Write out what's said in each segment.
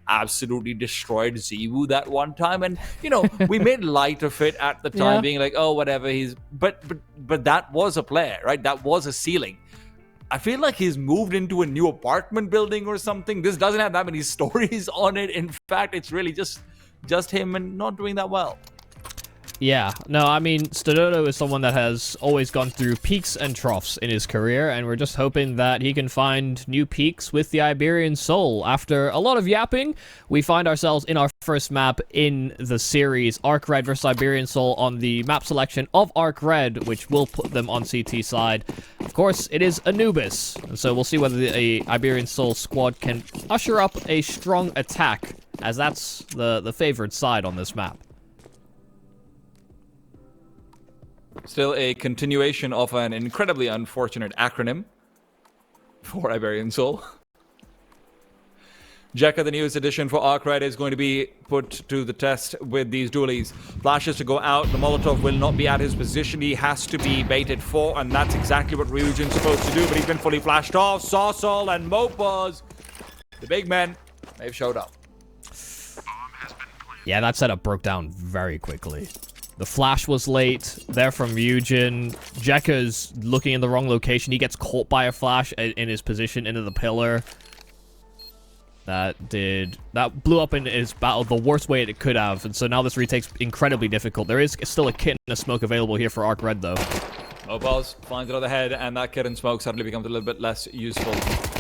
absolutely destroyed Ziwu that one time, and we made light of it at the time, being like, oh, whatever. But that was a player, right? That was a ceiling. I feel like he's moved into a new apartment building or something. This doesn't have that many stories on it. In fact, it's really just him and not doing that well. Yeah, no, I mean, Stododo is someone that has always gone through peaks and troughs in his career, and we're just hoping that he can find new peaks with the Iberian Soul. After a lot of yapping, we find ourselves in our first map in the series, ARCRED versus Iberian Soul, on the map selection of ARCRED, which will put them on CT side. Of course, it is Anubis, and so we'll see whether the Iberian Soul squad can usher up a strong attack, as that's the favored side on this map. Still a continuation of an incredibly unfortunate acronym for Iberian Soul. Jekka, the newest addition for ARCRED, is going to be put to the test with these dualies. Flashes to go out. The Molotov will not be at his position. He has to be baited for, and that's exactly what Ryujin's supposed to do, but he's been fully flashed off. Sawsol and Mopaz, the big men, they've showed up. Yeah, that setup broke down very quickly. The flash was late. There from Ryujin. Jekka's looking in the wrong location. He gets caught by a flash in his position into the pillar. That blew up in his battle the worst way it could have. And so now this retake's incredibly difficult. There is still a kit and a smoke available here for ARCRED, though. Mopaz finds another head, and that kit and smoke suddenly becomes a little bit less useful.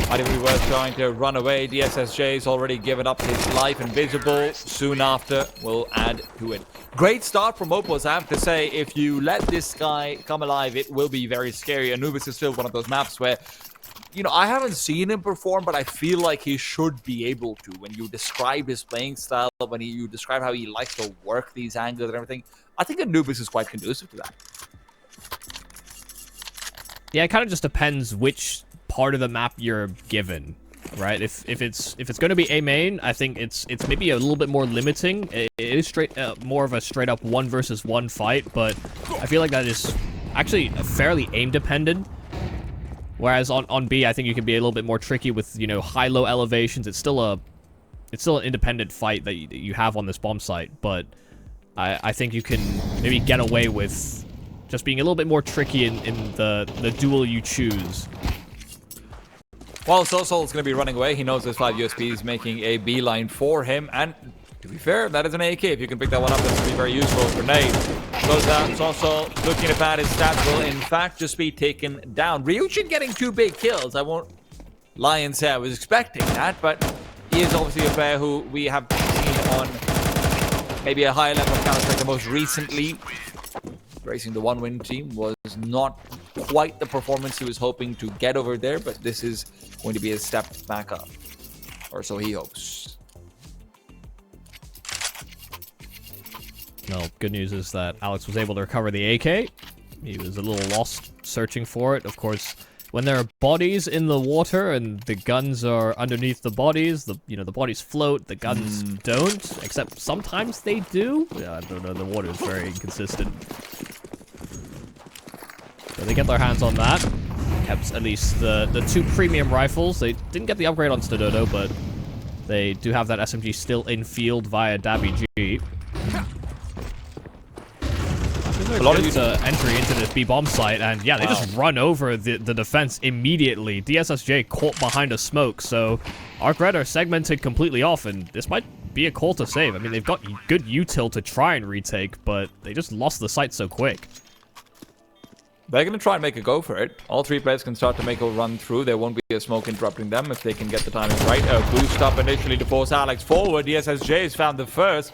Might even be worth trying to run away. DSSJ's already given up his life. Invisible soon after will add to it. Great start from Mopaz, I have to say. If you let this guy come alive, it will be very scary. Anubis is still one of those maps where, I haven't seen him perform, but I feel like he should be able to. When you describe his playing style, when you describe how he likes to work these angles and everything, I think Anubis is quite conducive to that. Yeah, it kind of just depends which part of the map you're given, right? If it's going to be A main, I think it's maybe a little bit more limiting. It is more of a straight up 1 versus 1 fight, but I feel like that is actually fairly aim dependent. Whereas on B, I think you can be a little bit more tricky with high-low elevations. It's still an independent fight that you have on this bomb site, but I think you can maybe get away with just being a little bit more tricky in the duel you choose. Well, Sosol is going to be running away. He knows there's 5 USPs making a beeline for him. And to be fair, that is an AK. If you can pick that one up, that's going to be very useful. Grenade goes out. Sosol looking to pad his stats will, in fact, just be taken down. Ryujin getting 2 big kills. I won't lie and say I was expecting that, but he is obviously a player who we have seen on maybe a higher level of Counter-Strike the most recently. Racing the 1-win team was not quite the performance he was hoping to get over there, but this is going to be a step back up, or so he hopes. No, good news is that Alex was able to recover the AK. He was a little lost searching for it. Of course, when there are bodies in the water and the guns are underneath the bodies, the bodies float, the guns don't, except sometimes they do. Yeah, I don't know, the water is very inconsistent. So they get their hands on that. Kept at least the 2 premium rifles. They didn't get the upgrade on Stododo, but they do have that SMG still in field via Dabby G. A lot of entry into this B-bomb site, and yeah, they just run over the defense immediately. DSSJ caught behind a smoke, so ARCRED are segmented completely off, and this might be a call to save. I mean, they've got good util to try and retake, but they just lost the site so quick. They're going to try and make a go for it. All 3 players can start to make a run through. There won't be a smoke interrupting them if they can get the timing right. A boost up initially to force Alex forward. DSSJ has found the first.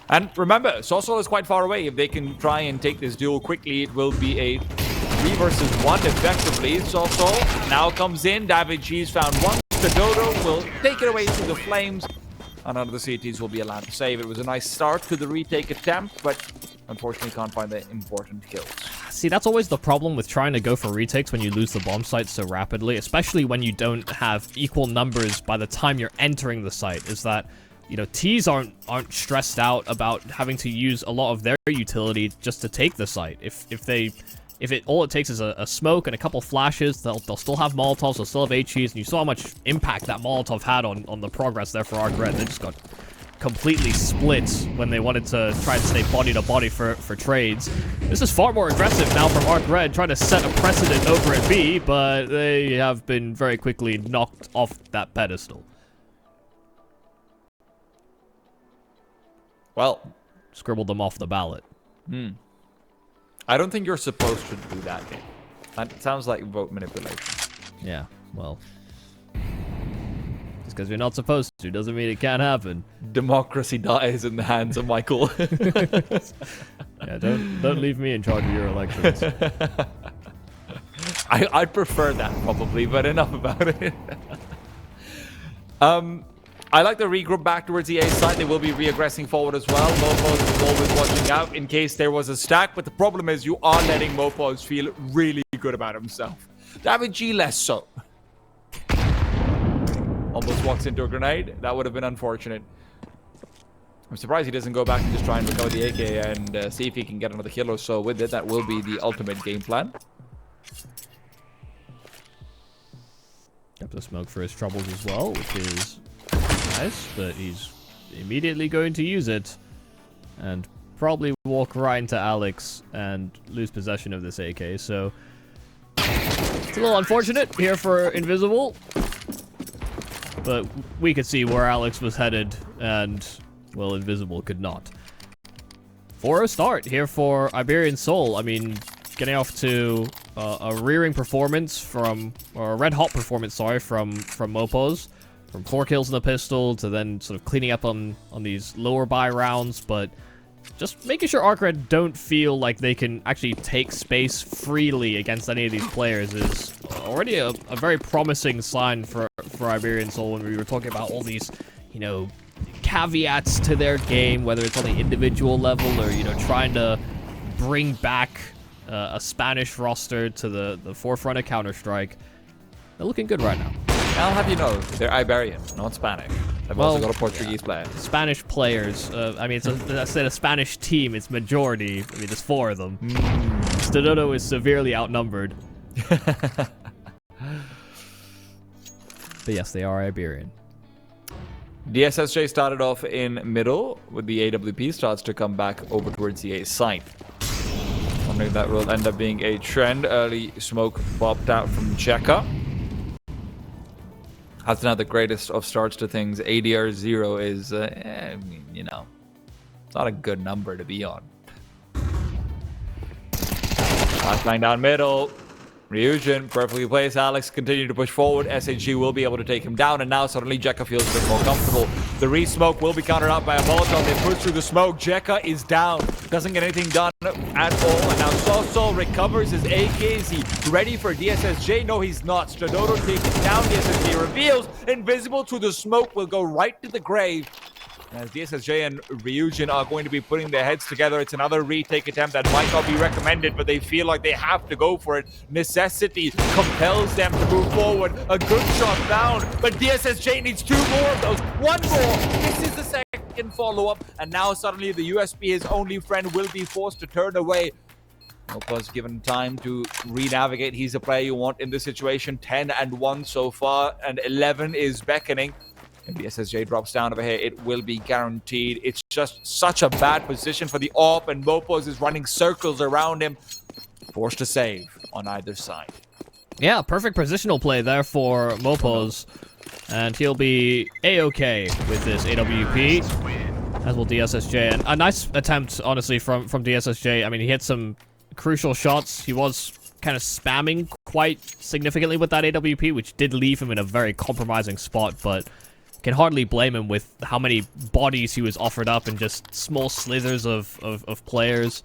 And remember, Sosol is quite far away. If they can try and take this duel quickly, it will be a 3 versus 1 effectively. Sosol now comes in. David G's found one. Stododo will take it away through the flames. And none of the CTs will be allowed to save. It was a nice start to the retake attempt, but unfortunately can't find the important kills. See, that's always the problem with trying to go for retakes when you lose the bomb site so rapidly, especially when you don't have equal numbers by the time you're entering the site, is that Ts aren't stressed out about having to use a lot of their utility just to take the site. If they if all it takes is a smoke and a couple flashes, they'll still have Molotovs, they'll still have HEs, and you saw how much impact that Molotov had on the progress there for ARCRED. They just got completely split when they wanted to try and stay body to body for trades. This is far more aggressive now from ARCRED, trying to set a precedent over at B, but they have been very quickly knocked off that pedestal. Well, scribbled them off the ballot. I don't think you're supposed to do that. That sounds like vote manipulation. Yeah, well, just because you're not supposed to doesn't mean it can't happen. Democracy dies in the hands of Michael. Yeah, don't leave me in charge of your elections. I'd prefer that probably, but enough about it. I like the regroup back towards the A side. They will be re-aggressing forward as well. Mopos is always watching out in case there was a stack, but the problem is you are letting Mopos feel really good about himself. David G less so. Almost walks into a grenade. That would have been unfortunate. I'm surprised he doesn't go back and just try and recover the AK and see if he can get another kill or so with it. That will be the ultimate game plan. Kept the smoke for his troubles as well, which is nice, but he's immediately going to use it and probably walk right into Alex and lose possession of this AK. So it's a little unfortunate here for Invisible, but we could see where Alex was headed, and well, Invisible could not. For a start here for Iberian Soul, I mean, getting off to a rearing performance from, or a red hot performance, sorry, from Mopos. From 4 kills in the pistol to then sort of cleaning up on these lower buy rounds, but just making sure ARCRED don't feel like they can actually take space freely against any of these players is already a very promising sign for Iberian Soul when we were talking about all these, you know, caveats to their game, whether it's on the individual level or, you know, trying to bring back a Spanish roster to the forefront of Counter-Strike. They're looking good right now. I'll have you know, they're Iberian, not Spanish. They've also got a Portuguese player. Spanish players. I mean, I said a Spanish team. It's majority. I mean, there's 4 of them. Stododo is severely outnumbered. But yes, they are Iberian. DSSJ started off in middle with the AWP, starts to come back over towards the A site. Wondering if that will end up being a trend. Early smoke popped out from Cheka. That's not the greatest of starts to things. ADR 0 is, you know, it's not a good number to be on. Last line down middle. Ryujin perfectly placed. Alex continue to push forward. SHG will be able to take him down, and now suddenly Jekka feels a bit more comfortable. The re-smoke will be countered out by a Molotov. They push through the smoke. Jekka is down. Doesn't get anything done at all. And now Soso recovers his AK. Is he ready for DSSJ? No, he's not. Stododo takes it down. DSSJ reveals. Invisible to the smoke will go right to the grave. As DSSJ and Ryujin are going to be putting their heads together, it's another retake attempt that might not be recommended, but they feel like they have to go for it. Necessity compels them to move forward. A good shot down, but DSSJ needs 2 more of those. 1 more. This is the second follow-up, and now suddenly the USP, his only friend, will be forced to turn away. Mopos given time to re-navigate. He's a player you want in this situation. 10-1 so far, and 11 is beckoning. If the SSJ drops down over here, it will be guaranteed. It's just such a bad position for the AWP, and Mopos is running circles around him. Forced to save on either side. Yeah, perfect positional play there for Mopos. And he'll be A-okay with this AWP, as will DSSJ. And a nice attempt, honestly, from DSSJ. I mean, he hit some crucial shots. He was kind of spamming quite significantly with that AWP, which did leave him in a very compromising spot, but can hardly blame him with how many bodies he was offered up and just small slithers of players.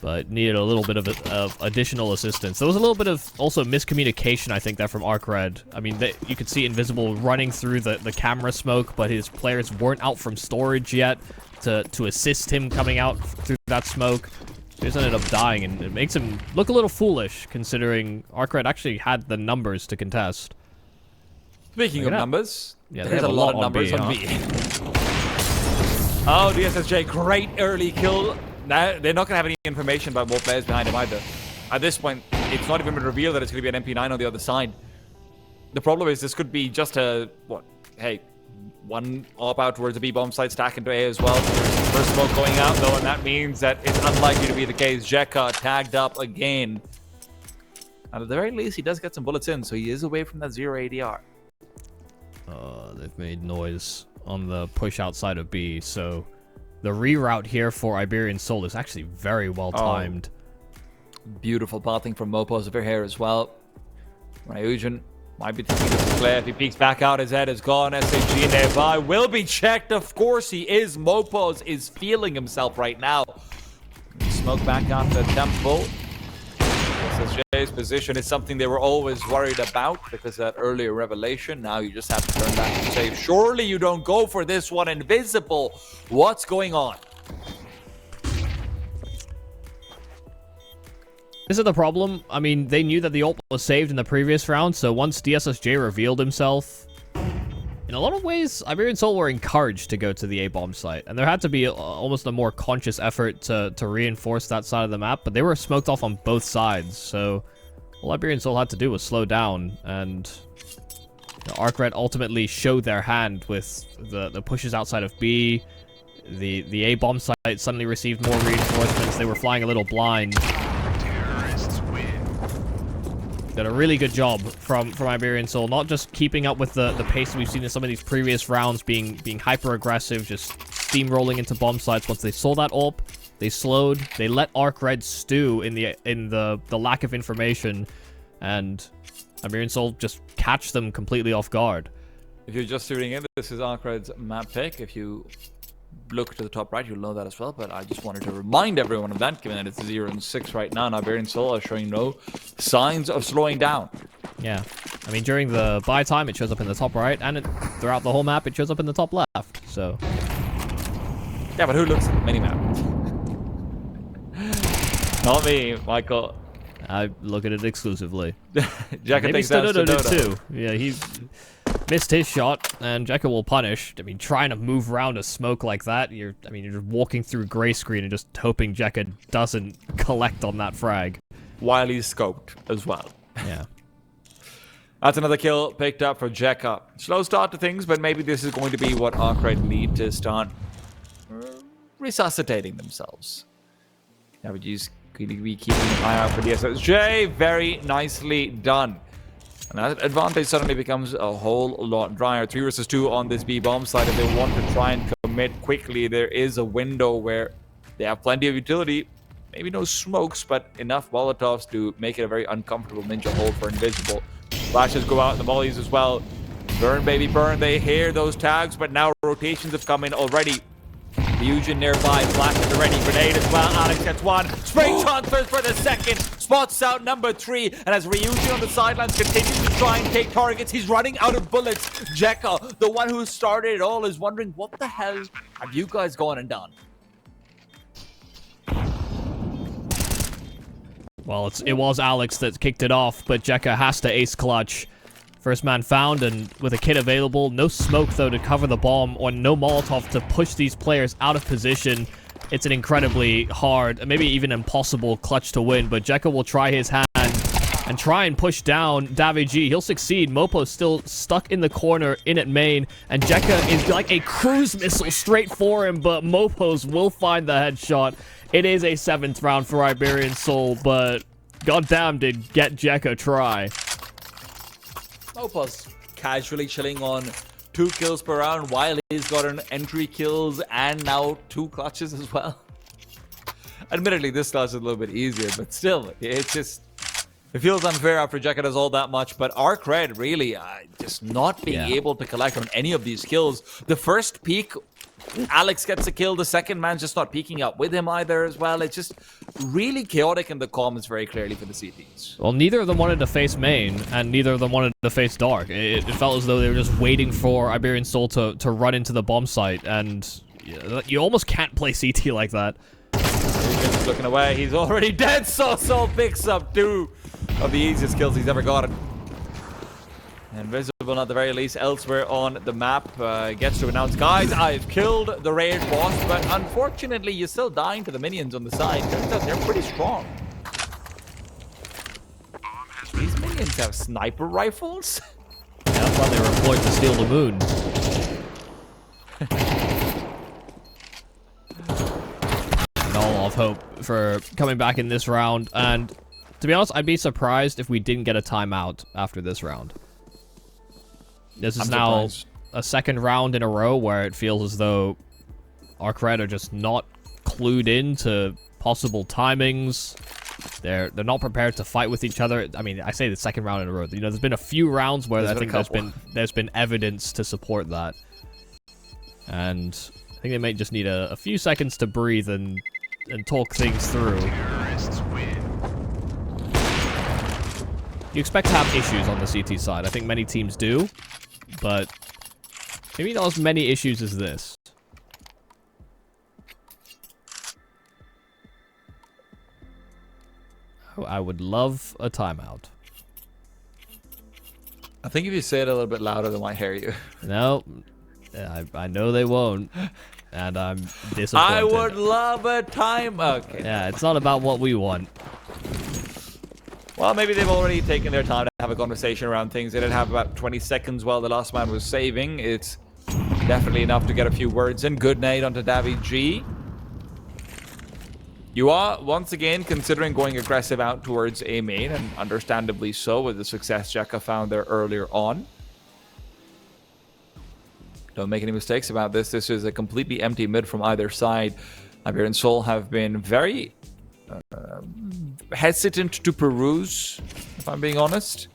But needed a little bit of additional assistance. There was a little bit of also miscommunication, I think, there from ARCRED. I mean, you could see Invisible running through the camera smoke, but his players weren't out from storage yet to assist him coming out through that smoke. He just ended up dying, and it makes him look a little foolish, considering ARCRED actually had the numbers to contest. Speaking of numbers, yeah, there's a lot of numbers on B. Oh, DSSJ, great early kill. now they're not going to have any information about more players behind him either. At this point, it's not even been revealed that it's going to be an MP9 on the other side. The problem is this could be just a, what, hey, one op out towards the B-bomb side, stack into A as well. There's first smoke going out though, and that means that it's unlikely to be the case. Jekka tagged up again. And at the very least, he does get some bullets in, so he is away from that 0 ADR. They've made noise on the push outside of B, so the reroute here for Iberian Soul is actually very well timed. Beautiful pathing from Mopos over here as well. Ryujin might be thinking this is clear. If he peeks back out, his head is gone. SAG nearby will be checked. Of course he is. Mopos is feeling himself right now. Smoke back out the temple. SSJ's position is something they were always worried about because of that earlier revelation. Now you just have to turn back and say, surely you don't go for this one. Invisible. What's going on? This is the problem. I mean, they knew that the ult was saved in the previous round, so once DSSJ revealed himself, in a lot of ways, Iberian Soul were encouraged to go to the A-bomb site, and there had to be almost a more conscious effort to reinforce that side of the map, but they were smoked off on both sides, so all Iberian Soul had to do was slow down, and ARCRED ultimately showed their hand with the pushes outside of B. The A-bomb site suddenly received more reinforcements. They were flying a little blind. Did a really good job from Iberian Soul, not just keeping up with the pace we've seen in some of these previous rounds, being hyper aggressive, just steamrolling into bomb sites. Once they saw that AWP, they slowed. They let ARCRED stew in the lack of information, and Iberian Soul just catch them completely off guard. If you're just tuning in, this is ARCRED's map pick. If you look to the top right, you'll know that as well, but I just wanted to remind everyone of that, given that it's 0-6 right now, and Iberian Soul are showing no signs of slowing down. Yeah, I mean, during the buy time, it shows up in the top right, and throughout the whole map, it shows up in the top left, so... Yeah, but who looks at the minimap? Not me, Michael. I look at it exclusively. Jekka thinks that's Dodo too. Yeah, he missed his shot, and Jekka will punish. I mean, trying to move around a smoke like that, you're just walking through gray screen and just hoping Jekka doesn't collect on that frag. While he's scoped as well. Yeah. That's another kill picked up for Jekka. Slow start to things, but maybe this is going to be what ARCRED need to start resuscitating themselves. Now we just going to be keeping an eye out for DSSJ. Very nicely done. And that advantage suddenly becomes a whole lot drier. 3 versus 2 on this B-bomb side. If they want to try and commit quickly, there is a window where they have plenty of utility. Maybe no smokes, but enough Molotovs to make it a very uncomfortable ninja hold for Invisible. Flashes go out in the mollies as well. Burn, baby, burn. They hear those tags, but now rotations have come in already. Fusion nearby, flash at the ready, grenade as well. Alex gets one, spring transfers for the second, spots out number 3, and as Ryujin on the sidelines continues to try and take targets, he's running out of bullets. Jekka, the one who started it all, is wondering, what the hell have you guys gone and done? Well, it was Alex that kicked it off, but Jekka has to ace clutch. First man found, and with a kit available, no smoke though to cover the bomb, or no Molotov to push these players out of position. It's an incredibly hard, maybe even impossible clutch to win, but Jekka will try his hand and try and push down Davi G. He'll succeed. Mopo's still stuck in the corner in at main, and Jekka is like a cruise missile straight for him, but Mopos will find the headshot. It is a 7th round for Iberian Soul, but goddamn did Get Jekka try. Mopos casually chilling on 2 kills per round while he's got an entry kills and now 2 clutches as well. Admittedly, this clutch is a little bit easier, but still, it's just... It feels unfair after Jekka does all that much, but ARCRED really just not being able to collect on any of these kills. The first peak, Alex gets a kill. The second man's just not peeking up with him either as well. It's just really chaotic in the comms very clearly for the CTs. Well, neither of them wanted to face main, and neither of them wanted to face dark. It felt as though they were just waiting for Iberian Soul to run into the bomb site, and you almost can't play CT like that. He's looking away. He's already dead. Soul picks up 2 of the easiest kills he's ever gotten. Invisible possible, at the very least, elsewhere on the map. Gets to announce, guys, I've killed the raid boss, but unfortunately, you're still dying to the minions on the side. Turns out they're pretty strong. These minions have sniper rifles? Yeah, I thought they were employed to steal the moon. And all of hope for coming back in this round, and to be honest, I'd be surprised if we didn't get a timeout after this round. This is now a second round in a row where it feels as though ARCRED are just not clued in to possible timings. They're not prepared to fight with each other. I mean, I say the second round in a row. You know, there's been a few rounds where I think there's been evidence to support that. And I think they might just need a few seconds to breathe and talk things through. You expect to have issues on the CT side. I think many teams do, but maybe not as many issues as this. Oh, I would love a timeout. I think if you say it a little bit louder, they might hear you. No, I know they won't, and I'm disappointed. I would love a time. Okay. Yeah, it's not about what we want. Well, maybe they've already taken their time to have a conversation around things. They did have about 20 seconds while the last man was saving. It's definitely enough to get a few words in. Good night onto Davi G. You are, once again, considering going aggressive out towards A main, and understandably so with the success Jekka found there earlier on. Don't make any mistakes about this. This is a completely empty mid from either side. Iberian Soul have been very hesitant to peruse, if I'm being honest.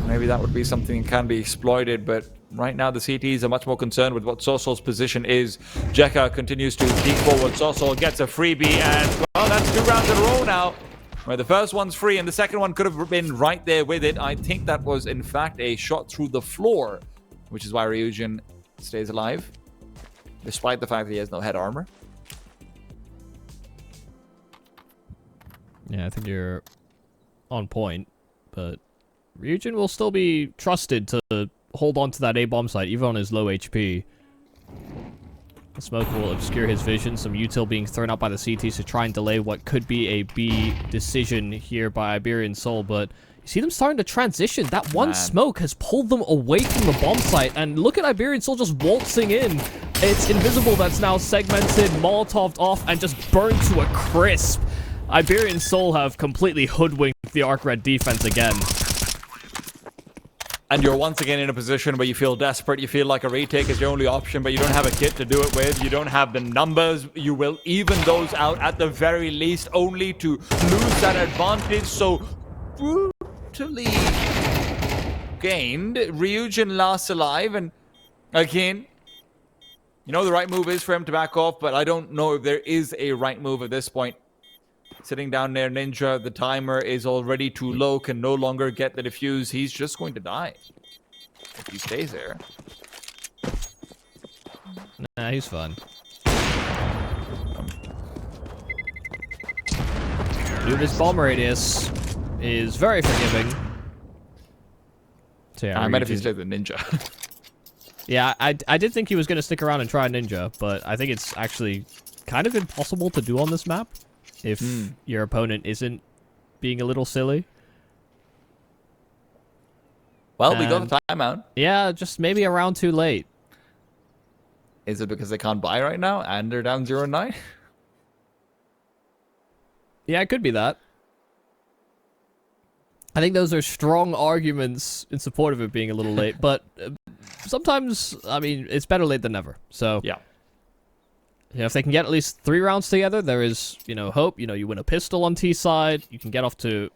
Maybe that would be something that can be exploited, but right now the CTs are much more concerned with what Sosol's position is. Jekka continues to peek forward. Sosol gets a freebie, and well, that's 2 rounds in a row now, where the first one's free and the second one could have been right there with it. I think that was in fact a shot through the floor, which is why Ryujin stays alive, despite the fact that he has no head armor. Yeah, I think you're on point, but Ryujin will still be trusted to hold on to that A-bomb site, even on his low HP. The smoke will obscure his vision, some util being thrown out by the CTs to try and delay what could be a B decision here by Iberian Soul, but you see them starting to transition. That one smoke has pulled them away from the bomb site, and look at Iberian Soul just waltzing in. It's Invisible that's now segmented, Molotoved off, and just burned to a crisp. Iberian Soul have completely hoodwinked the ARCRED defense again. And you're once again in a position where you feel desperate. You feel like a retake is your only option, but you don't have a kit to do it with. You don't have the numbers. You will even those out at the very least, only to lose that advantage so brutally gained. Ryujin lasts alive, and again, you know the right move is for him to back off, but I don't know if there is a right move at this point. Sitting down near Ninja, the timer is already too low, can no longer get the defuse. He's just going to die if he stays there. Nah, he's fine. Anubis bomb radius is very forgiving. So yeah, I meant if he stayed the Ninja. Yeah, I did think he was going to stick around and try Ninja, but I think it's actually kind of impossible to do on this map if your opponent isn't being a little silly. Well, we got the timeout. Yeah, just maybe a round too late. Is it because they can't buy right now and they're down 0-9? Yeah, it could be that. I think those are strong arguments in support of it being a little late, but sometimes, I mean, it's better late than never. So, yeah. You know, if they can get at least 3 rounds together, there is, you know, hope. You know, you win a pistol on T side, you can get off to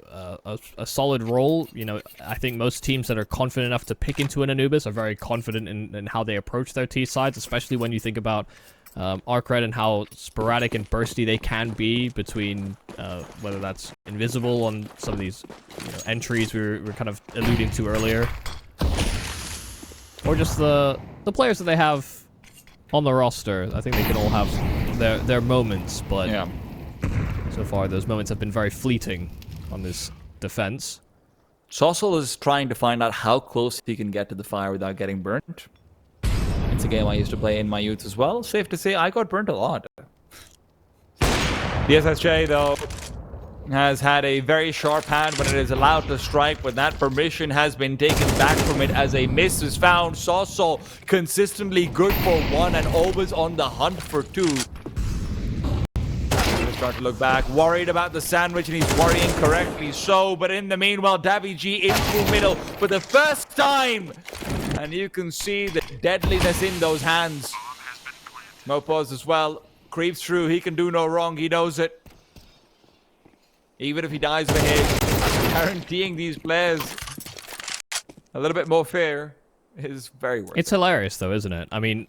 a solid roll. You know, I think most teams that are confident enough to pick into an Anubis are very confident in how they approach their T sides, especially when you think about ARCRED and how sporadic and bursty they can be between whether that's Invisible on some of these entries we were kind of alluding to earlier, or just the players that they have on the roster. I think they can all have their moments, but so far those moments have been very fleeting on this defense. Sossel is trying to find out how close he can get to the fire without getting burnt. It's a game I used to play in my youth as well. Safe to say, I got burnt a lot. The SSJ, though, has had a very sharp hand when it is allowed to strike, but that permission has been taken back from it as a miss is found. Sossel consistently good for one and always on the hunt for two. Start to look back, worried about the sandwich, and he's worrying correctly so. But in the meanwhile, Davy G in through middle for the first time, and you can see the deadliness in those hands. Mopos as well creeps through. He can do no wrong. He knows it. Even if he dies of a hit, guaranteeing these players a little bit more fair is very worth it. It's hilarious, though, isn't it? I mean,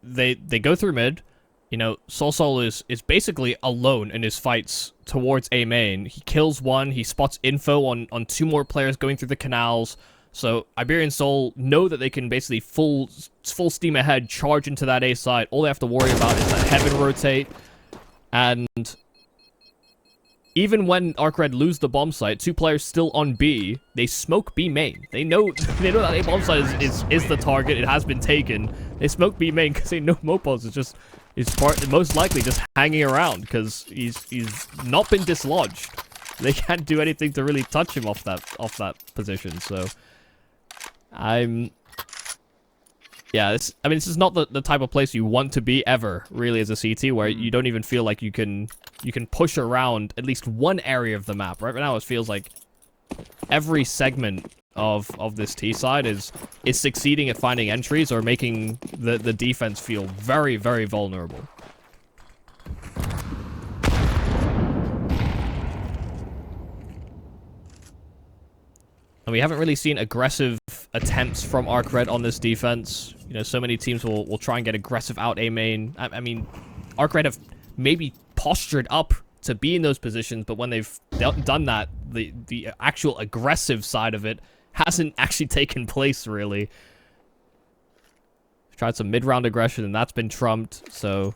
they go through mid. You know, Soul is basically alone in his fights towards A main. He kills one, he spots info on two more players going through the canals. So Iberian Soul know that they can basically full steam ahead, charge into that A side. All they have to worry about is that heaven rotate. And even when ARCRED lose the bomb site, two players still on B, they smoke B main. They know that A bomb site is the target. It has been taken. They smoke B main because they know Mopos is most likely just hanging around because he's not been dislodged. They can't do anything to really touch him off that position. So yeah, this is not the type of place you want to be ever, really, as a CT, where you don't even feel like you can push around at least one area of the map. Right now, it feels like every segment of this T side is succeeding at finding entries or making the defense feel very, very vulnerable. And we haven't really seen aggressive attempts from ARCRED on this defense. You know, so many teams will try and get aggressive out A main. I mean, ARCRED have maybe postured up to be in those positions, but when they've done that, the actual aggressive side of it hasn't actually taken place, really. Tried some mid-round aggression, and that's been trumped, so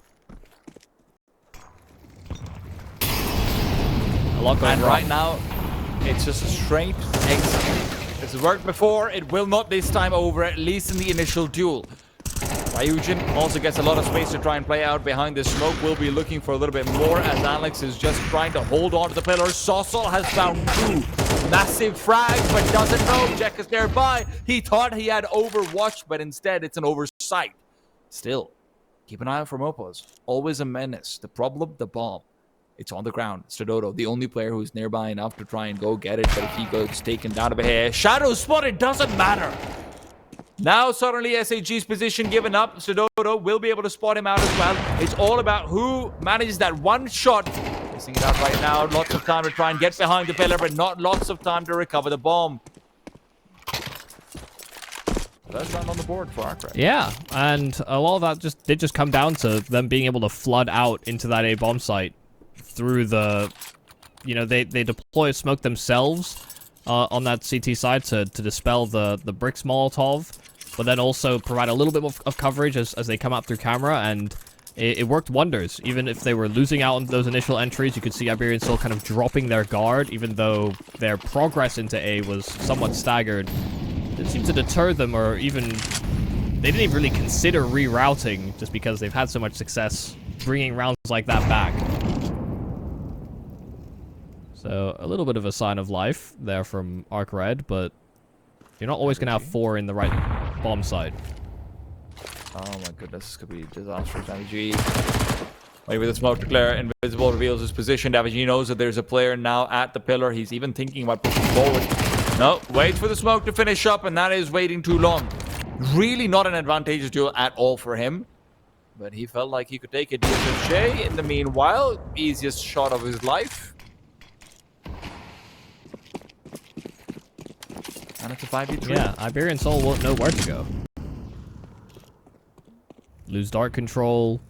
a lot going wrong. Right now, it's just a straight exit. It's worked before, it will not this time over, at least in the initial duel. Ryujin also gets a lot of space to try and play out behind the smoke. We'll be looking for a little bit more as Alex is just trying to hold on to the pillar. Sossel has found two massive frags, but doesn't know. Jack is nearby. He thought he had overwatched, but instead it's an oversight. Still, keep an eye out for Mopos. Always a menace. The problem, the bomb. It's on the ground. Stododo, the only player who's nearby enough to try and go get it, but if he goes taken down a bit here, shadow spotted, doesn't matter. Now suddenly SAG's position given up. Stododo will be able to spot him out as well. It's all about who manages that one shot. Missing it out right now. Lots of time to try and get behind the pillar, but not lots of time to recover the bomb. First round on the board for ARCRED. Yeah, and a lot of that did just come down to them being able to flood out into that A bomb site through the, you know, they deploy a smoke themselves on that CT side to dispel the bricks Molotov, but then also provide a little bit more of coverage as they come out through camera, and it worked wonders. Even if they were losing out on those initial entries, you could see Iberian still kind of dropping their guard, even though their progress into A was somewhat staggered. It seemed to deter them, or even they didn't even really consider rerouting just because they've had so much success bringing rounds like that back. So a little bit of a sign of life there from ARCRED, but you're not always going to have four in the right bomb side. Oh my goodness, this could be disastrous. Davy maybe the smoke to clear. Invisible reveals his position. Davy knows that there's a player now at the pillar. He's even thinking about pushing forward. No, waits for the smoke to finish up, and that is waiting too long. Really not an advantageous duel at all for him. But he felt like he could take it. DSJ in the meanwhile, easiest shot of his life. And it's a 5v3. Yeah, Iberian Soul won't know where to go. Lose dart control.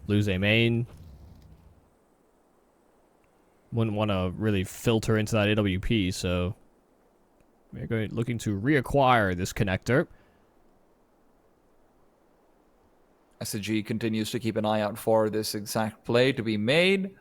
Lose a main. Wouldn't want to really filter into that AWP, so we're looking to reacquire this connector. SG continues to keep an eye out for this exact play to be made.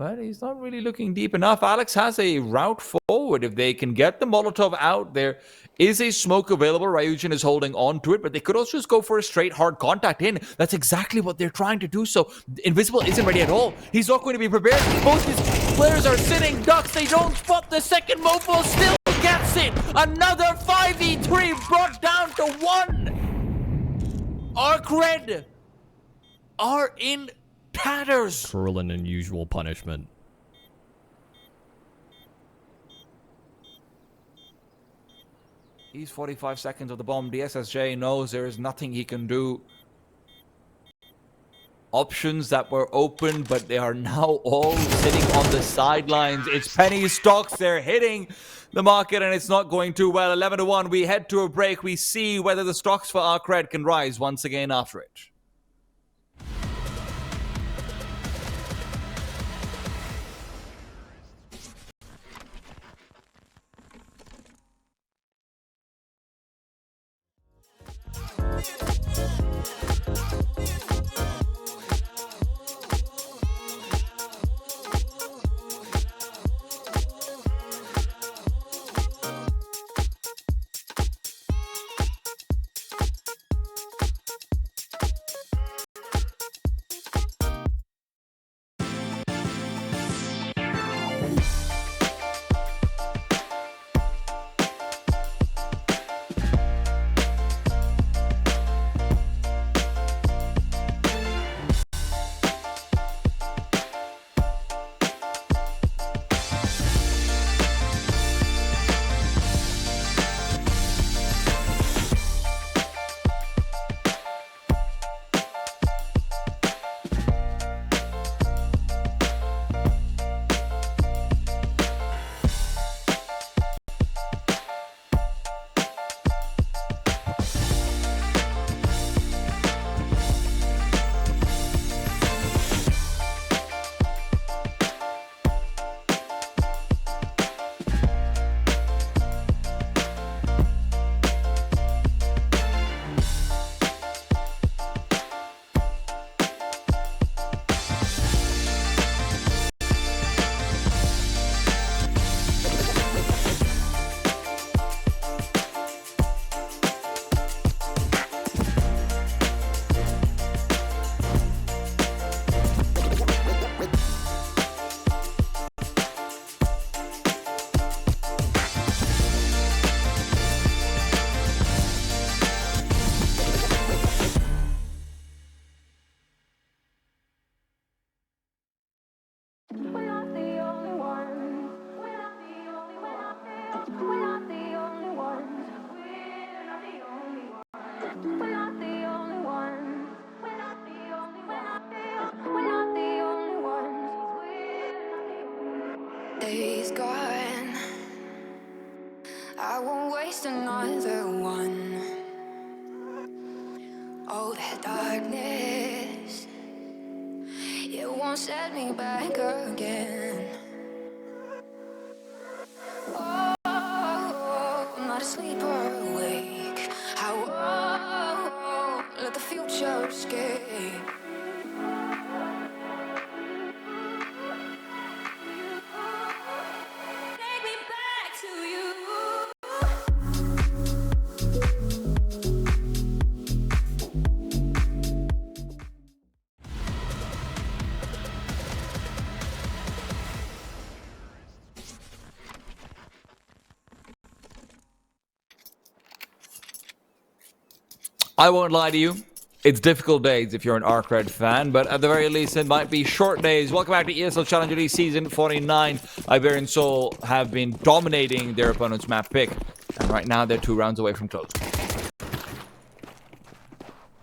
But he's not really looking deep enough. Alex has a route forward. If they can get the Molotov out, there is a smoke available. Ryujin is holding on to it, but they could also just go for a straight hard contact in. That's exactly what they're trying to do. So Invisible isn't ready at all. He's not going to be prepared. Both his players are sitting ducks. They don't spot the second. Mofo still gets it. Another 5v3 brought down to 1. ARCRED are in tatters. Cruel and unusual punishment. He's 45 seconds of the bomb. DSSJ knows there is nothing he can do. Options that were open, but they are now all sitting on the sidelines. It's penny stocks. They're hitting the market, and it's not going too well. 11-1. We head to a break. We see whether the stocks for ARCRED can rise once again after it. Days gone, I won't waste another one. All that darkness, it won't set me back again. Oh, I'm not asleep or awake. I won't let the future escape. I won't lie to you. It's difficult days if you're an ARCRED fan, but at the very least, it might be short days. Welcome back to ESL Challenger League Season 49. Iberian Soul have been dominating their opponent's map pick, and right now they're 2 rounds away from closing.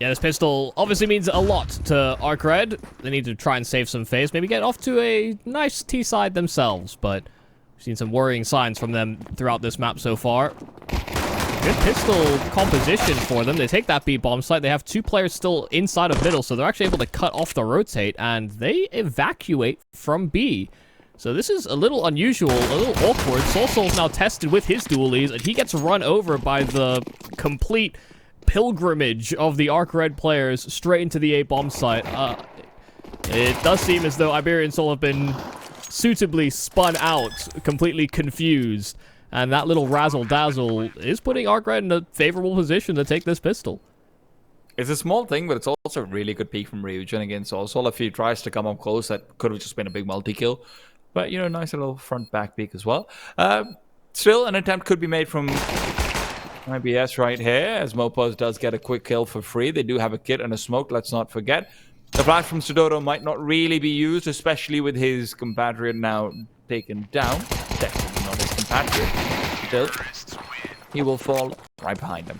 Yeah, this pistol obviously means a lot to ARCRED. They need to try and save some phase, maybe get off to a nice T-side themselves, but we've seen some worrying signs from them throughout this map so far. Good pistol composition for them. They take that B bomb site. They have 2 players still inside of middle, so they're actually able to cut off the rotate, and they evacuate from B. So this is a little unusual, a little awkward. Soul's now tested with his dualies, and he gets run over by the complete pilgrimage of the ARCRED players straight into the A bomb site. It does seem as though Iberian Soul have been suitably spun out, completely confused. And that little razzle-dazzle is putting ARCRED in a favorable position to take this pistol. It's a small thing, but it's also a really good peek from Ryujin against Sol. If he tries to come up close, that could have just been a big multi-kill. But, you know, nice little front-back peek as well. Still, an attempt could be made from IBS right here, as Mopos does get a quick kill for free. They do have a kit and a smoke, let's not forget. The flash from Sudodo might not really be used, especially with his compatriot now taken down. Definitely not his compatriot. Still, he will fall right behind him.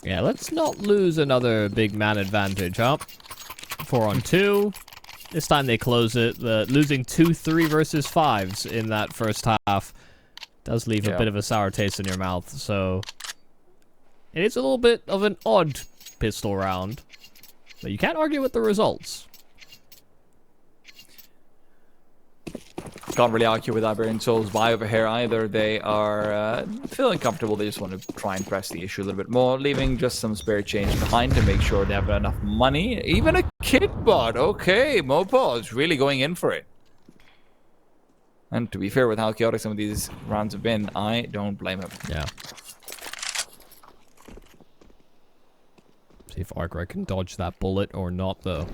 Yeah, let's not lose another big man advantage, huh? 4-on-2. This time they close it. Losing 2-3 versus 5s in that first half does leave a bit of a sour taste in your mouth. So it is a little bit of an odd pistol round, but you can't argue with the results. Can't really argue with Iberian Soul's buy over here either. They are feeling comfortable. They just want to try and press the issue a little bit more, leaving just some spare change behind to make sure they have enough money. Even a kit bot. Okay, Mopo is really going in for it. And to be fair, with how chaotic some of these rounds have been, I don't blame him. Yeah. See if ARCRED can dodge that bullet or not, though.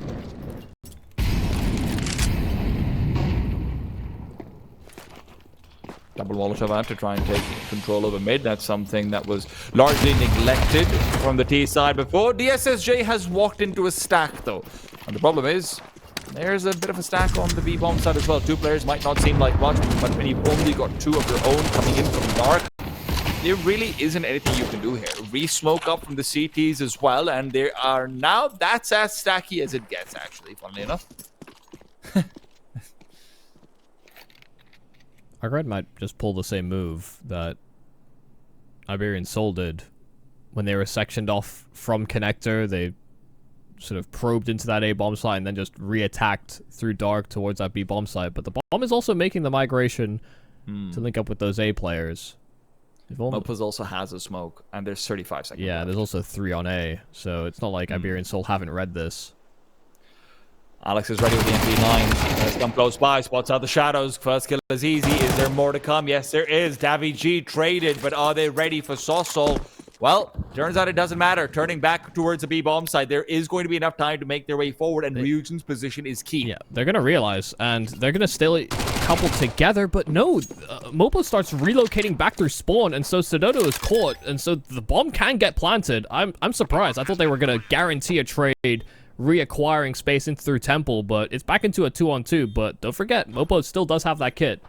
Double Molotov out to try and take control over mid. That's something that was largely neglected from the T side before. DSSJ has walked into a stack, though. And the problem is, there's a bit of a stack on the B-bomb side as well. Two players might not seem like much, but when you've only got two of your own coming in from dark, there really isn't anything you can do here. Re-smoke up from the CTs as well, and there are now, that's as stacky as it gets, actually, funnily enough. ARCRED might just pull the same move that Iberian Soul did. When they were sectioned off from connector, they sort of probed into that A bomb site and then just re-attacked through dark towards that B bomb site. But the bomb is also making the migration to link up with those A players. Mopos also has a smoke, and there's 35 seconds. Yeah, there's also 3 on A, so it's not like Iberian Soul haven't read this. Alex is ready with the MP9. Has come close by, spots out the shadows. First kill is easy. Is there more to come? Yes, there is. Davi G traded, but are they ready for Sosol? Well, turns out it doesn't matter. Turning back towards the B-bomb side, there is going to be enough time to make their way forward, and Ryujin's position is key. Yeah, they're going to realize, and they're going to stay coupled together, but no, Mopo starts relocating back through spawn, and so Sudodo is caught, and so the bomb can get planted. I'm surprised. I thought they were going to guarantee a trade, reacquiring space in through Temple, but it's back into a 2-on-2, but don't forget, Mopo still does have that kit.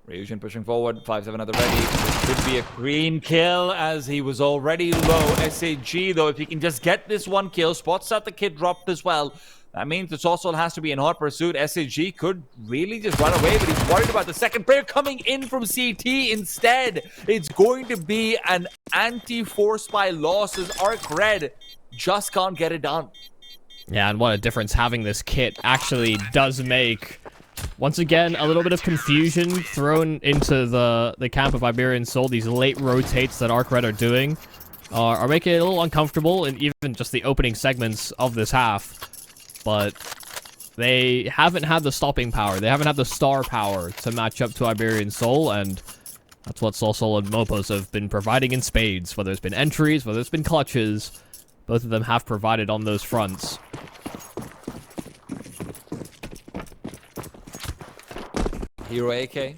Ryujin pushing forward, 5-7 at the ready. This could be a green kill as he was already low. SAG, though, if he can just get this one kill, spots out the kit dropped as well. That means the Sosol has to be in hot pursuit. SAG could really just run away, but he's worried about the second player coming in from CT instead. It's going to be an anti-force by loss as ARCRED just can't get it done. Yeah, and what a difference having this kit actually does make. Once again, a little bit of confusion thrown into the camp of Iberian Soul. These late rotates that ARCRED are doing are making it a little uncomfortable in even just the opening segments of this half. But they haven't had the stopping power. They haven't had the star power to match up to Iberian Soul, and that's what Sosol and Mopos have been providing in spades. Whether it's been entries, whether it's been clutches, both of them have provided on those fronts. Hero AK,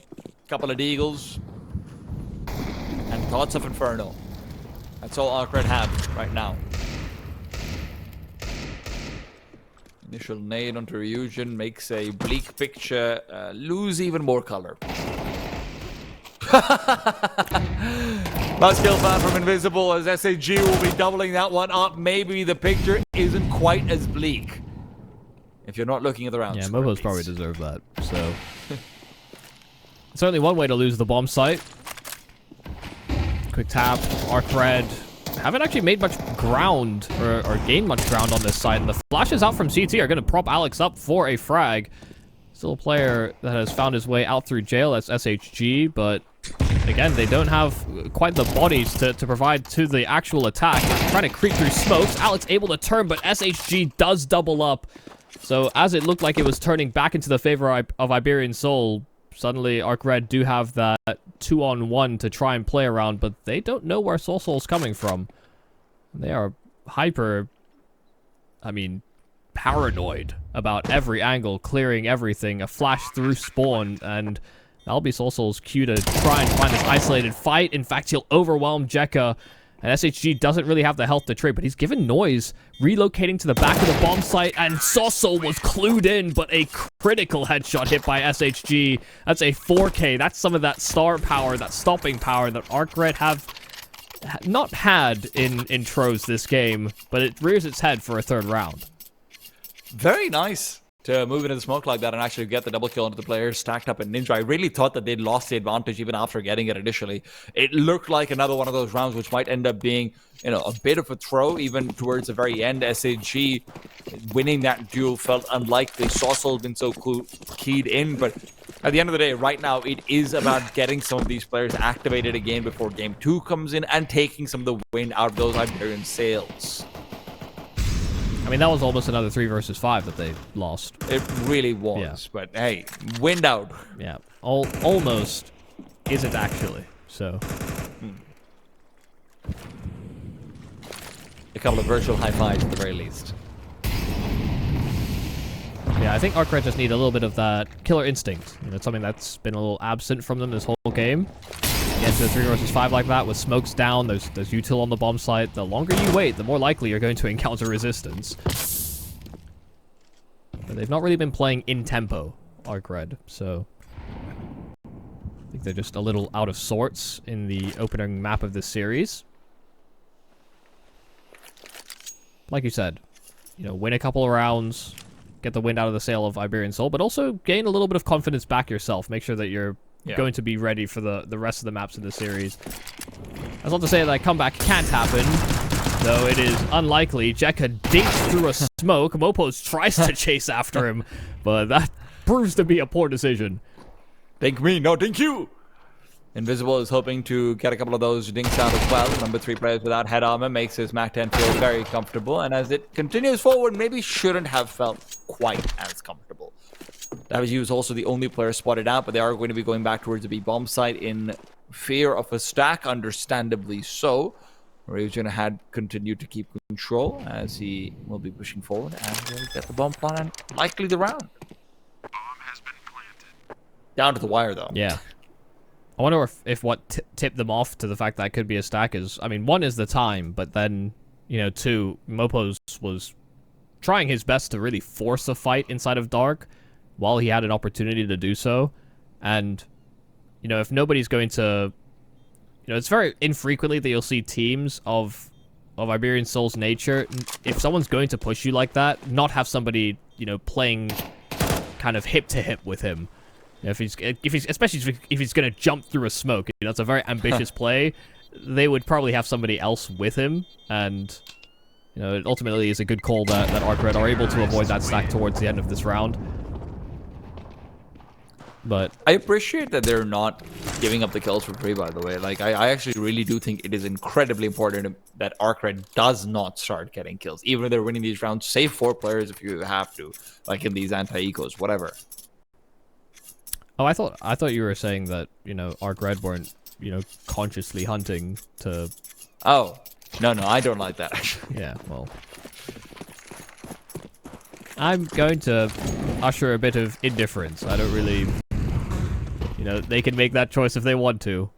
couple of Deagles, and thoughts of Inferno. That's all ARCRED have right now. Initial nade onto Ryujin makes a bleak picture lose even more color. Must kill fan from Invisible as SAG will be doubling that one up. Maybe the picture isn't quite as bleak if you're not looking at the round. Yeah, Mopos probably deserve that, so... Certainly one way to lose the bomb site. Quick tap, ARCRED. Haven't actually made much ground, or gained much ground on this side. And the flashes out from CT are going to prop Alex up for a frag. Still a player that has found his way out through jail. That's SHG, but again, they don't have quite the bodies to provide to the actual attack. Trying to creep through smokes. Alex able to turn, but SHG does double up. So as it looked like it was turning back into the favor of Iberian Soul, suddenly ARCRED do have that 2-on-1 to try and play around, but they don't know where Soul's coming from. They are hyper, paranoid about every angle, clearing everything, a flash through spawn, and that'll be Soul's cue to try and find this isolated fight. In fact, he'll overwhelm Jekka, and SHG doesn't really have the health to trade, but he's given Noise, relocating to the back of the bomb site, and Soul was clued in, but a critical headshot hit by SHG. That's a 4K. That's some of that star power, that stopping power that ARCRED have not had in intros this game, but it rears its head for a third round. Very nice to move into the smoke like that and actually get the double kill onto the players stacked up in Ninja. I really thought that they'd lost the advantage even after getting it initially. It looked like another one of those rounds which might end up being, a bit of a throw even towards the very end. SAG winning that duel felt unlikely. Sauce's been so keyed in, but at the end of the day, right now, it is about getting some of these players activated again before Game 2 comes in and taking some of the wind out of those Iberian sails. That was almost another 3 versus 5 that they lost. It really was, yeah. But hey, wind out. Yeah, almost isn't actually, so. A couple of virtual high fives at the very least. Yeah, I think ARCRED just need a little bit of that killer instinct. It's something that's been a little absent from them this whole game. Get to 3 versus 5 like that with smokes down, there's util on the bomb site. The longer you wait, the more likely you're going to encounter resistance. But they've not really been playing in tempo, ARCRED, so I think they're just a little out of sorts in the opening map of this series. Like you said, win a couple of rounds, get the wind out of the sail of Iberian Soul, but also gain a little bit of confidence back yourself. Make sure that you're going to be ready for the rest of the maps in the series. That's not to say that comeback can't happen, though it is unlikely. Jekka dinks through a smoke. Mopos tries to chase after him, but that proves to be a poor decision. Dink me, no dink you! Invisible is hoping to get a couple of those dinks out as well. Number 3 players without head armor makes his MAC-10 feel very comfortable, and as it continues forward, maybe shouldn't have felt quite as comfortable. WG was also the only player spotted out, but they are going to be going back towards the B bomb site in fear of a stack, understandably so. Rave's going to continue to keep control as he will be pushing forward and will get the bomb plant and likely the round. Bomb has been planted. Down to the wire, though. Yeah. I wonder if what tipped them off to the fact that it could be a stack is, one is the time, but then, 2, Mopos was trying his best to really force a fight inside of Dark while he had an opportunity to do so. And, if nobody's going to, it's very infrequently that you'll see teams of Iberian Soul's nature, if someone's going to push you like that, not have somebody, playing kind of hip to hip with him. Especially if he's going to jump through a smoke, that's a very ambitious play. They would probably have somebody else with him, and it ultimately is a good call that ARCRED are able to avoid that stack towards the end of this round. But I appreciate that they're not giving up the kills for free, by the way. I actually really do think it is incredibly important that ARCRED does not start getting kills, even if they're winning these rounds. Save 4 players if you have to, like in these anti-ecos, whatever. Oh, I thought you were saying that, ARCRED weren't, consciously hunting to... Oh, no, I don't like that, actually. Yeah, well... I'm going to usher a bit of indifference. I don't really... they can make that choice if they want to.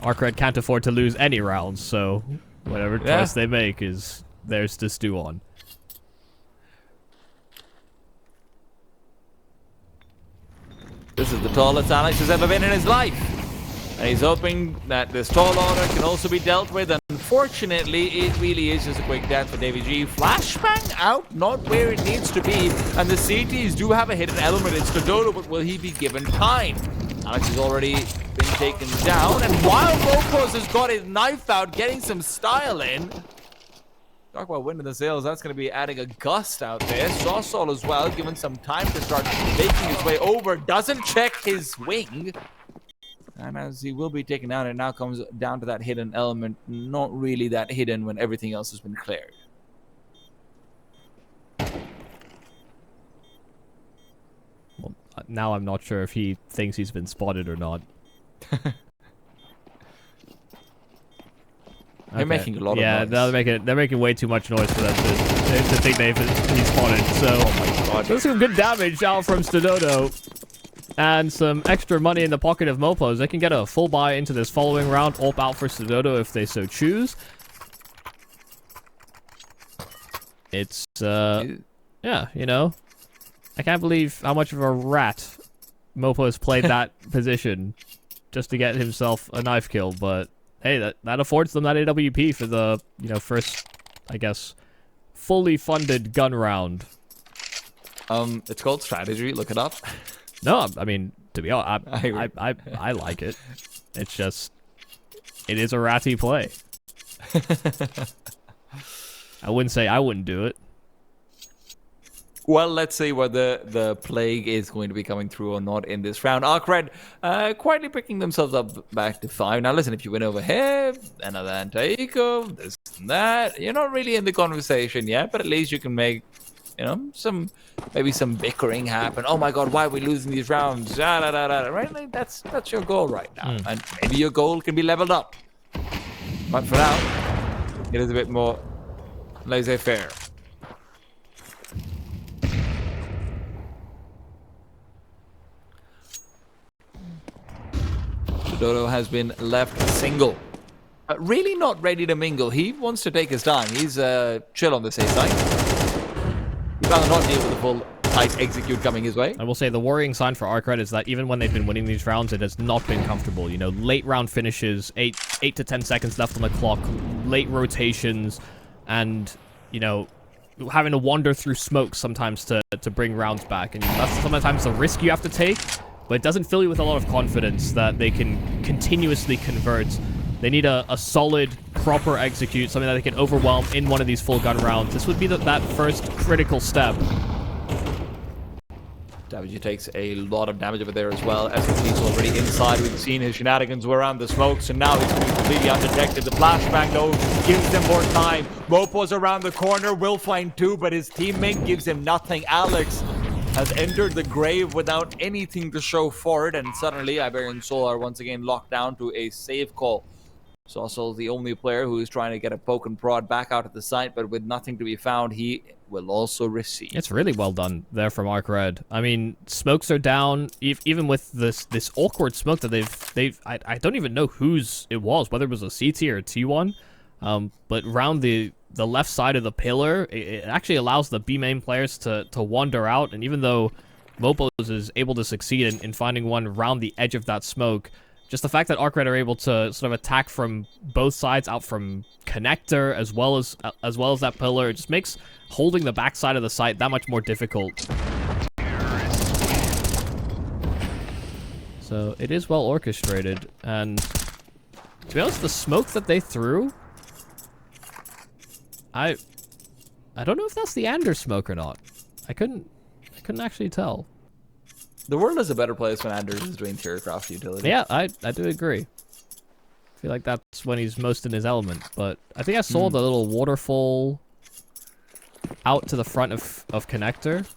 ARCRED can't afford to lose any rounds, so whatever choice they make is theirs to stew on. This is the tallest Alex has ever been in his life. And he's hoping that this tall order can also be dealt with. Unfortunately, it really is just a quick death for DVG. Flashbang out, not where it needs to be. And the CTs do have a hidden element. It's Dodo, but will he be given time? Alex has already been taken down. And while Mopos has got his knife out, getting some style in. Talk about winning the sails, that's going to be adding a gust out there. Sauceol as well, given some time to start making his way over. Doesn't check his wing. And as he will be taken out, it now comes down to that hidden element. Not really that hidden when everything else has been cleared. now I'm not sure if he thinks he's been spotted or not. They're making a lot of noise. Yeah, they're making way too much noise for them to think he's spotted. So, oh my god. there's some good damage out from Stododo. And some extra money in the pocket of Mopos. They can get a full buy into this following round. AWP out for Stododo if they so choose. It's, yeah, you know. I can't believe how much of a rat Mopos played that position just to get himself a knife kill. But, hey, that affords them that AWP for the, you know, first, I guess, fully funded gun round. It's called strategy. Look it up. No, I mean, to be honest, I like it. It's just, it is a ratty play. I wouldn't say I wouldn't do it. Well, let's see whether the plague is going to be coming through or not in this round. ARCRED quietly picking themselves up back to 5. Now, listen, if you win over here, another anti-eco, this and that, you're not really in the conversation yet, but at least you can make, you know, maybe some bickering happen. Oh my god, why are we losing these rounds? Da, da, da, da. Right? Like, that's your goal right now. And maybe your goal can be leveled up. But for now, it is a bit more laissez-faire. Dodo has been left single. Really not ready to mingle. He wants to take his time. He's chill on the safe side. He'd rather not deal with the full tight execute coming his way. I will say the worrying sign for ARCRED is that even when they've been winning these rounds, it has not been comfortable. You know, late round finishes, 8 to 10 seconds left on the clock, late rotations, and, you know, having to wander through smoke sometimes to bring rounds back. And that's sometimes the risk you have to take. But it doesn't fill you with a lot of confidence that they can continuously convert. They need a solid, proper execute, something that they can overwhelm in one of these full gun rounds. This would be that first critical step. Daviji takes a lot of damage over there as well. SMG's already inside. We've seen his shenanigans around the smokes, and now he's going to be completely undetected. The flashbang, though, gives them more time. Mopo's around the corner, will find 2, but his teammate gives him nothing. Alex has entered the grave without anything to show for it, and suddenly Iberian Soul are once again locked down to a save call. So also the only player who is trying to get a poke and prod back out of the site, but with nothing to be found, he will also receive. It's really well done there from ARCRED. I mean, smokes are down, even with this awkward smoke that I don't even know whose it was, whether it was a CT or a T1, but around the left side of the pillar, it actually allows the B main players to wander out, and even though Mopos is able to succeed in finding one around the edge of that smoke, just the fact that ARCRED are able to sort of attack from both sides, out from connector as well as that pillar, it just makes holding the backside of the site that much more difficult. So it is well orchestrated, and to be honest, the smoke that they threw, I don't know if that's the Anders smoke or not. I couldn't actually tell. The world is a better place when Anders is doing Tiercraft utility. Yeah, I do agree. I feel like that's when he's most in his element. But I think I saw the little waterfall out to the front of connector.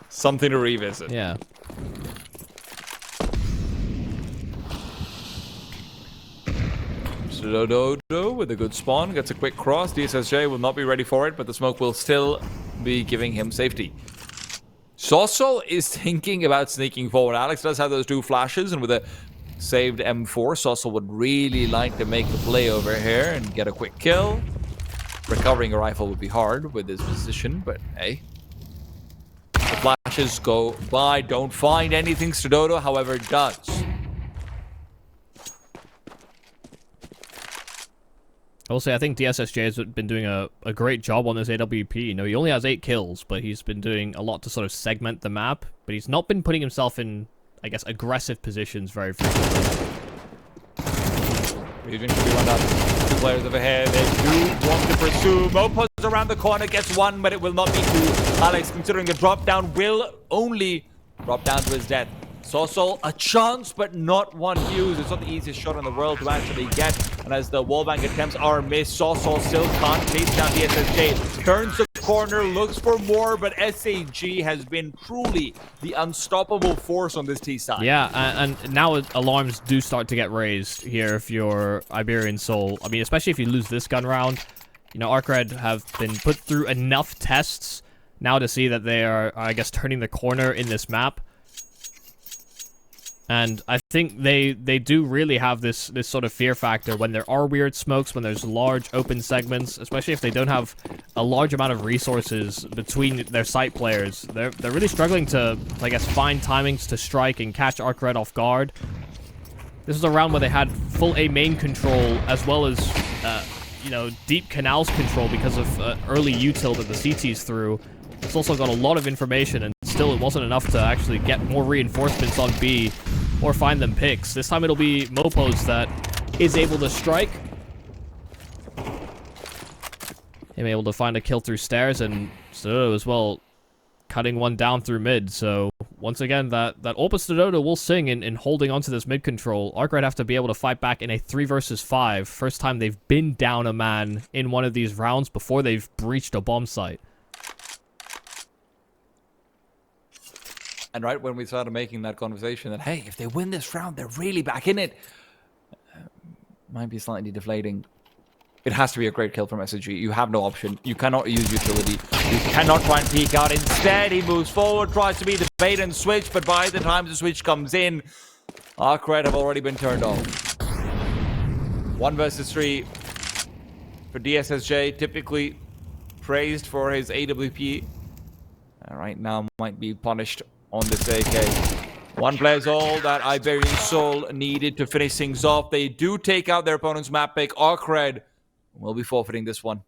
Something to revisit. Yeah. Dodo with a good spawn, gets a quick cross. DSSJ will not be ready for it, but the smoke will still be giving him safety. Soso is thinking about sneaking forward. Alex does have those 2 flashes, and with a saved M4, Soso would really like to make the play over here and get a quick kill. Recovering a rifle would be hard with his position, but hey. The flashes go by, don't find anything. Stododo, however, does. I will say, I think DSSJ has been doing a great job on this AWP. You know, he only has 8 kills, but he's been doing a lot to sort of segment the map. But he's not been putting himself in, I guess, aggressive positions very frequently. Region should be run up. 2 players overhead. They do want to pursue. Mopo's around the corner, gets 1, but it will not be 2. Alex, considering the drop down, will only drop down to his death. Soso, a chance, but not one fuse. It's not the easiest shot in the world to actually get. And as the wallbang attempts are missed, Soso still can't chase down the SSJ. Turns the corner, looks for more, but SAG has been truly the unstoppable force on this T side. Yeah, and now alarms do start to get raised here if you're Iberian Soul. I mean, especially if you lose this gun round. You know, ARCRED have been put through enough tests now to see that they are, I guess, turning the corner in this map. And I think they do really have this sort of fear factor when there are weird smokes, when there's large open segments, especially if they don't have a large amount of resources between their site players. They're really struggling to, I guess, find timings to strike and catch ARCRED off guard. This is a round where they had full A main control as well as, you know, deep canals control because of early util that the CTs threw. It's also got a lot of information, and still it wasn't enough to actually get more reinforcements on B or find them picks. This time it'll be Mopos that is able to strike. Him able to find a kill through stairs, and Stododo as well cutting one down through mid. So once again, that Opus Stododo will sing in holding onto this mid control. ARCRED have to be able to fight back in a 3 versus 5. First time they've been down a man in one of these rounds before they've breached a bomb site. And right when we started making that conversation that, hey, if they win this round, they're really back in it, might be slightly deflating. It has to be a great kill from SSG. You have no option. You cannot use utility. You cannot try and peek out. Instead, he moves forward, tries to be the bait and switch, but by the time the switch comes in, ARCRED have already been turned off. 1 versus 3 for DSSJ, typically praised for his AWP. Right now might be punished on this AK. 1 player's all that Iberian Soul needed to finish things off. They do take out their opponent's map pick. ARCRED will be forfeiting this one.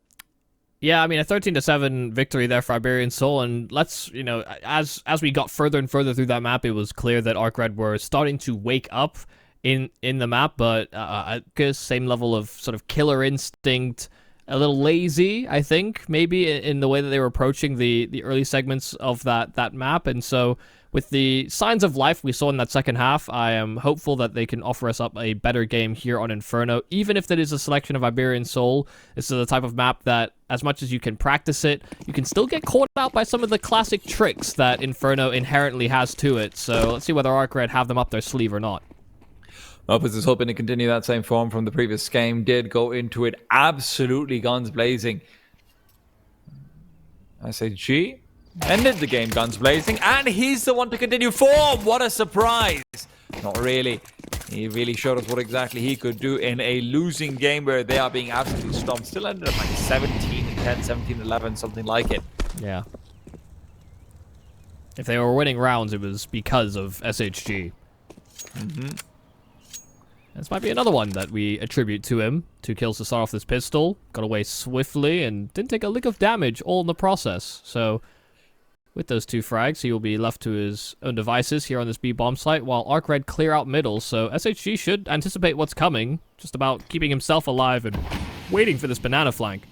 Yeah, I mean, a 13-7 victory there for Iberian Soul, and let's, you know, as we got further and further through that map, it was clear that ARCRED were starting to wake up in the map, but I guess same level of sort of killer instinct, a little lazy, I think, maybe, in the way that they were approaching the early segments of that map. And so with the signs of life we saw in that second half, I am hopeful that they can offer us up a better game here on Inferno. Even if that is a selection of Iberian Soul, this is the type of map that, as much as you can practice it, you can still get caught out by some of the classic tricks that Inferno inherently has to it. So let's see whether ARCRED have them up their sleeve or not. Opus is hoping to continue that same form from the previous game. Did go into it absolutely guns blazing. SAG ended the game guns blazing, and he's the one to continue form. What a surprise. Not really. He really showed us what exactly he could do in a losing game where they are being absolutely stomped. Still ended up like 17-10, 17-11, something like it. Yeah. If they were winning rounds, it was because of SHG. This might be another one that we attribute to him. 2 kills to start off this pistol. Got away swiftly and didn't take a lick of damage all in the process. So with those 2 frags, he will be left to his own devices here on this B bomb site while ARCRED clear out middle. So SHG should anticipate what's coming. Just about keeping himself alive and waiting for this banana flank.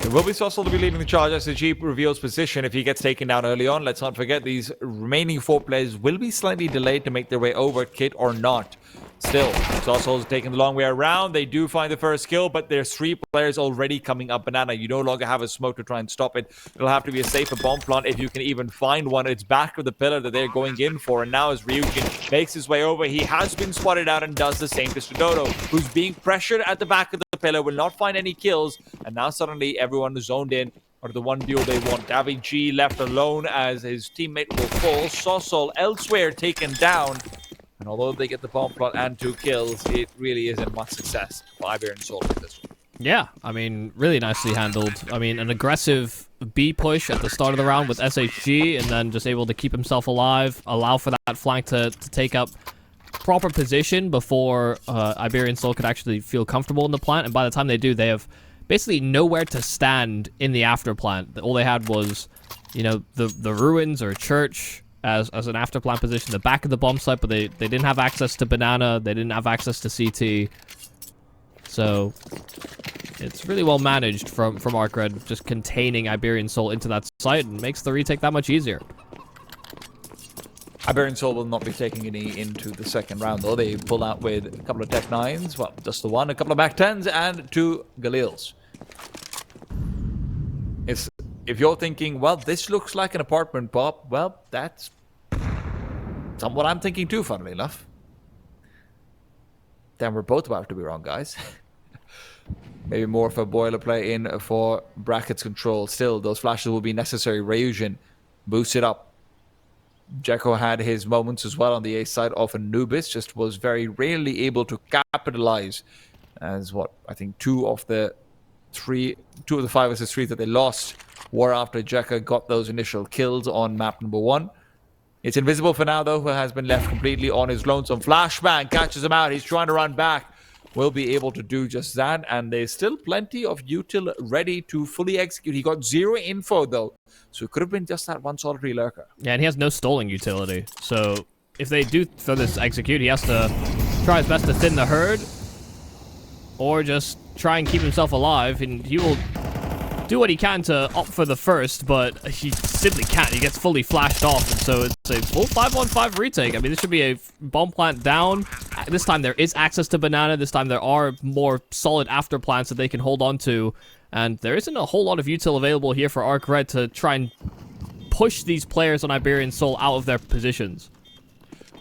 It will be Sossel to be leading the charge as the Jeep reveals position if he gets taken down early on. Let's not forget these remaining 4 players will be slightly delayed to make their way over, Kit or not. Still, Sossel's taking the long way around. They do find the first kill, but there's 3 players already coming up banana. You no longer have a smoke to try and stop it. It'll have to be a safer bomb plant if you can even find one. It's back of the pillar that they're going in for, and now as Ryujin makes his way over, he has been spotted out and does the same to Stododo, who's being pressured at the back of the pillar, will not find any kills, and now suddenly everyone is zoned in or the one duel they want. Davi G left alone as his teammate will fall. Sossel elsewhere taken down. And although they get the bomb plot and 2 kills, it really isn't much success for Iberian Soul with this one. Yeah, I mean, really nicely handled. I mean, an aggressive B push at the start of the round with SHG, and then just able to keep himself alive, allow for that flank to take up proper position before Iberian Soul could actually feel comfortable in the plant. And by the time they do, they have basically nowhere to stand in the after plant. All they had was, you know, the ruins or church as an after plant position, the back of the bomb site, but they didn't have access to banana, they didn't have access to CT. So it's really well managed from ARCRED, just containing Iberian Soul into that site, and makes the retake that much easier. Iberian Soul will not be taking any into the second round, though. They pull out with a couple of Tech 9s, well, just the one, a couple of Mac 10s, and 2 Galils. if you're thinking, well, this looks like an apartment, Bob, well, that's somewhat I'm thinking too, funnily enough. Then we're both about to be wrong, guys. Maybe more of a boilerplate in for brackets control. Still, those flashes will be necessary. Ryujin boosts it up. Jekko had his moments as well on the A side of Anubis, just was very rarely able to capitalize. As what, I think two of the 5 versus 3 that they lost were after Jekko got those initial kills on map number 1. It's invisible for now, though, who has been left completely on his lonesome. Flashbang catches him out. He's trying to run back. Will be able to do just that. And there's still plenty of util ready to fully execute. He got 0 info, though. So it could have been just that one solitary lurker. Yeah, and he has no stalling utility. So if they do throw this execute, he has to try his best to thin the herd. Or just try and keep himself alive. And he will do what he can to opt for the first, but he simply can't. He gets fully flashed off, and so it's a full 5-on-5 retake. I mean, this should be a bomb plant down. This time there is access to banana. This time there are more solid after plants that they can hold on to, and there isn't a whole lot of util available here for ARCRED to try and push these players on Iberian Soul out of their positions.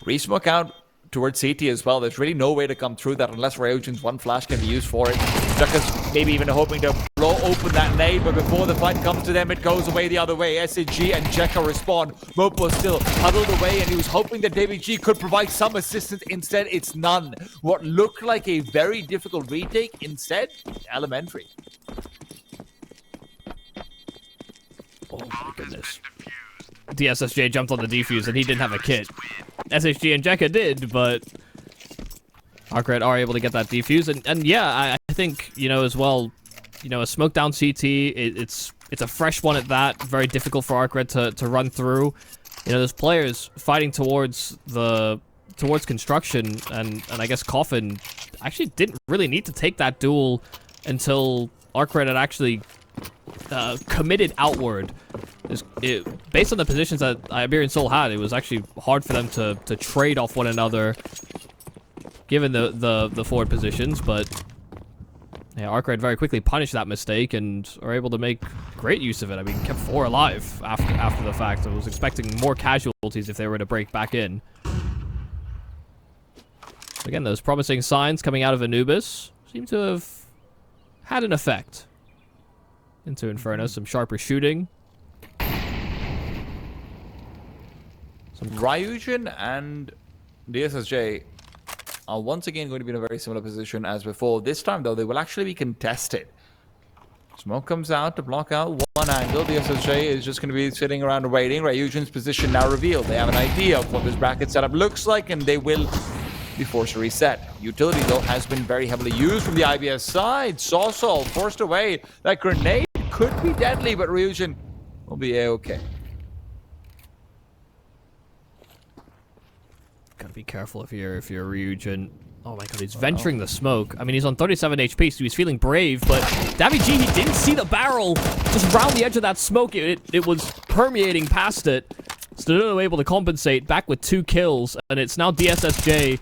Resmoke out towards CT as well. There's really no way to come through that unless Ryujin's one flash can be used for it. Jekko's maybe even hoping to blow open that nade, but before the fight comes to them, it goes away the other way. SAG and Jekko respond. Mopo still huddled away, and he was hoping that WG could provide some assistance. Instead, it's none. What looked like a very difficult retake, instead, elementary. Oh my goodness. DSSJ jumped on the defuse, and he didn't have a kit. SHG and Jekka did, but ARCRED are able to get that defuse, and yeah, I think, you know, as well, you know, a smoke down CT, it's a fresh one at that, very difficult for ARCRED to run through. You know, there's players fighting towards construction, and I guess Coffin actually didn't really need to take that duel until ARCRED had actually committed outward. Based on the positions that Iberian Soul had, it was actually hard for them to trade off one another, given the forward positions, but yeah, ARCRED very quickly punished that mistake and are able to make great use of it. I mean, kept 4 alive after the fact. I was expecting more casualties if they were to break back in. Again, those promising signs coming out of Anubis seem to have had an effect. Into Inferno, some sharper shooting. Ryujin and DSSJ are once again going to be in a very similar position as before. This time, though, they will actually be contested. Smoke comes out to block out one angle. DSSJ is just going to be sitting around waiting. Ryujin's position now revealed. They have an idea of what this bracket setup looks like, and they will be forced to reset. Utility, though, has been very heavily used from the IBS side. Sawsol forced away. That grenade could be deadly, but Ryujin will be A-okay. Gotta be careful if you're Ryujin. Oh my god, he's venturing the smoke. I mean, he's on 37 HP, so he's feeling brave, but Davy G, he didn't see the barrel just round the edge of that smoke. It was permeating past it. Still able to compensate, back with 2 kills, and it's now DSSJ,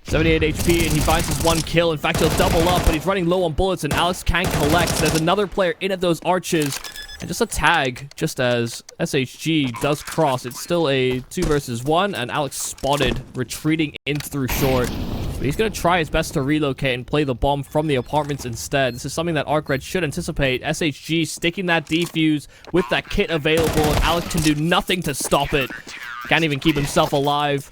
78 HP, and he finds his 1 kill. In fact, he'll double up, but he's running low on bullets, and Alex can't collect. There's another player in at those arches, and just a tag, just as SHG does cross. It's still a 2 versus 1, and Alex spotted, retreating in through short. But he's going to try his best to relocate and play the bomb from the apartments instead. This is something that ARCRED should anticipate. SHG sticking that defuse with that kit available, and Alex can do nothing to stop it. Can't even keep himself alive.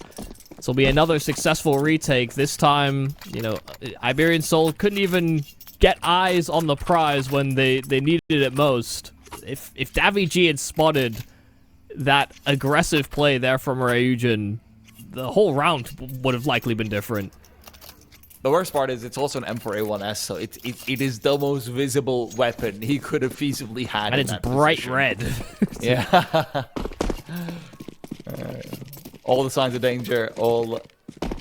This will be another successful retake. This time, you know, Iberian Soul couldn't even get eyes on the prize when they needed it most. If Davy G had spotted that aggressive play there from Ryujin, the whole round would have likely been different. The worst part is it's also an M4A1S, so it is the most visible weapon he could have feasibly had. And it's bright position. red. Yeah. All the signs of danger, all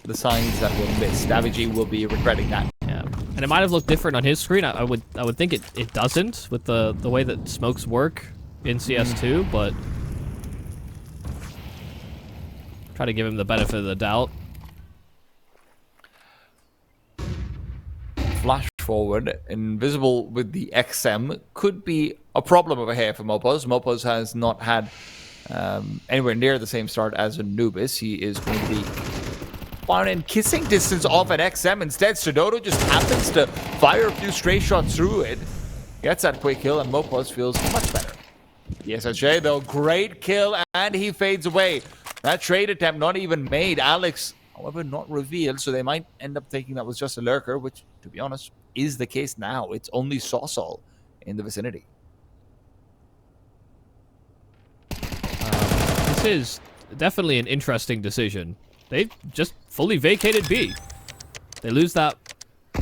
the signs that will miss. Davy G will be regretting that. Yeah, and it might have looked different on his screen. I would think it doesn't with the way that smokes work in CS2, but try to give him the benefit of the doubt. Flash forward, invisible with the XM could be a problem over here for Mopos. Mopos has not had anywhere near the same start as Anubis. He is going to be found in kissing distance off at XM. Instead, Stododo just happens to fire a few stray shots through it. Gets that quick kill, and Mopos feels much better. ESL, though, great kill, and he fades away. That trade attempt not even made. Alex, however, not revealed, so they might end up thinking that was just a lurker, which, to be honest, is the case now. It's only Sosol in the vicinity. This is definitely an interesting decision. They've just fully vacated B. They lose that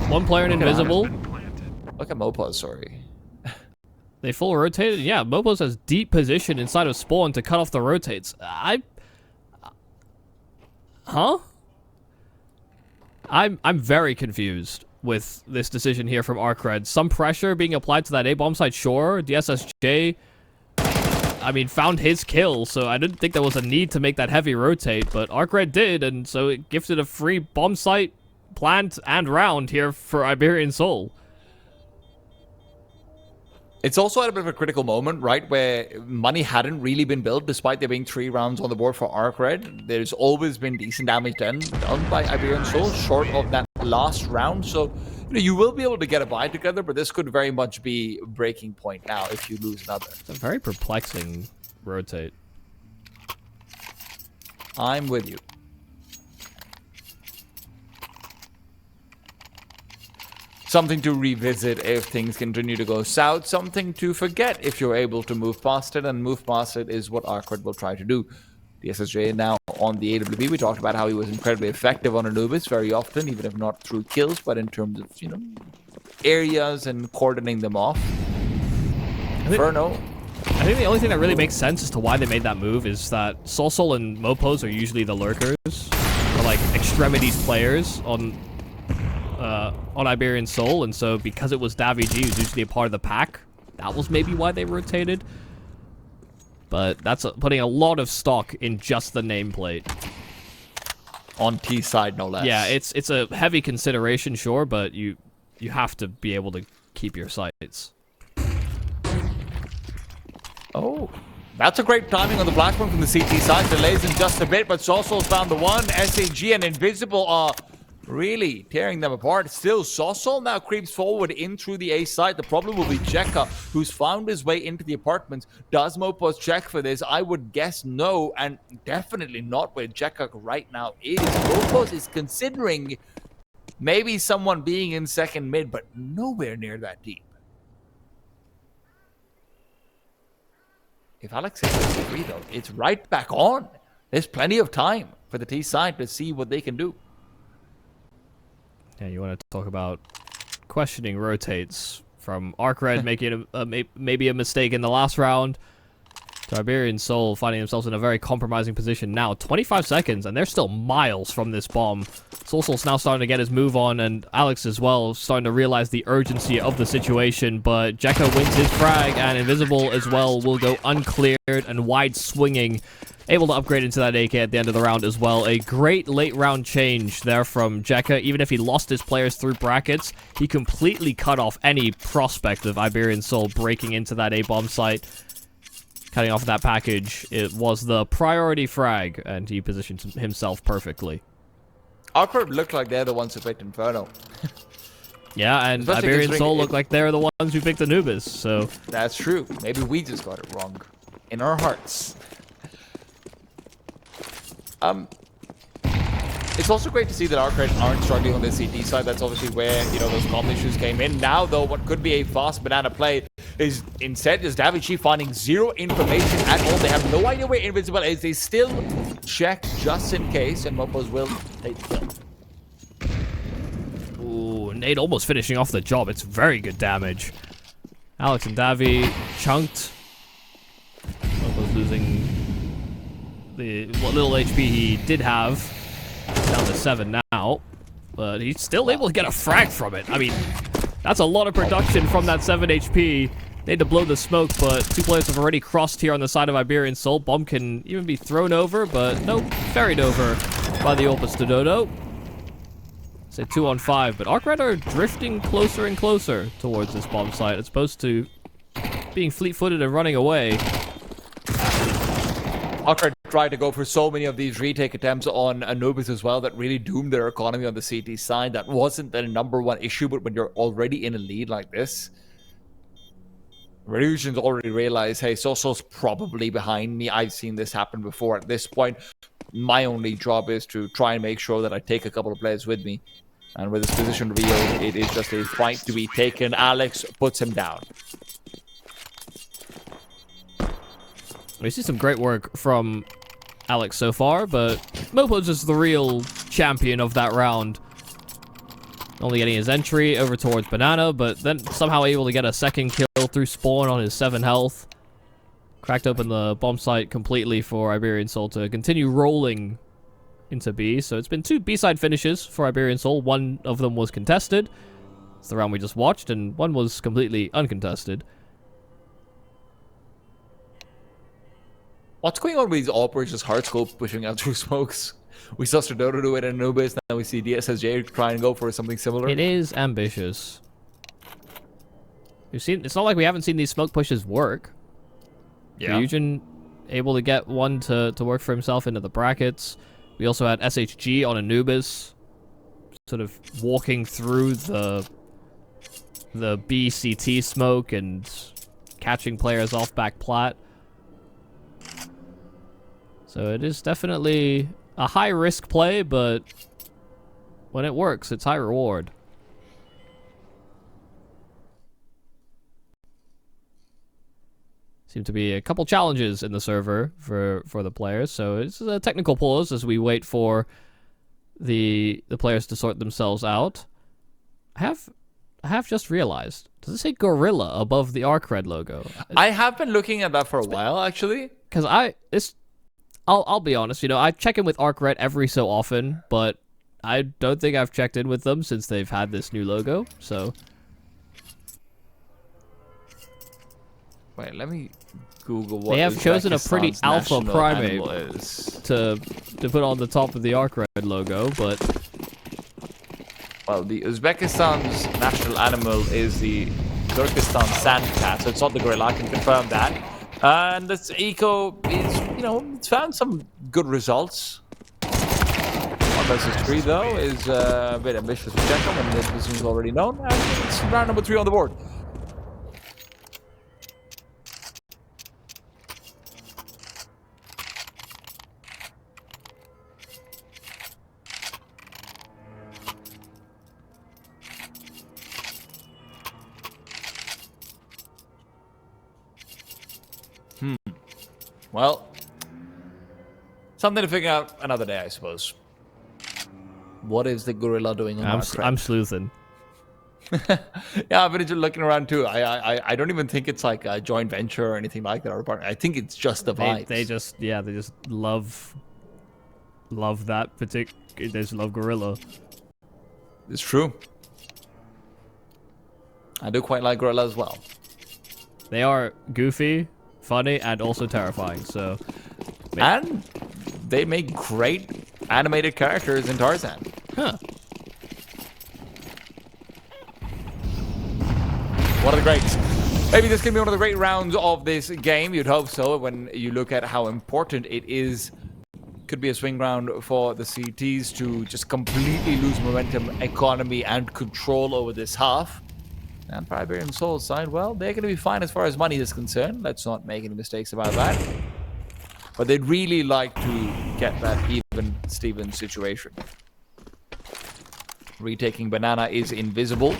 one player in Invisible. Look at Mopos, sorry. They full rotated. Yeah, Mopos has deep position inside of Spawn to cut off the rotates. Huh? I'm very confused with this decision here from ARCRED. Some pressure being applied to that A-bomb site, sure. DSSJ, I mean, found his kill, so I didn't think there was a need to make that heavy rotate, but ARCRED did, and so it gifted a free bomb site, plant, and round here for Iberian Soul. It's also at a bit of a critical moment, right, where money hadn't really been built, despite there being 3 rounds on the board for ARCRED. There's always been decent damage done by Iberian Soul, short of that last round. So, you will be able to get a buy together, but this could very much be a breaking point now if you lose another. It's a very perplexing rotate. I'm with you. Something to revisit if things continue to go south. Something to forget if you're able to move past it. And move past it is what ARCRED will try to do. The SSJ now on the AWB. We talked about how he was incredibly effective on Anubis very often, even if not through kills, but in terms of, areas and cordoning them off. Inferno. I think the only thing that really makes sense as to why they made that move is that Sosol and Mopos are usually the lurkers, or like extremities players on Iberian Soul, and so because it was DaVG who's usually a part of the pack, that was maybe why they rotated. But that's putting a lot of stock in just the nameplate. On T side, no less. Yeah, it's a heavy consideration, sure, but you have to be able to keep your sights. Oh, that's a great timing on the flashpoint from the CT side. Delays in just a bit, but Sosol's found the one. SAG and Invisible are really tearing them apart. Still, Sosol now creeps forward in through the A side. The problem will be Jekka, who's found his way into the apartments. Does Mopos check for this? I would guess no, and definitely not where Jekka right now is. Mopos is considering maybe someone being in second mid, but nowhere near that deep. If Alex hits this free, though, it's right back on. There's plenty of time for the T side to see what they can do. Yeah, you want to talk about questioning rotates from ARCRED making maybe a mistake in the last round to Iberian Soul finding themselves in a very compromising position now. 25 seconds, and they're still miles from this bomb. Soul's now starting to get his move on, and Alex as well starting to realize the urgency of the situation, but Jekka wins his frag, and Invisible as well will go uncleared and wide swinging. Able to upgrade into that AK at the end of the round as well. A great late round change there from Jekka. Even if he lost his players through brackets, he completely cut off any prospect of Iberian Soul breaking into that A-bomb site. Cutting off that package, it was the priority frag, and he positioned himself perfectly. ARCRED looked like they're the ones who picked Inferno. Yeah, and Especially Iberian Soul look like they're the ones who picked Anubis, so... That's true. Maybe we just got it wrong. In our hearts. It's also great to see that ARCRED aren't struggling on the CT side. That's obviously where, those comm issues came in. Now, though, what could be a fast banana play is instead just DaVinci finding zero information at all. They have no idea where Invisible is. They still check just in case, and Mopos will take the kill. Ooh, Nate almost finishing off the job. It's very good damage. Alex and Davi chunked. Mopos losing what little HP he did have. Down to 7 now, but he's still able to get a frag from it. I mean, that's a lot of production from that 7 HP. They had to blow the smoke, but 2 players have already crossed here on the side of Iberian Soul. Bomb can even be thrown over, but no, ferried over by the Opus Dodo. Say 2 on 5, but ARCRED are drifting closer and closer towards this bomb site. It's supposed to being fleet-footed and running away. ARCRED tried to go for so many of these retake attempts on Anubis as well that really doomed their economy on the CT side. That wasn't the #1 issue, but when you're already in a lead like this, Revolution's already realized, hey, Soso's probably behind me. I've seen this happen before. At this point, my only job is to try and make sure that I take a couple of players with me. And with his position revealed, it is just a fight to be taken. Alex puts him down. We see some great work from Alex so far, but Mopo's is the real champion of that round. Only getting his entry over towards Banana, but then somehow able to get a second kill through spawn on his 7 health. Cracked open the bomb site completely for Iberian Soul to continue rolling into B. So it's been 2 B-side finishes for Iberian Soul. One of them was contested. It's the round we just watched, and one was completely uncontested. What's going on with these operators hard scope pushing out through smokes? We saw Stradodo do it in Anubis, now we see DSSJ try and go for something similar. It is ambitious. We've seen, it's not like we haven't seen these smoke pushes work. Yeah. Ryujin able to get one to work for himself into the brackets. We also had SHG on Anubis, sort of walking through the BCT smoke and catching players off back plat. So it is definitely a high-risk play, but when it works, it's high reward. Seem to be a couple challenges in the server for the players, so it's a technical pause as we wait for the players to sort themselves out. I have just realized, does it say Gorilla above the ARCRED logo? I have been looking at that for a while, actually. Because I'll be honest, you know, I check in with ARCRED every so often, but I don't think I've checked in with them since they've had this new logo, so... Wait, let me Google what they have chosen a pretty Uzbekistan's alpha national primate animal is. to put on the top of the ARCRED logo, but... Well, the Uzbekistan's national animal is the Turkestan sand cat, so it's not the gorilla, I can confirm that. And this eco is, you know, it's found some good results. 1 versus 3, though, is a bit ambitious to check on when this position is already known. And it's round number 3 on the board. Well, something to figure out another day, I suppose. What is the gorilla doing on I'm sleuthing. Yeah, I've been just looking around too. I don't even think it's like a joint venture or anything like that. I think it's just the vibes. They just love that particular. They just love Gorilla. It's true. I do quite like gorilla as well. They are goofy, funny, and also terrifying. So, and they make great animated characters in Tarzan. huh? One of the greats. Maybe this can be one of the great rounds of this game. You'd hope so when you look at how important it is. Could be a swing round for the CTs to just completely lose momentum, economy, and control over this half. And for Iberian Soul's side, well, they're going to be fine as far as money is concerned. Let's not make any mistakes about that. But they'd really like to get that even Steven situation. Retaking Banana is invisible.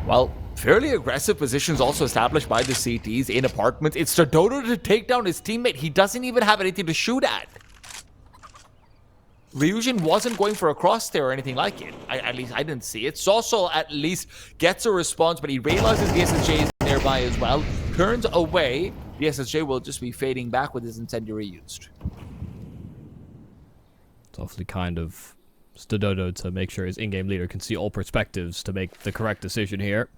Well, fairly aggressive positions also established by the CTs in apartments. It's Stradodo to take down his teammate. He doesn't even have anything to shoot at. Ryujin wasn't going for a cross there or anything like it. At least I didn't see it. Soso at least gets a response, but he realizes the SSJ is nearby as well. Turns away. The SSJ will just be fading back with his incendiary used. It's awfully kind of Stradodo to make sure his in-game leader can see all perspectives to make the correct decision here.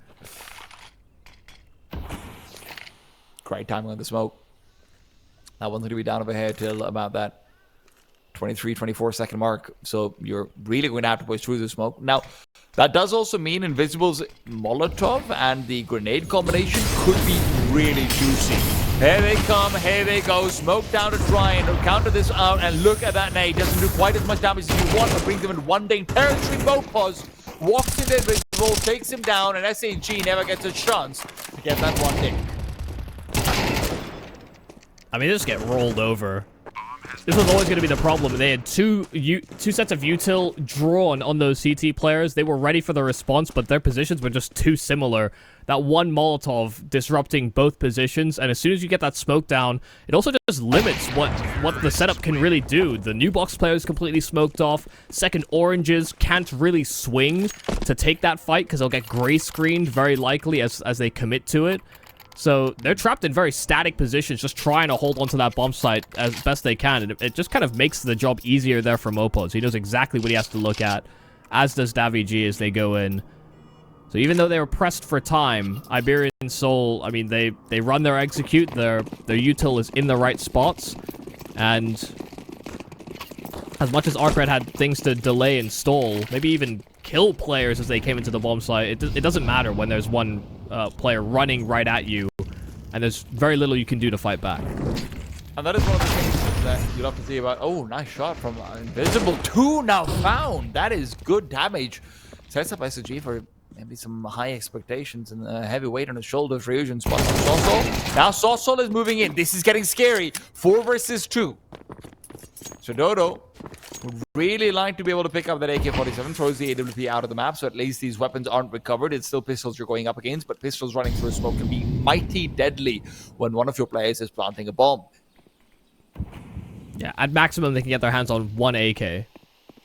Great timing on the smoke. That one's going to be down over here till about that 23, 24-second mark. So you're really going to have to push through the smoke. Now, that does also mean Invisible's Molotov and the grenade combination could be really juicy. Here they come, here they go. Smoke down to try and counter this out. And look at that nade. Doesn't do quite as much damage as you want, but brings them in one ding territory. Mopos walks into Invisible, takes him down, and SAG never gets a chance to get that one ding. I mean, they just get rolled over. This was always going to be the problem. They had two sets of util drawn on those CT players. They were ready for the response, but their positions were just too similar. That one Molotov disrupting both positions, and as soon as you get that smoke down, it also just limits what the setup can really do. The new box player is completely smoked off. Second oranges can't really swing to take that fight because they'll get gray screened very likely as they commit to it. So they're trapped in very static positions, just trying to hold onto that bomb site as best they can. And it just kind of makes the job easier there for Mopos. He knows exactly what he has to look at, as does DaViG as they go in. So even though they were pressed for time, Iberian Soul, I mean, they run their execute, their util is in the right spots. And as much as ARCRED had things to delay and stall, maybe even kill players as they came into the bomb site, it doesn't matter when there's one player running right at you, and there's very little you can do to fight back. And that is one of the things that you'll have to see about. Oh, nice shot from Invisible. 2 now found. That is good damage. Sets up SG for maybe some high expectations and heavy weight on his shoulders for Fusion. Spots on Sosol. Now Sosol is moving in. This is getting scary. 4 versus 2. So Dodo would really like to be able to pick up that AK-47, throws the AWP out of the map, so at least these weapons aren't recovered. It's still pistols you're going up against, but pistols running through smoke can be mighty deadly when one of your players is planting a bomb. Yeah, at maximum they can get their hands on one AK,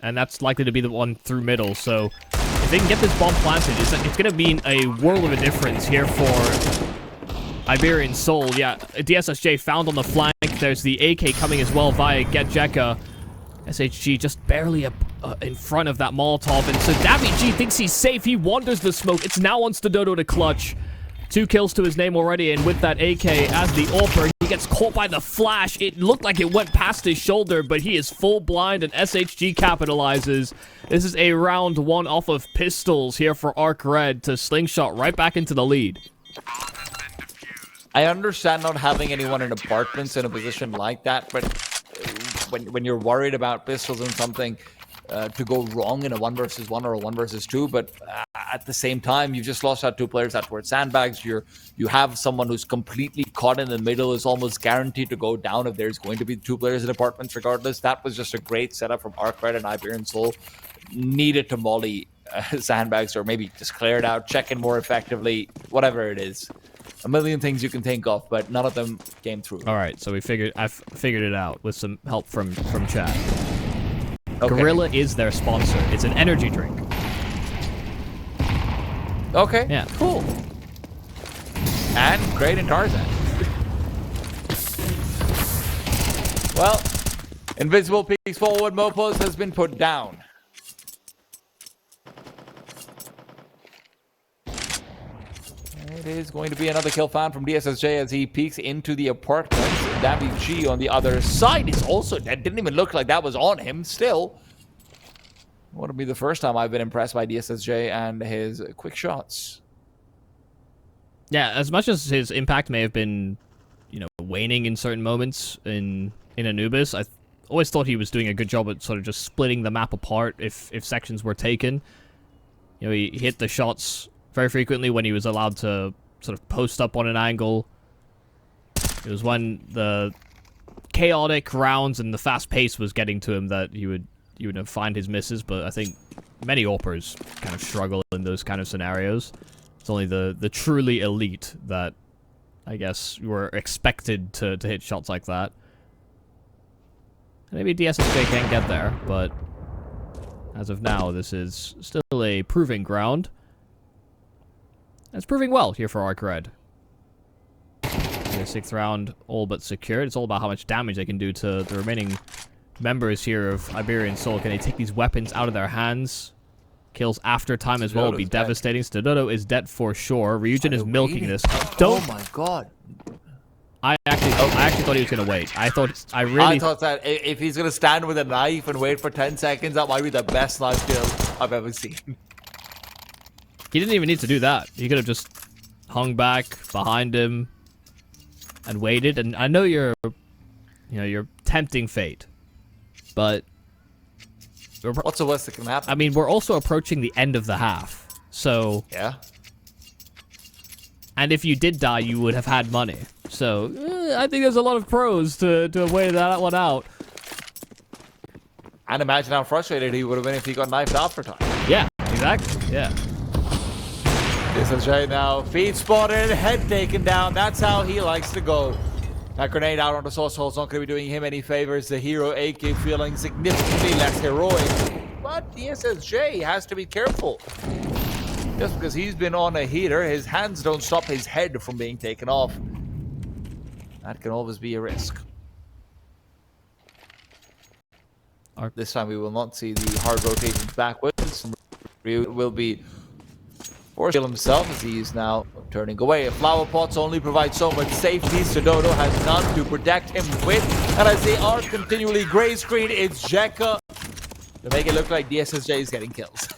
and that's likely to be the one through middle, so if they can get this bomb planted, it's going to mean a world of a difference here for Iberian Soul. Yeah, DSSJ found on the flank. There's the AK coming as well via Get Jekka. SHG just barely in front of that Molotov, and so DaViG thinks he's safe. He wanders the smoke. It's now on Dodo to clutch. 2 kills to his name already, and with that AK as the AWPer, he gets caught by the flash. It looked like it went past his shoulder, but he is full blind, and SHG capitalizes. This is a round 1 off of pistols here for ARCRED to slingshot right back into the lead. I understand not having anyone in apartments in a position like that, but when you're worried about pistols and something to go wrong in a 1 versus 1 or a 1 versus 2, but at the same time, you've just lost out 2 players that were sandbags. You have someone who's completely caught in the middle, is almost guaranteed to go down if there's going to be 2 players in apartments regardless. That was just a great setup from ARCRED, and Iberian Soul needed to molly sandbags, or maybe just clear it out, check in more effectively, whatever it is. A million things you can think of, but none of them came through. All right, so I've figured it out with some help from chat. Okay. Gorilla is their sponsor. It's an energy drink. Okay. Yeah. Cool. And great in Tarzan. Well, Invisible peeks forward. Mopos has been put down. It is going to be another kill found from DSSJ as he peeks into the apartment. DaViG on the other side is also dead. Didn't even look like that was on him still. Wouldn't be the first time I've been impressed by DSSJ and his quick shots. Yeah, as much as his impact may have been, waning in certain moments in Anubis, I always thought he was doing a good job at sort of just splitting the map apart if sections were taken. He hit the shots very frequently when he was allowed to sort of post up on an angle. It was when the chaotic rounds and the fast pace was getting to him that you would find his misses, but I think many AWPers kind of struggle in those kind of scenarios. It's only the truly elite that, I guess, were expected to hit shots like that. Maybe DSSJ can get there, but as of now, this is still a proving ground. It's proving well here for ARCRED. The 6th round all but secured. It's all about how much damage they can do to the remaining members here of Iberian Soul. Can they take these weapons out of their hands? Kills after time as well would be devastating. Dodo is dead for sure. Ryujin is milking this. Oh my god. I actually thought he was gonna wait. I thought that if he's gonna stand with a knife and wait for 10 seconds, that might be the best knife kill I've ever seen. He didn't even need to do that. He could have just hung back behind him and waited. And I know you're tempting fate, but what's the worst that can happen? I mean, we're also approaching the end of the half, so yeah. And if you did die, you would have had money. So I think there's a lot of pros to weigh that one out. And imagine how frustrated he would have been if he got knifed after time. Yeah, exactly. Yeah. This is right now. Feet spotted, head taken down. That's how he likes to go. That grenade out on the source hole's not going to be doing him any favors. The hero AK feeling significantly less heroic. But DSSJ has to be careful. Just because he's been on a heater, his hands don't stop his head from being taken off. That can always be a risk. This time we will not see the hard rotations backwards. Ryu will be forced to kill himself as he is now turning away. Flower pots only provide so much safety. Sododo has none to protect him with. And as they are continually gray screen, it's Jekka to make it look like DSSJ is getting kills.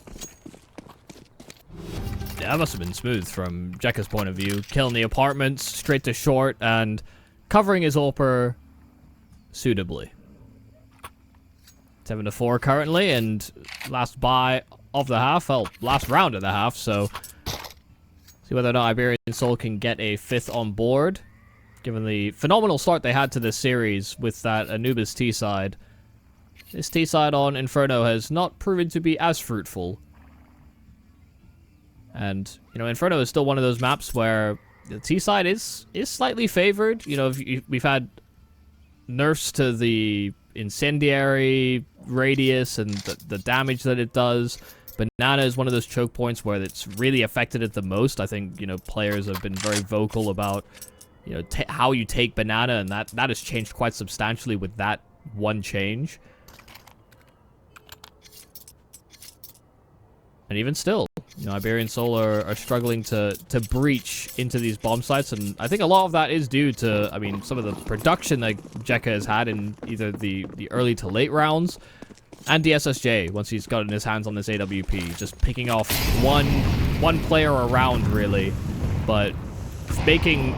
Yeah, that must have been smooth from Jekka's point of view. Killing the apartments, straight to short, and covering his AWPer suitably. 7-4 currently, and last buy of the half, well, last round of the half, so see whether or not Iberian Soul can get a 5th on board, given the phenomenal start they had to this series with that Anubis T-side. This T-side on Inferno has not proven to be as fruitful. And, you know, Inferno is still one of those maps where the T-side is slightly favored. You know, we've had nerfs to the incendiary radius and the damage that it does. Banana is one of those choke points where it's really affected it the most. I think, you know, players have been very vocal about, you know, how you take Banana, and that has changed quite substantially with that one change. And even still, you know, Iberian Soul are struggling to breach into these bomb sites, and I think a lot of that is due to, I mean, some of the production that Jekka has had in either the early to late rounds, and DSSJ, once he's gotten his hands on this AWP, just picking off one player around, really, but making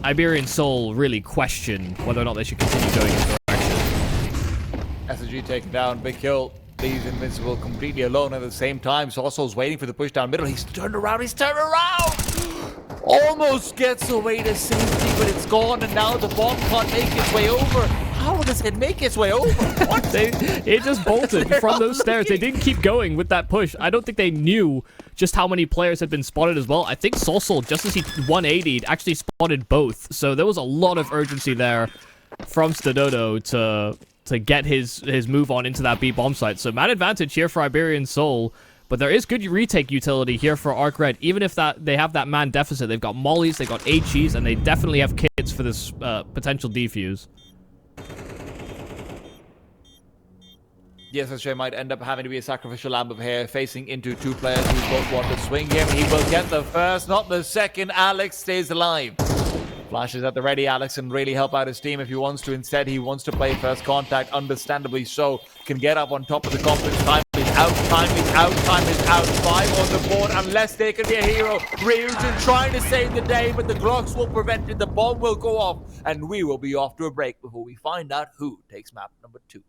Iberian Soul really question whether or not they should continue going in the direction. SSG taken down, big kill. Leaves Invincible completely alone at the same time. Sorso's waiting for the push down middle. He's turned around. Almost gets away to safety, but it's gone, and now the bomb can't make its way over. How does it make its way over? What? It just bolted from those stairs. They didn't keep going with that push. I don't think they knew just how many players had been spotted as well. I think Sorso, just as he 180'd, actually spotted both. So there was a lot of urgency there from Stododo to get his move on into that B bomb site. So man advantage here for Iberian Soul, but there is good retake utility here for ARCRED. Even if they have that man deficit, they've got mollies, they've got HEs, and they definitely have kits for this potential defuse. DSSJ might end up having to be a sacrificial lamb of hair, facing into two players who both want to swing him. He will get the first, not the second. Alex stays alive. Flashes at the ready, Alex, and really help out his team if he wants to. Instead, he wants to play first contact, understandably so. Can get up on top of the confidence. Time is out, time is out, time is out. 5 on the board, unless they can be a hero. Ryujin trying to save the day, but the Glocks will prevent it. The bomb will go off, and we will be off to a break before we find out who takes map number 2.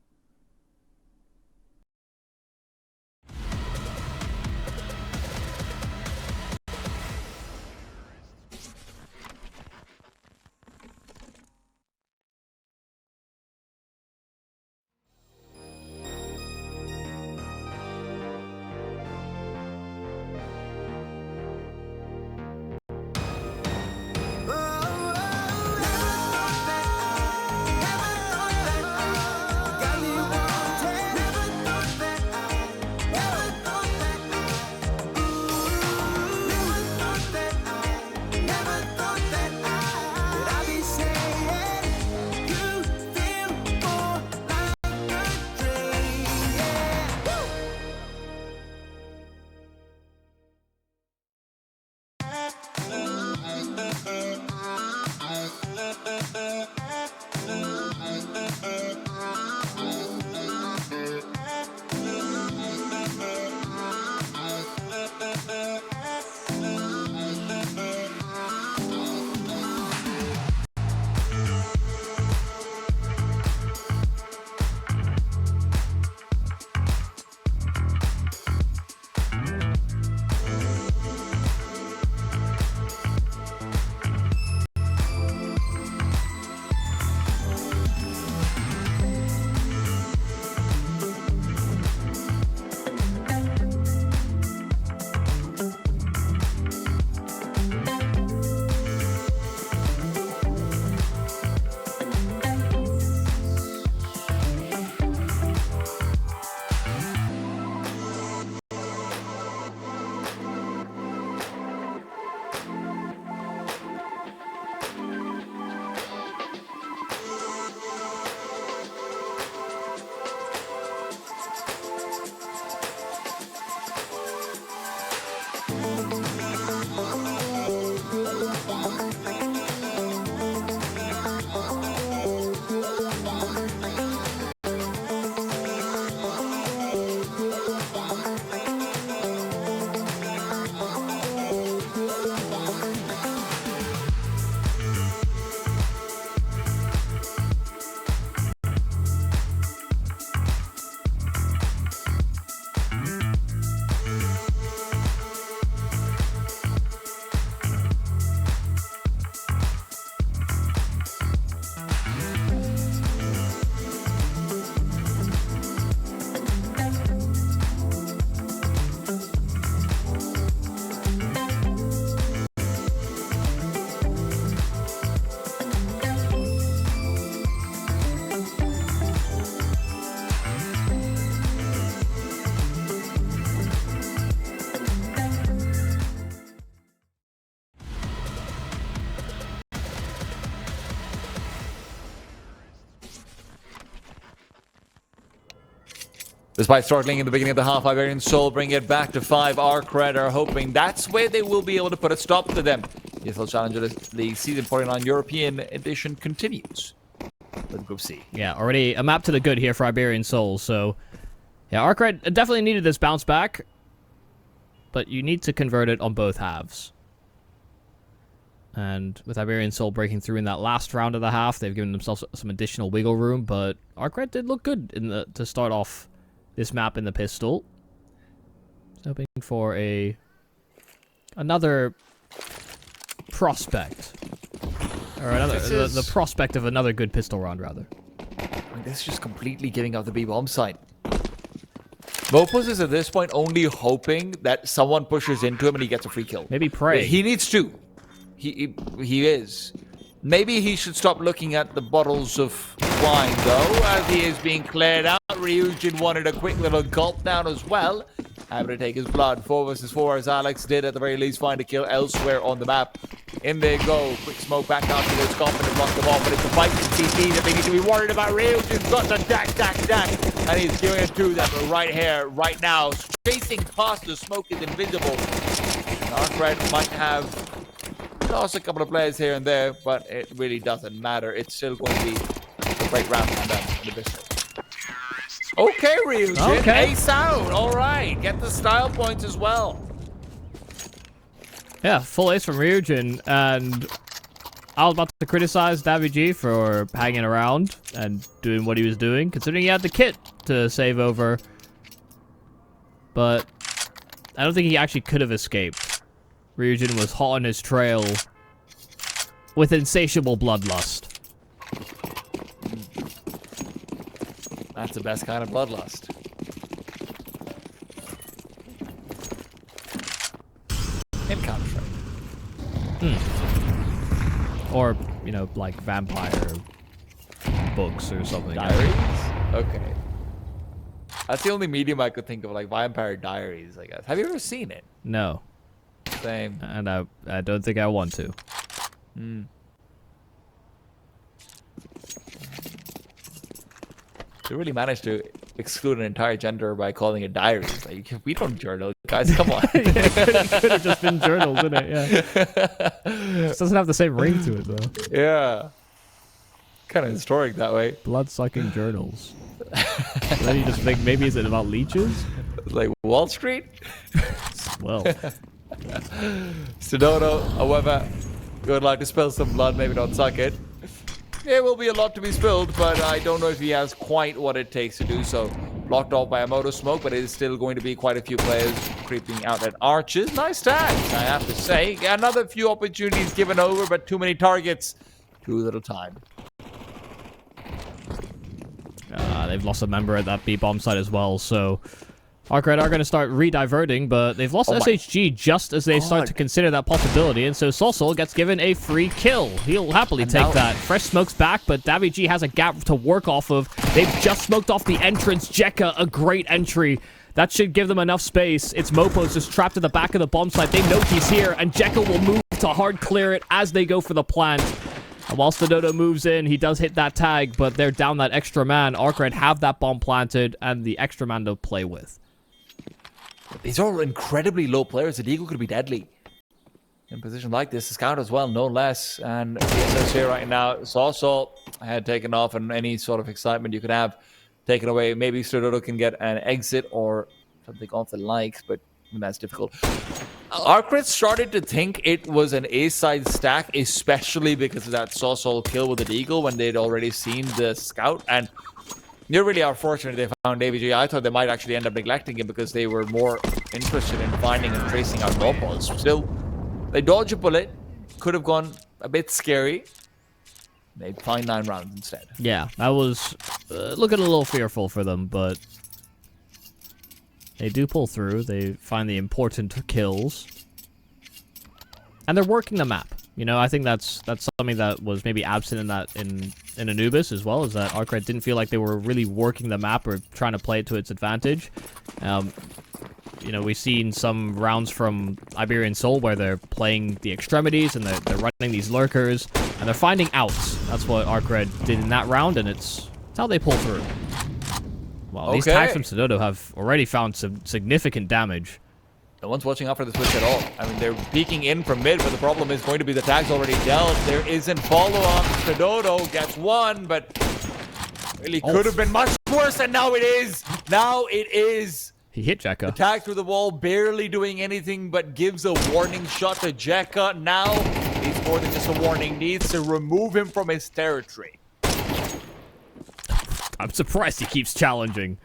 Despite struggling in the beginning of the half, Iberian Soul bring it back to 5. ARCRED are hoping that's where they will be able to put a stop to them. ESL Challenger League Season 49 European Edition continues with Group C. Yeah, already a map to the good here for Iberian Soul, so... Yeah, ARCRED definitely needed this bounce back, but you need to convert it on both halves. And with Iberian Soul breaking through in that last round of the half, they've given themselves some additional wiggle room, but ARCRED did look good to start off this map in the pistol. Hoping for another prospect. Or the prospect of another good pistol round, rather. I mean, this is just completely giving up the B-bomb side. Mopos is at this point only hoping that someone pushes into him and he gets a free kill. Maybe pray. He needs to. He is. Maybe he should stop looking at the bottles of wine, though, as he is being cleared out. Ryujin wanted a quick little gulp down as well. Having to take his blood. 4 versus 4, as Alex did at the very least find a kill elsewhere on the map. In they go. Quick smoke back out to the Scoffin and block them off. But it's the fight CT that they need to be worried about. Ryujin's got the dack. And he's doing it to them right here, right now. Chasing past the smoke is invisible. ARCRED might have lost a couple of players here and there, but it really doesn't matter. It's still going to be a great round for them in the Bishop. Okay, Ryujin. Okay. Ace out. All right. Get the style points as well. Yeah, full ace from Ryujin, and I was about to criticize DaviG for hanging around and doing what he was doing, considering he had the kit to save over. But I don't think he actually could have escaped. Ryujin was hot on his trail with insatiable bloodlust. That's the best kind of bloodlust. In Counter-Strike. Or, you know, like vampire books or something. Diaries? Okay. That's the only medium I could think of, like Vampire Diaries, I guess. Have you ever seen it? No. Same. And I don't think I want to. They really managed to exclude an entire gender by calling it diaries. Like, we don't journal, guys. Come on. It could have just been journals, didn't it? Yeah. It doesn't have the same ring to it, though. Yeah. Kind of historic that way. Blood-sucking journals. Then you just think, maybe is it about leeches? Like Wall Street? Well. Stodono, however, would like to spill some blood, maybe not suck it. There will be a lot to be spilled, but I don't know if he has quite what it takes to do so. Blocked off by a motor smoke, but it is still going to be quite a few players creeping out at arches. Nice tag, I have to say. Another few opportunities given over, but too many targets. Too little time. They've lost a member at that B-bomb site as well, so ARCRED are going to start re-diverting, but they've lost SHG just as they start to consider that possibility, and so Solsol gets given a free kill. He'll happily take that. Fresh smoke's back, but DaviG has a gap to work off of. They've just smoked off the entrance. Jekka, a great entry. That should give them enough space. It's Mopos just trapped at the back of the bomb site. They know he's here, and Jekka will move to hard clear it as they go for the plant. And whilst the Dodo moves in, he does hit that tag, but they're down that extra man. ARCRED have that bomb planted, and the extra man to play with. These are incredibly low players. The Deagle could be deadly. In a position like this, the Scout as well, no less. And PSS here right now, Solsol had taken off, and any sort of excitement you could have taken away. Maybe Stododo can get an exit or something off the likes, but that's difficult. ARCRED started to think it was an A-side stack, especially because of that Solsol kill with the Deagle when they'd already seen the Scout. And they really are fortunate they found DaviG. I thought they might actually end up neglecting him because they were more interested in finding and tracing out Mopos. Still, they dodge a bullet. Could have gone a bit scary. They find 9 rounds instead. Yeah, that was looking a little fearful for them, but they do pull through. They find the important kills. And they're working the map. You know, I think that's something that was maybe absent in Anubis as well, is that ARCRED didn't feel like they were really working the map or trying to play it to its advantage. You know, we've seen some rounds from Iberian Soul where they're playing the extremities and they're running these lurkers and they're finding outs. That's what ARCRED did in that round, and it's how they pull through. Well, these tags from Stododo have already found some significant damage. No one's watching out for the switch at all. I mean, they're peeking in from mid, but the problem is going to be the tags already dealt. There isn't follow-up. Stododo gets one, but really could have been much worse, and now it is. Now it is. He hit Jekka. The tag through the wall, barely doing anything, but gives a warning shot to Jekka. Now, needs more than just a warning. Needs to remove him from his territory. I'm surprised he keeps challenging.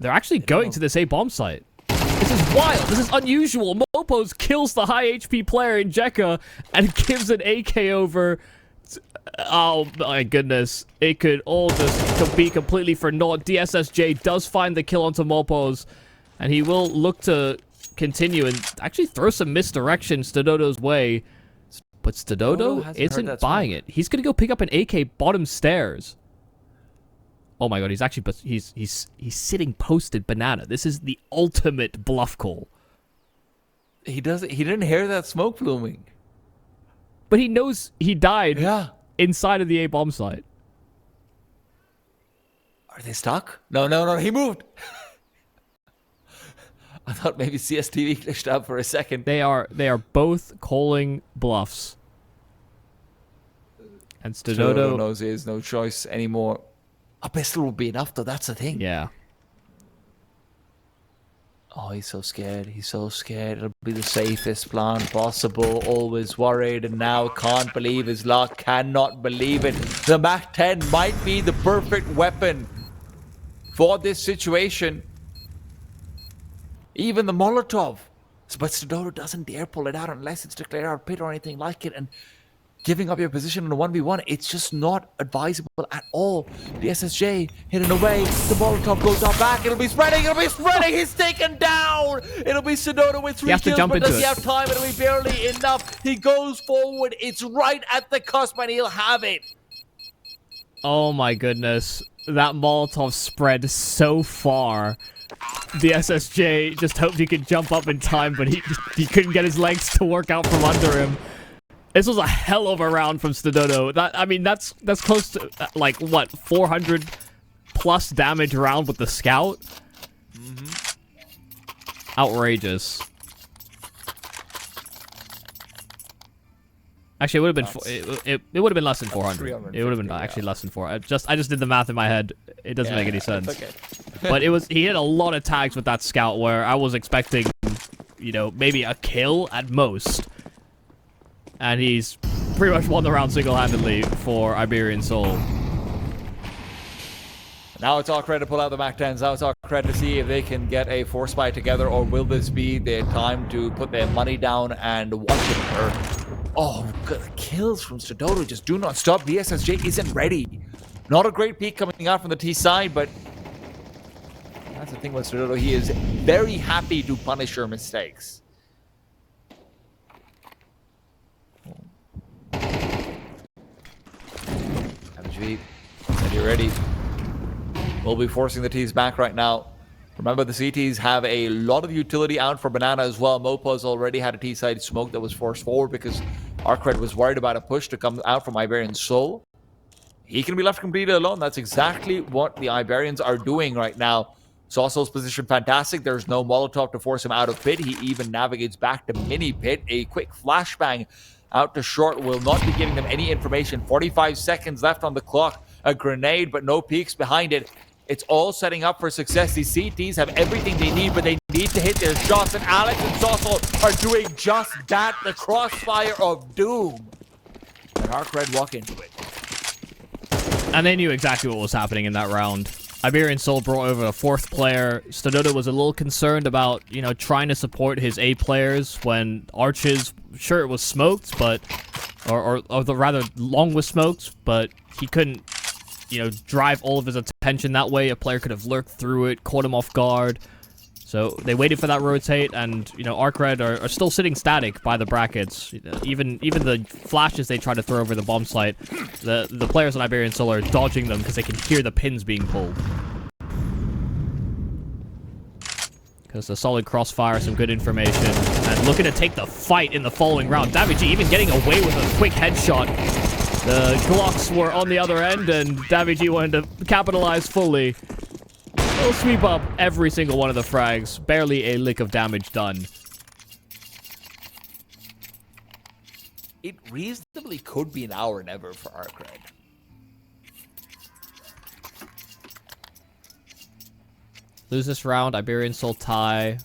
They're actually going to this A bomb site. This is wild. This is unusual. Mopos kills the high HP player in Jekka and gives an AK over. Oh my goodness. It could all just be completely for naught. DSSJ does find the kill onto Mopos, and he will look to continue and actually throw some misdirection Stododo's way. But Stododo isn't buying it. He's going to go pick up an AK bottom stairs. Oh my god, he's actually he's sitting posted banana. This is the ultimate bluff call. He didn't hear that smoke blooming. But he knows he died inside of the A bomb site. Are they stuck? No, he moved. I thought maybe CSTV glitched out for a second. They are both calling bluffs. And Stododo knows he has no choice anymore. A pistol will be enough, though. That's the thing. Yeah. Oh, he's so scared. He's so scared. It'll be the safest plan possible. Always worried, and now can't believe his luck. Cannot believe it. The MAC-10 might be the perfect weapon for this situation. Even the Molotov. But Stododo doesn't dare pull it out unless it's declared out pit or anything like it. And giving up your position in a 1v1, it's just not advisable at all. The SSJ hidden away. The Molotov goes out back. It'll be spreading. He's taken down. It'll be Stododo with 3 kills, but does he have time? It'll be barely enough. He goes forward. It's right at the cusp, and he'll have it. Oh my goodness. That Molotov spread so far. The SSJ just hoped he could jump up in time, but he couldn't get his legs to work out from under him. This was a hell of a round from Stododo. That's close to, like, what, 400 plus damage round with the scout? Outrageous. Actually, it would have been it would have been less than 400. It would have been actually less than 400. I just did the math in my head. It doesn't make any sense. Okay. But he hit a lot of tags with that scout where I was expecting, you know, maybe a kill at most. And he's pretty much won the round single-handedly for Iberian Soul. Now it's ARCRED to pull out the MAC-10s. Now it's ARCRED to see if they can get a force fight together, or will this be their time to put their money down and watch it? Oh, good kills from Stododo just do not stop. The SSJ isn't ready. Not a great peek coming out from the T side, but that's the thing with Stododo. He is very happy to punish your mistakes. MG, are you ready? We'll be forcing the T's back right now. Remember, the CTs have a lot of utility out for Banana as well. Mopo's already had a T-side smoke that was forced forward because ARCRED was worried about a push to come out from Iberian Soul. He can be left completely alone. That's exactly what the Iberians are doing right now. Sawsoul's position fantastic. There's no Molotov to force him out of pit. He even navigates back to mini pit. A quick flashbang out to short will not be giving them any information. 45 seconds left on the clock. A grenade, but no peeks behind it. It's all setting up for success. These CTs have everything they need, but they need to hit their shots. And Alex and Sawsoul are doing just that. The crossfire of doom. And ARCRED walk into it. And they knew exactly what was happening in that round. Iberian Soul brought over a fourth player. Stododo was a little concerned about, you know, trying to support his A players when Arches, sure, it was smoked, but, or rather, Long was smoked, but he couldn't, you know, drive all of his attention that way. A player could have lurked through it, caught him off guard. So they waited for that rotate, and, you know, ARCRED are still sitting static by the brackets. Even the flashes they try to throw over the bomb site, the players on Iberian Soul are dodging them because they can hear the pins being pulled. Because a solid crossfire, some good information, and looking to take the fight in the following round. Damage even getting away with a quick headshot. The Glocks were on the otother end, and Davy wanted to capitalize fully. He'll sweep up every single one of the frags. Barely a lick of damage done. It reasonably could be now or never for ARCRED. Lose this round, Iberian Soul tie.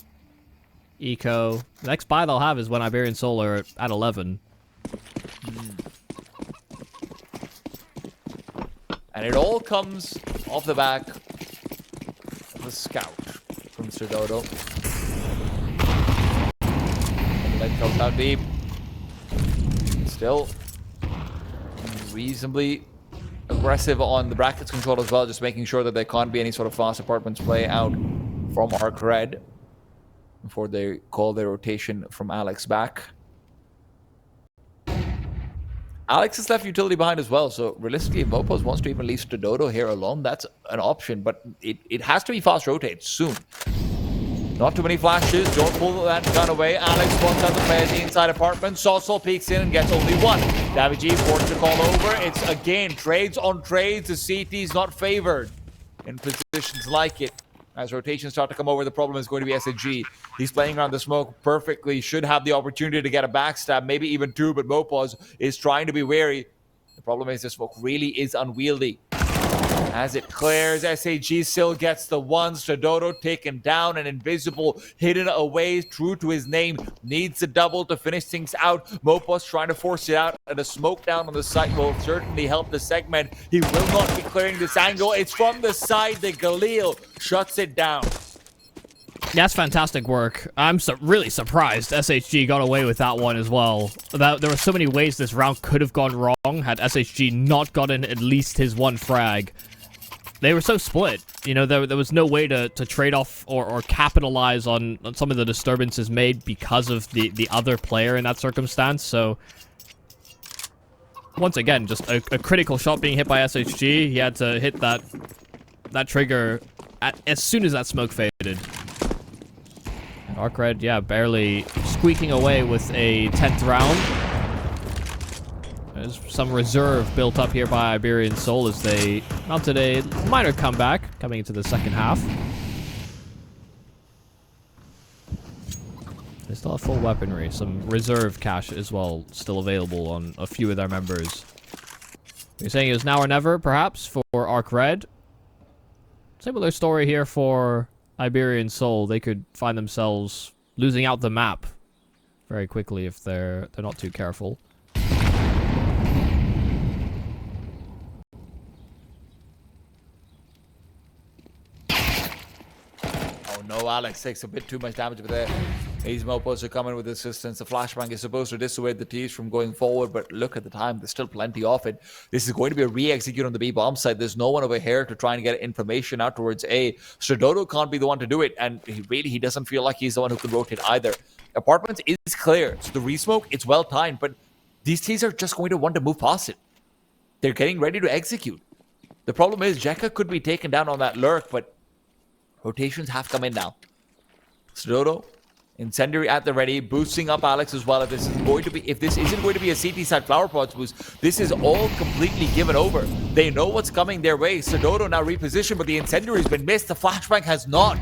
Eco. The next buy they'll have is when Iberian Soul are at 11. And it all comes off the back of a scout from Dodo. Leg comes out deep. Still reasonably aggressive on the brackets control as well, just making sure that there can't be any sort of fast apartments play out from ARCRED before they call their rotation from Alex back. Alex has left utility behind as well, so realistically, if Mopos wants to even leave Stododo here alone, that's an option, but it has to be fast rotate soon. Not too many flashes, don't pull that gun away. Alex wants out the play at the inside apartment. Sawsall peeks in and gets only one. Davy G forced to call over. It's again trades on trades. The CT's not favored in positions like it. As rotations start to come over, the problem is going to be SNG. He's playing around the smoke perfectly, should have the opportunity to get a backstab, maybe even two, but Mopos is trying to be wary. The problem is the smoke really is unwieldy. As it clears, SAG still gets the one. Stododo taken down and Invisible hidden away. True to his name, needs a double to finish things out. Mopos trying to force it out, and a smoke down on the site will certainly help the segment. He will not be clearing this angle. It's from the side that Galil shuts it down. That's fantastic work. I'm really surprised SHG got away with that one as well. There were so many ways this round could have gone wrong had SHG not gotten at least his one frag. They were so split. You know, there was no way to trade off or capitalize on some of the disturbances made because of the other player in that circumstance. So, once again, just a critical shot being hit by SHG. He had to hit that trigger as soon as that smoke faded. And ARCRED, yeah, barely squeaking away with a 10th round. There's some reserve built up here by Iberian Soul as they mounted a minor comeback coming into the second half. They still have full weaponry, some reserve cash as well still available on a few of their members. You're saying it was now or never, perhaps, for ARCRED. Similar story here for Iberian Soul. They could find themselves losing out the map very quickly if they're not too careful. No, Alex takes a bit too much damage over there. These Mopos are coming with assistance. The flashbang is supposed to dissuade the T's from going forward, but look at the time. There's still plenty of it. This is going to be a re-execute on the B bomb side. There's no one over here to try and get information out towards A. Stododo can't be the one to do it, and he doesn't feel like he's the one who can rotate either. Apartments is clear, so the resmoke, it's well timed, but these T's are just going to want to move past it. They're getting ready to execute. The problem is Jekka could be taken down on that lurk, but rotations have come in now. Stododo, incendiary at the ready, boosting up Alex as well. If this isn't going to be a CT side flower pots boost, this is all completely given over. They know what's coming their way. Stododo now repositioned, but the incendiary has been missed. The flashbang has not.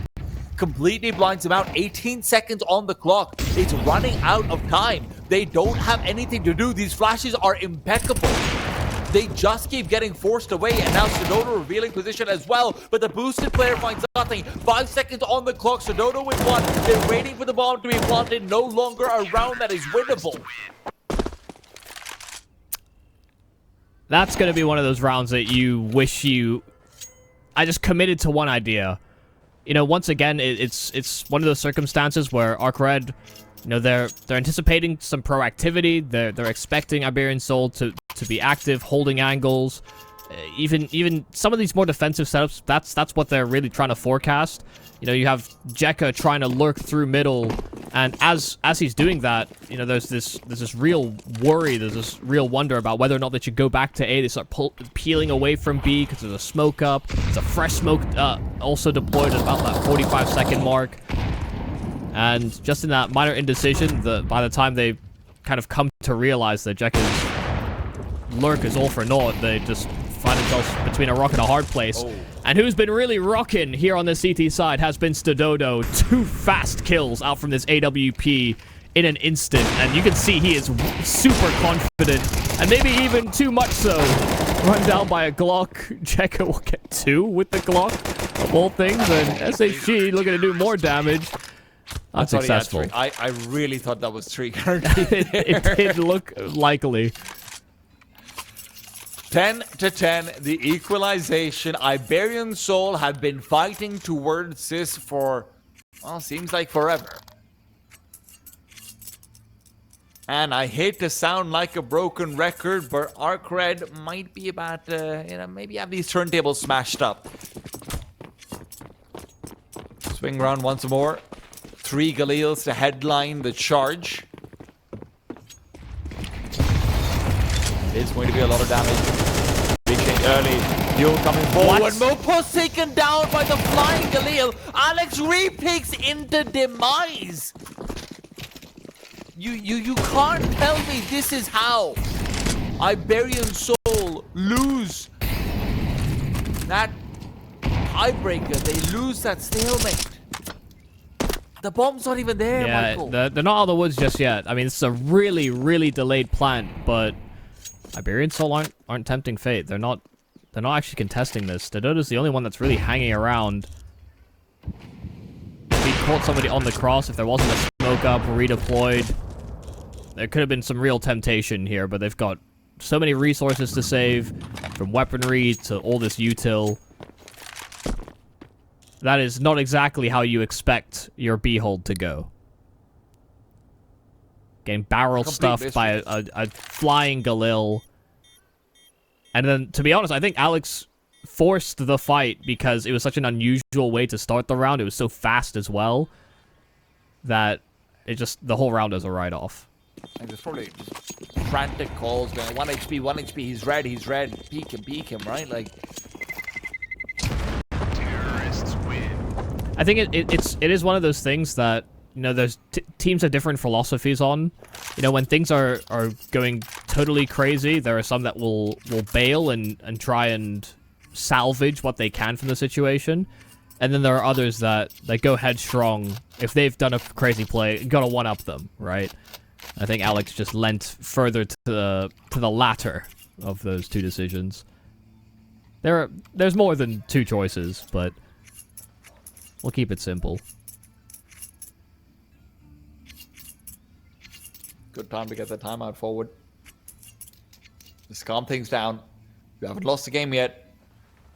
Completely blinds him out. 18 seconds on the clock. It's running out of time. They don't have anything to do. These flashes are impeccable. They just keep getting forced away, and now Stododo revealing position as well, but the boosted player finds nothing. 5 seconds on the clock, Stododo with one. They're waiting for the bomb to be planted. No longer a round that is winnable. That's going to be one of those rounds that you wish I just committed to one idea. You know, once again, it's one of those circumstances where ARCRED, you know, they're anticipating some proactivity. They're expecting Iberian Soul to be active, holding angles. Even some of these more defensive setups, that's what they're really trying to forecast. You know, you have Jekka trying to lurk through middle, and as he's doing that, you know, there's this real worry, there's this real wonder about whether or not they should go back to A. They start peeling away from B because there's a smoke up. There's a fresh smoke also deployed at about that 45-second mark. And just in that minor indecision, by the time they kind of come to realize that Jekka's lurk is all for naught. They just find themselves between a rock and a hard place. Oh. And who's been really rocking here on the CT side has been Stododo. 2 fast kills out from this AWP in an instant. And you can see he is super confident. And maybe even too much so. Run down by a Glock. Checker will get 2 with the Glock, of all things. And SHG looking to do more damage. Unsuccessful. I really thought that was 3. It did look likely. 10 to 10, the equalization. Iberian Soul had been fighting towards this for, well, seems like forever. And I hate to sound like a broken record, but ARCRED might be about to, maybe have these turntables smashed up. Swing around once more. 3 Galils to headline the charge. It's going to be a lot of damage. Big change early. Fuel coming forward. Mopos taken down by the flying Galil. Alex repicks into demise. You can't tell me this is how Iberian Soul lose that tiebreaker. They lose that stalemate. The bomb's not even there, Michael. Yeah, they're not out of the woods just yet. I mean, this is a really, really delayed plant, but Iberian Soul aren't tempting fate. They're not actually contesting this. Stododo's the only one that's really hanging around. If he caught somebody on the cross, if there wasn't a smoke up, redeployed, there could have been some real temptation here, but they've got so many resources to save, from weaponry to all this util. That is not exactly how you expect your B-hold to go. Getting barrel stuffed by a flying Galil. And then, to be honest, I think Alex forced the fight because it was such an unusual way to start the round. It was so fast as well that the whole round is a write-off. And there's probably frantic calls going, 1 HP, 1 HP, he's red, peek him, right? Like, I think it is one of those things that, there's teams have different philosophies on. When things are going totally crazy, there are some that will bail and try and salvage what they can from the situation. And then there are others that go headstrong. If they've done a crazy play, you gotta one-up them, right? I think Alex just lent further to the latter of those 2 decisions. There's more than 2 choices, but we'll keep it simple. Good time to get the timeout forward. Just calm things down. You haven't lost the game yet.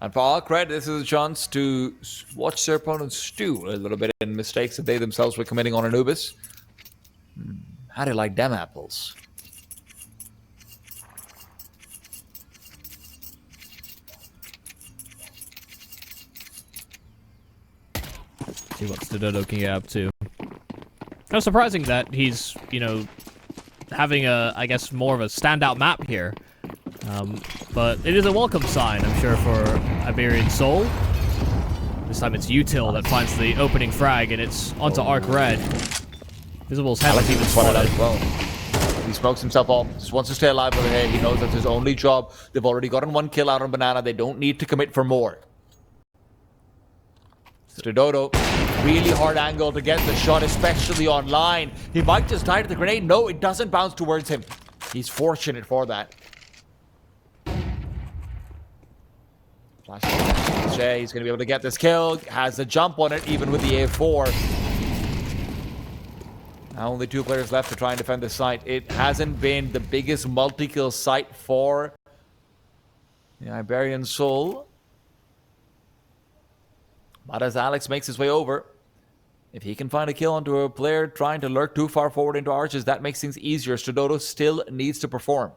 And for ARCRED, this is a chance to watch their opponents stew a little bit in mistakes that they themselves were committing on Anubis. How do you like them apples? See what Stododo can get up to. Kind of surprising that he's, having I guess, more of a standout map here. But it is a welcome sign, I'm sure, for Iberian Soul. This time it's Util that finds the opening frag, and it's onto ARCRED. Visible's haven't even spotted. Well, he smokes himself off. Just wants to stay alive over here. He knows that's his only job. They've already gotten 1 kill out on Banana. They don't need to commit for more. Stododo, really hard angle to get the shot, especially online. He might just die to the grenade. No, it doesn't bounce towards him. He's fortunate for that. Flash. He's going to be able to get this kill. Has a jump on it, even with the A4. Now only 2 players left to try and defend this site. It hasn't been the biggest multi-kill site for the Iberian Soul. But as Alex makes his way over, if he can find a kill onto a player trying to lurk too far forward into arches, that makes things easier. Stododo still needs to perform.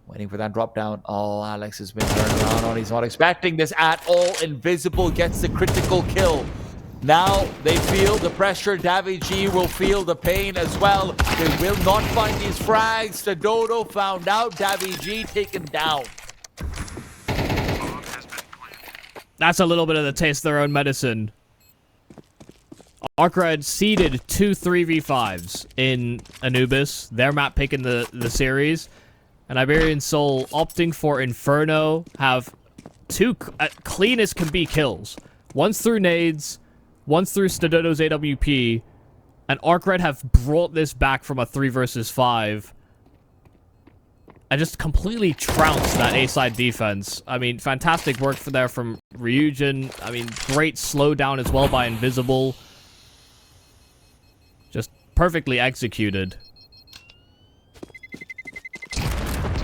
Waiting for that drop down. Oh, Alex has been turned around on. He's not expecting this at all. Invisible gets the critical kill. Now they feel the pressure. Davi G will feel the pain as well. They will not find these frags. Stododo found out. Davi G taken down. That's a little bit of the taste of their own medicine. ARCRED seeded 2 3v5s in Anubis, their map pick in the series. and Iberian Soul opting for Inferno have two clean as can be kills. One's through nades, one's through Stododo's AWP, and ARCRED have brought this back from a 3 versus 5 and just completely trounced that A-side defense. I mean, fantastic work there from Ryujin. I mean, great slowdown as well by Invisible. Just perfectly executed.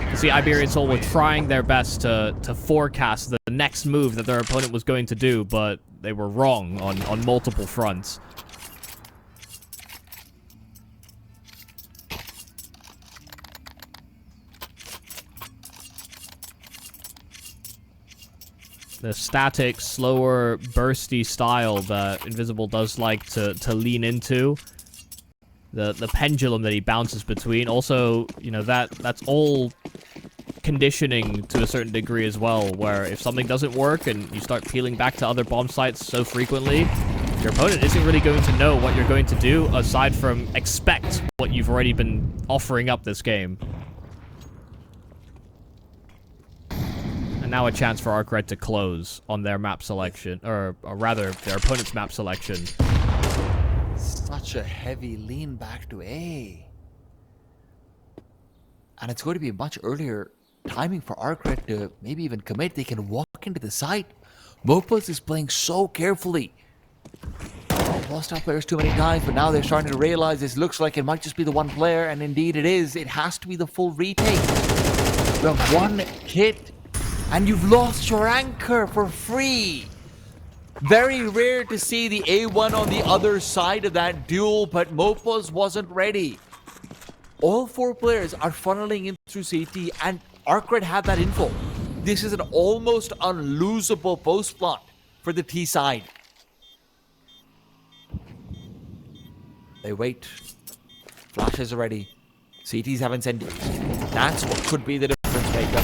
You see, Iberian Soul were trying their best to forecast the next move that their opponent was going to do, but they were wrong on multiple fronts. The static, slower, bursty style that Invisible does like to lean into. The pendulum that he bounces between. Also, you know, that's all conditioning to a certain degree as well, where if something doesn't work and you start peeling back to other bomb sites so frequently, your opponent isn't really going to know what you're going to do aside from expect what you've already been offering up this game. And now a chance for ARCRED to close on their map selection, or rather, their opponent's map selection. Such a heavy lean back to A. And it's going to be a much earlier timing for ARCRED to maybe even commit. They can walk into the site. Mopos is playing so carefully. Lost out players too many times, but now they're starting to realize this looks like it might just be the one player, and indeed it is. It has to be the full retake. The one kit. And you've lost your anchor for free. Very rare to see the A1 on the other side of that duel, but Mopos wasn't ready. All 4 players are funneling in through CT, and ARCRED had that info. This is an almost unlosable post plot for the T side. They wait. Flashes are ready. CTs have incendiaries. That's what could be the difference maker.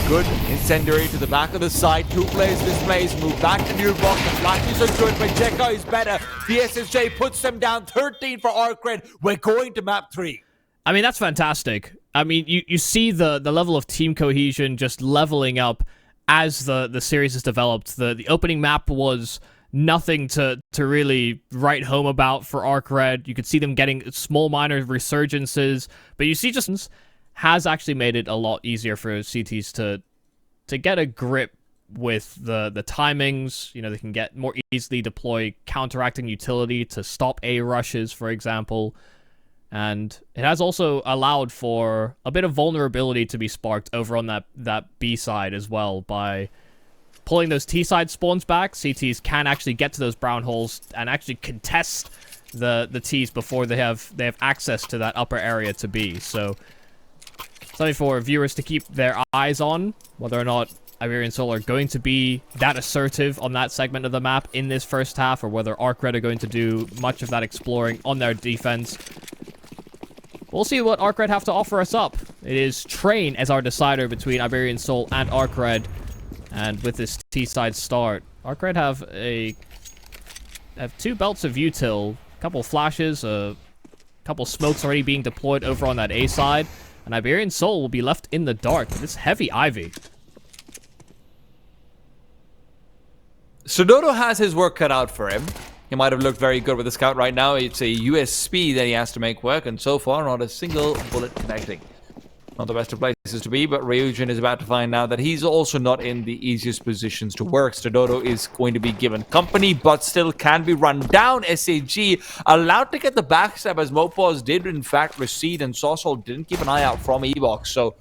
Good incendiary to the back of the side. 2 players displays. Move back to new box. The flashes are good, but Jekka is better. The SSJ puts them down. 13 for ARCRED. We're going to map 3. I mean, that's fantastic. I mean, you see the level of team cohesion just leveling up as the series has developed. The opening map was nothing to really write home about for ARCRED. You could see them getting small minor resurgences, but you see just has actually made it a lot easier for CTs to get a grip with the timings. You know, they can get more easily deploy counteracting utility to stop A rushes, for example. And it has also allowed for a bit of vulnerability to be sparked over on that B side as well. By pulling those T side spawns back, CTs can actually get to those brown holes and actually contest the T's before they have access to that upper area to B. So something for viewers to keep their eyes on, whether or not Iberian Soul are going to be that assertive on that segment of the map in this first half, or whether ARCRED are going to do much of that exploring on their defense. We'll see what ARCRED have to offer us up. It is Train as our decider between Iberian Soul and ARCRED. And with this T-side start, ARCRED have 2 belts of util, a couple flashes, a couple smokes already being deployed over on that A side. And Iberian Soul will be left in the dark with this heavy Ivy. Stododo has his work cut out for him. He might have looked very good with the scout right now. It's a USP that he has to make work, and so far not a single bullet connecting. Not the best of places to be, but Ryujin is about to find out that he's also not in the easiest positions to work. Stododo is going to be given company, but still can be run down. SAG allowed to get the backstab, as Mopos did in fact recede, and Sosol didn't keep an eye out from E-Box. So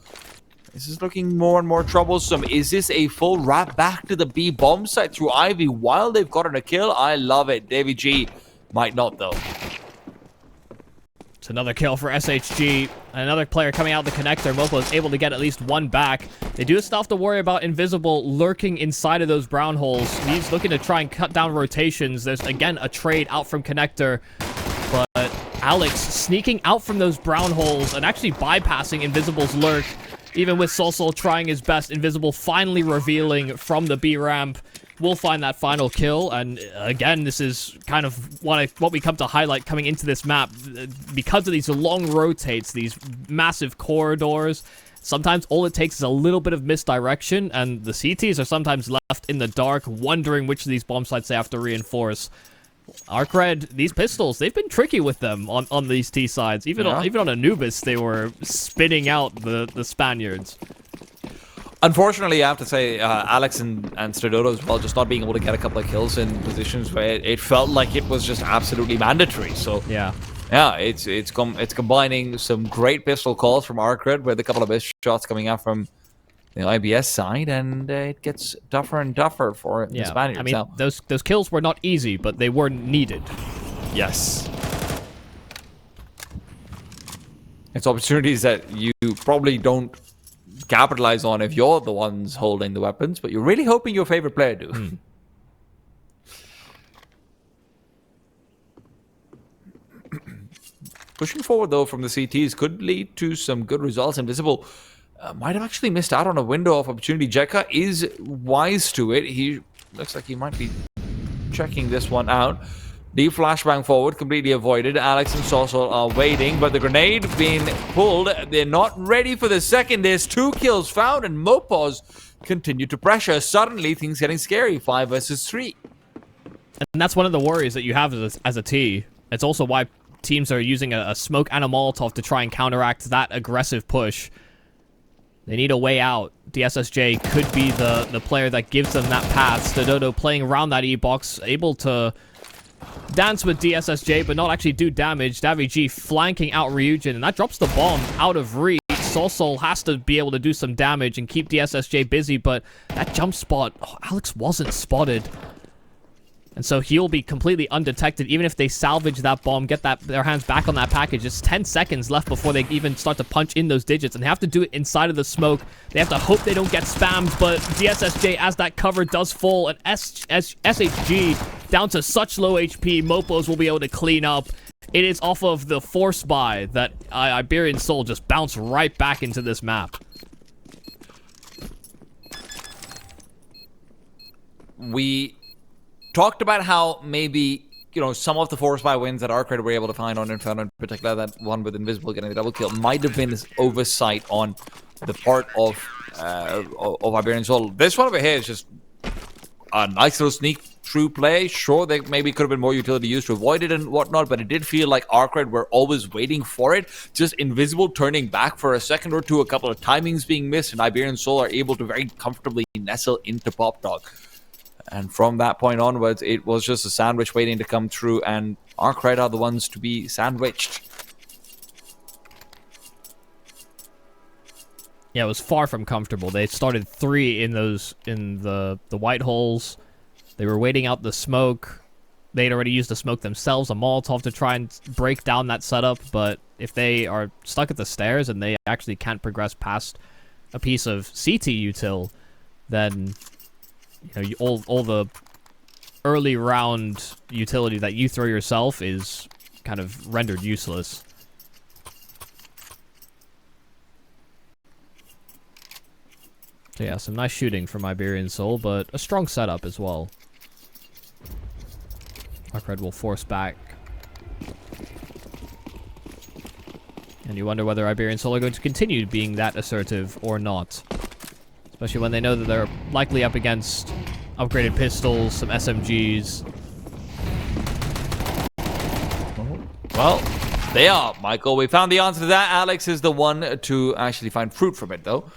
this is looking more and more troublesome. Is this a full wrap back to the B bomb site through Ivy while they've gotten a kill? I love it. Davy G might not, though. It's another kill for SHG. Another player coming out the connector. Mopo is able to get at least 1 back. They do still have to worry about Invisible lurking inside of those brown holes. He's looking to try and cut down rotations. There's, again, a trade out from connector. But Alex sneaking out from those brown holes and actually bypassing Invisible's lurk. Even with Solsol trying his best, Invisible finally revealing from the B ramp. Will find that final kill, and again, this is kind of what we come to highlight coming into this map. Because of these long rotates, these massive corridors, sometimes all it takes is a little bit of misdirection, and the CTs are sometimes left in the dark, wondering which of these bomb sites they have to reinforce. ARCRED, these pistols, they've been tricky with them on these T sides. Even on Anubis, they were spinning out the Spaniards. Unfortunately, I have to say, Alex and Stradodo as well, just not being able to get a couple of kills in positions where it felt like it was just absolutely mandatory. So yeah, it's combining some great pistol calls from ARCRED with a couple of missed shots coming out from the IBS side, and it gets tougher and tougher for the Spaniards. I mean, now. those kills were not easy, but they were needed. Yes. It's opportunities that you probably don't capitalize on if you're the ones holding the weapons, but you're really hoping your favorite player do. Pushing forward, though, from the CTs could lead to some good results. Invisible might have actually missed out on a window of opportunity. Jekka is wise to it. He looks like he might be checking this one out. Deep flashbang forward, completely avoided. Alex and Sorsol are waiting, but the grenade being pulled. They're not ready for the second. There's 2 kills found, and Mopos continue to pressure. Suddenly, things getting scary. 5 versus 3. And that's one of the worries that you have as a T. It's also why teams are using a smoke and a Molotov to try and counteract that aggressive push. They need a way out. DSSJ could be the player that gives them that path. Stradodo playing around that E-box, able to dance with DSSJ, but not actually do damage. Davy flanking out Ryujin, and that drops the bomb out of reach. Sorsol has to be able to do some damage and keep DSSJ busy, but that jump spot, Alex wasn't spotted. And so he'll be completely undetected, even if they salvage that bomb, get their hands back on that package. It's 10 seconds left before they even start to punch in those digits, and they have to do it inside of the smoke. They have to hope they don't get spammed, but DSSJ, as that cover does fall, and SHG down to such low HP, Mopos will be able to clean up. It is off of the force buy that Iberian Soul just bounced right back into this map. We talked about how maybe, some of the force buy wins that ARCRED were able to find on Inferno, in particular that one with Invisible getting the double kill, might have been this oversight on the part of Iberian Soul. This one over here is just a nice little sneak through play. Sure, they maybe could have been more utility used to avoid it and whatnot, but it did feel like ARCRED were always waiting for it. Just Invisible turning back for a second or two, a couple of timings being missed, and Iberian Soul are able to very comfortably nestle into Pop Dog. And from that point onwards, it was just a sandwich waiting to come through, and ARCRED are the ones to be sandwiched. Yeah, it was far from comfortable. They started 3 in the white holes. They were waiting out the smoke. They'd already used the smoke themselves, a Molotov, to try and break down that setup. But if they are stuck at the stairs and they actually can't progress past a piece of CT util, then all the early round utility that you throw yourself is kind of rendered useless. So yeah, some nice shooting from Iberian Soul, but a strong setup as well. ARCRED will force back. And you wonder whether Iberian Soul are going to continue being that assertive or not. Especially when they know that they're likely up against upgraded pistols, some SMGs. Well, they are, Michael. We found the answer to that. Alex is the one to actually find fruit from it, though.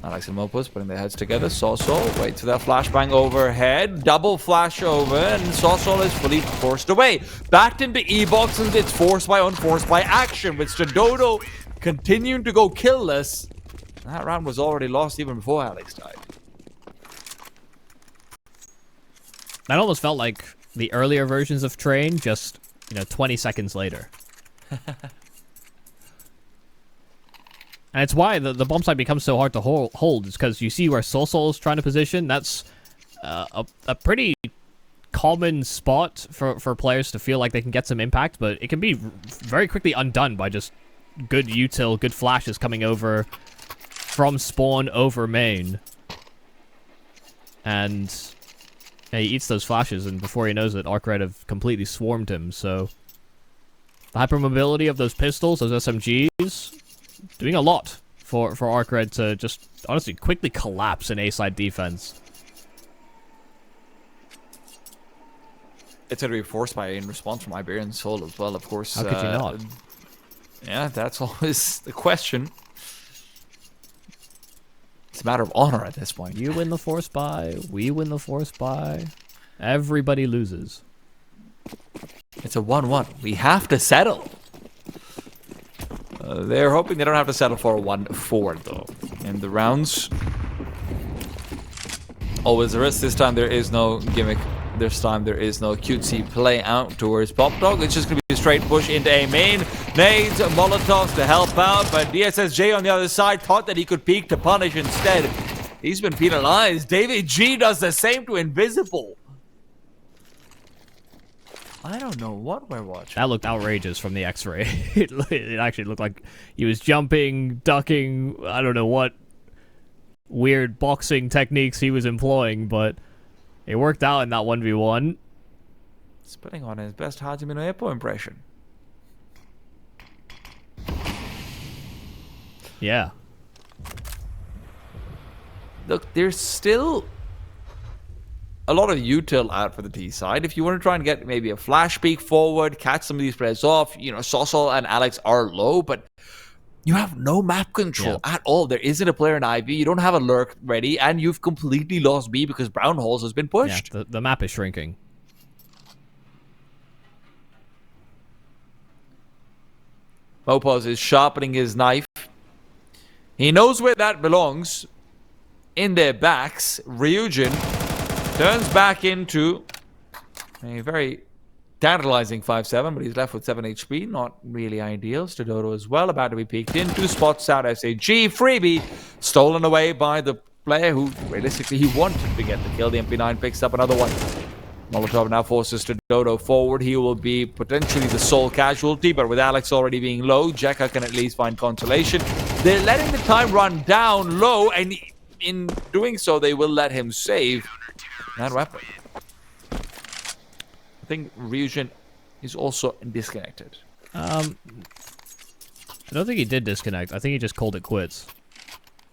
Alex and Mopos putting their heads together. Sorsol waits for that flashbang overhead. Double flash over, and Sorsol is fully forced away. Backed into E-box, and it's force by unforced by action, with Stradodo continuing to go killless. That round was already lost even before Alex died. That almost felt like the earlier versions of Train, just, 20 seconds later. And it's why the bomb site becomes so hard to hold. It's because you see where Sorsol is trying to position. That's a pretty common spot for players to feel like they can get some impact, but it can be very quickly undone by just good util, good flashes coming over from spawn over main. And he eats those flashes, and before he knows it, ARCRED have completely swarmed him. So the hypermobility of those pistols, those SMGs, doing a lot for ARCRED to just honestly quickly collapse an A-side defense. It's going to be forced by in response from Iberian Soul as well, of course. How could you not? Yeah, that's always the question. It's a matter of honor at this point. You win the force buy, we win the force buy. Everybody loses. It's a 1-1. We have to settle. They're hoping they don't have to settle for a 1-4, though. In the rounds, always a risk. This time there is no gimmick. This time there is no cutesy play out towards Pop Dog. It's just going to be a straight push into A main. Nades, Molotovs to help out, but DSSJ on the other side thought that he could peek to punish instead. He's been penalized. David G does the same to Invisible. I don't know what we're watching. That looked outrageous from the X-ray. It actually looked like he was jumping, ducking, I don't know what weird boxing techniques he was employing, but it worked out in that 1v1. He's putting on his best Hajime no Ippo impression. Yeah. Look, there's still a lot of util out for the T side. If you want to try and get maybe a flash peek forward, catch some of these players off, you know, Sosol and Alex are low, but you have no map control at all. There isn't a player in IV. You don't have a lurk ready, and you've completely lost B because Brown Holes has been pushed. Yeah, the map is shrinking. Mopos is sharpening his knife. He knows where that belongs. In their backs, Ryujin turns back into a very tantalizing 5-7, but he's left with 7 HP. Not really ideal. Stododo as well, about to be peeked in. 2 spots out. SAG freebie stolen away by the player who realistically he wanted to get the kill. The MP9 picks up another one. Molotov now forces Stododo forward. He will be potentially the sole casualty, but with Alex already being low, Jekka can at least find consolation. They're letting the time run down low, and in doing so, they will let him save that weapon. I think Ryujin is also disconnected. I don't think he did disconnect. I think he just called it quits.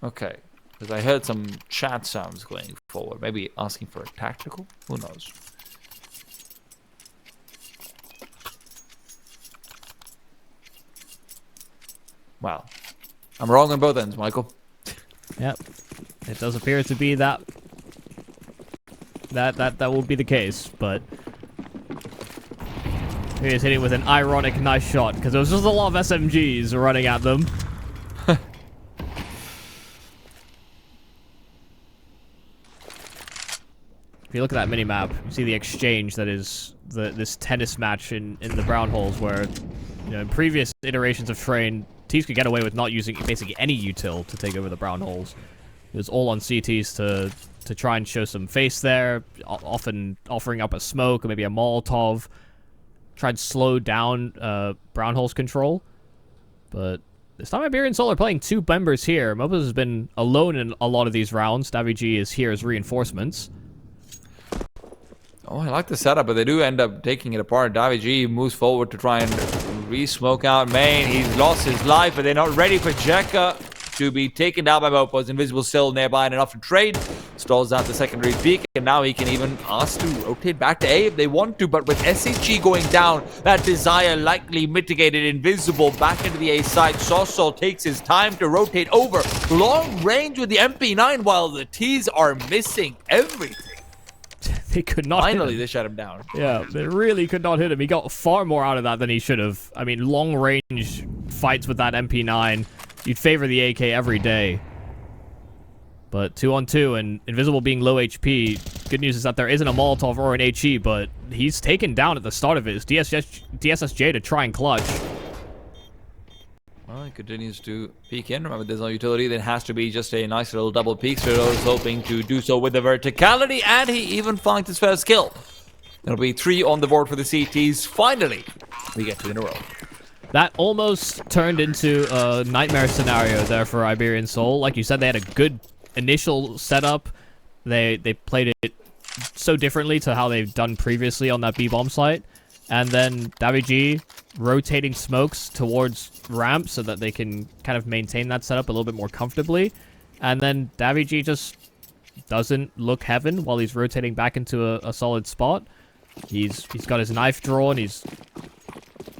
Okay. Because I heard some chat sounds going forward. Maybe asking for a tactical? Who knows? Wow. I'm wrong on both ends, Michael. Yep. It does appear to be that will be the case, but he is hitting with an ironic nice shot because there was just a lot of SMGs running at them. If you look at that mini-map, you see the exchange that is this tennis match in the brown holes where, you know, in previous iterations of Train, teams could get away with not using basically any util to take over the brown holes. It was all on CTs to try and show some face there, often offering up a smoke or maybe a Molotov, try and slow down brown holes control. But this time Iberian Soul are playing 2 members here. Mopos has been alone in a lot of these rounds. Davi G is here as reinforcements. Oh, I like the setup, but they do end up taking it apart. Davi G moves forward to try and re-smoke out main. He's lost his life, but they're not ready for Jekka to be taken down by Mopos. Invisible still nearby and enough to trade. Stalls out the secondary peak, and now he can even ask to rotate back to A if they want to. But with SHG going down, that desire likely mitigated. Invisible back into the A side. Sosol takes his time to rotate over. Long range with the MP9 while the T's are missing everything. They could not Finally, they shut him down. Yeah, they really could not hit him. He got far more out of that than he should have. I mean, long-range fights with that MP9, you'd favor the AK every day. But 2-on-2 and Invisible being low HP, good news is that there isn't a Molotov or an HE, but he's taken down at the start of his DSSJ to try and clutch. Well, he continues to peek in. Remember, there's no utility. There has to be just a nice little double peek. Stododo is hoping to do so with the verticality, and he even finds his first kill. There'll be 3 on the board for the CTs. Finally, we get 2 in a row. That almost turned into a nightmare scenario there for Iberian Soul. Like you said, they had a good initial setup. They played it so differently to how they've done previously on that B-bomb site. And then Davig rotating smokes towards ramp so that they can kind of maintain that setup a little bit more comfortably. And then Davig just doesn't look heaven while he's rotating back into a solid spot. He's got his knife drawn. He's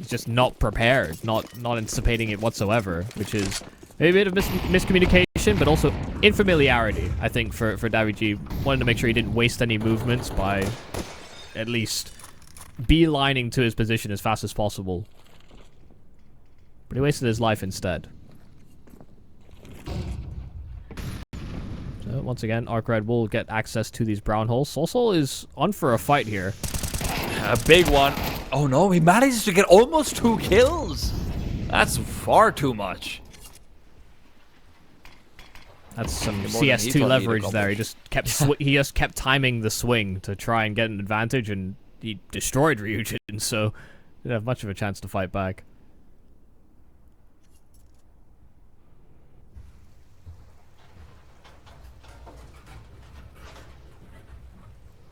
just not prepared, not anticipating it whatsoever, which is maybe a bit of miscommunication, but also infamiliarity, I think, for Davig. Wanted to make sure he didn't waste any movements by at least beelining to his position as fast as possible. But he wasted his life instead. So once again, ARCRED will get access to these brown holes. Sol is on for a fight here. A big one. Oh no, he manages to get almost 2 kills. That's far too much. That's some CS2 leverage there. He just kept timing the swing to try and get an advantage, and he destroyed Ryujin, so he didn't have much of a chance to fight back.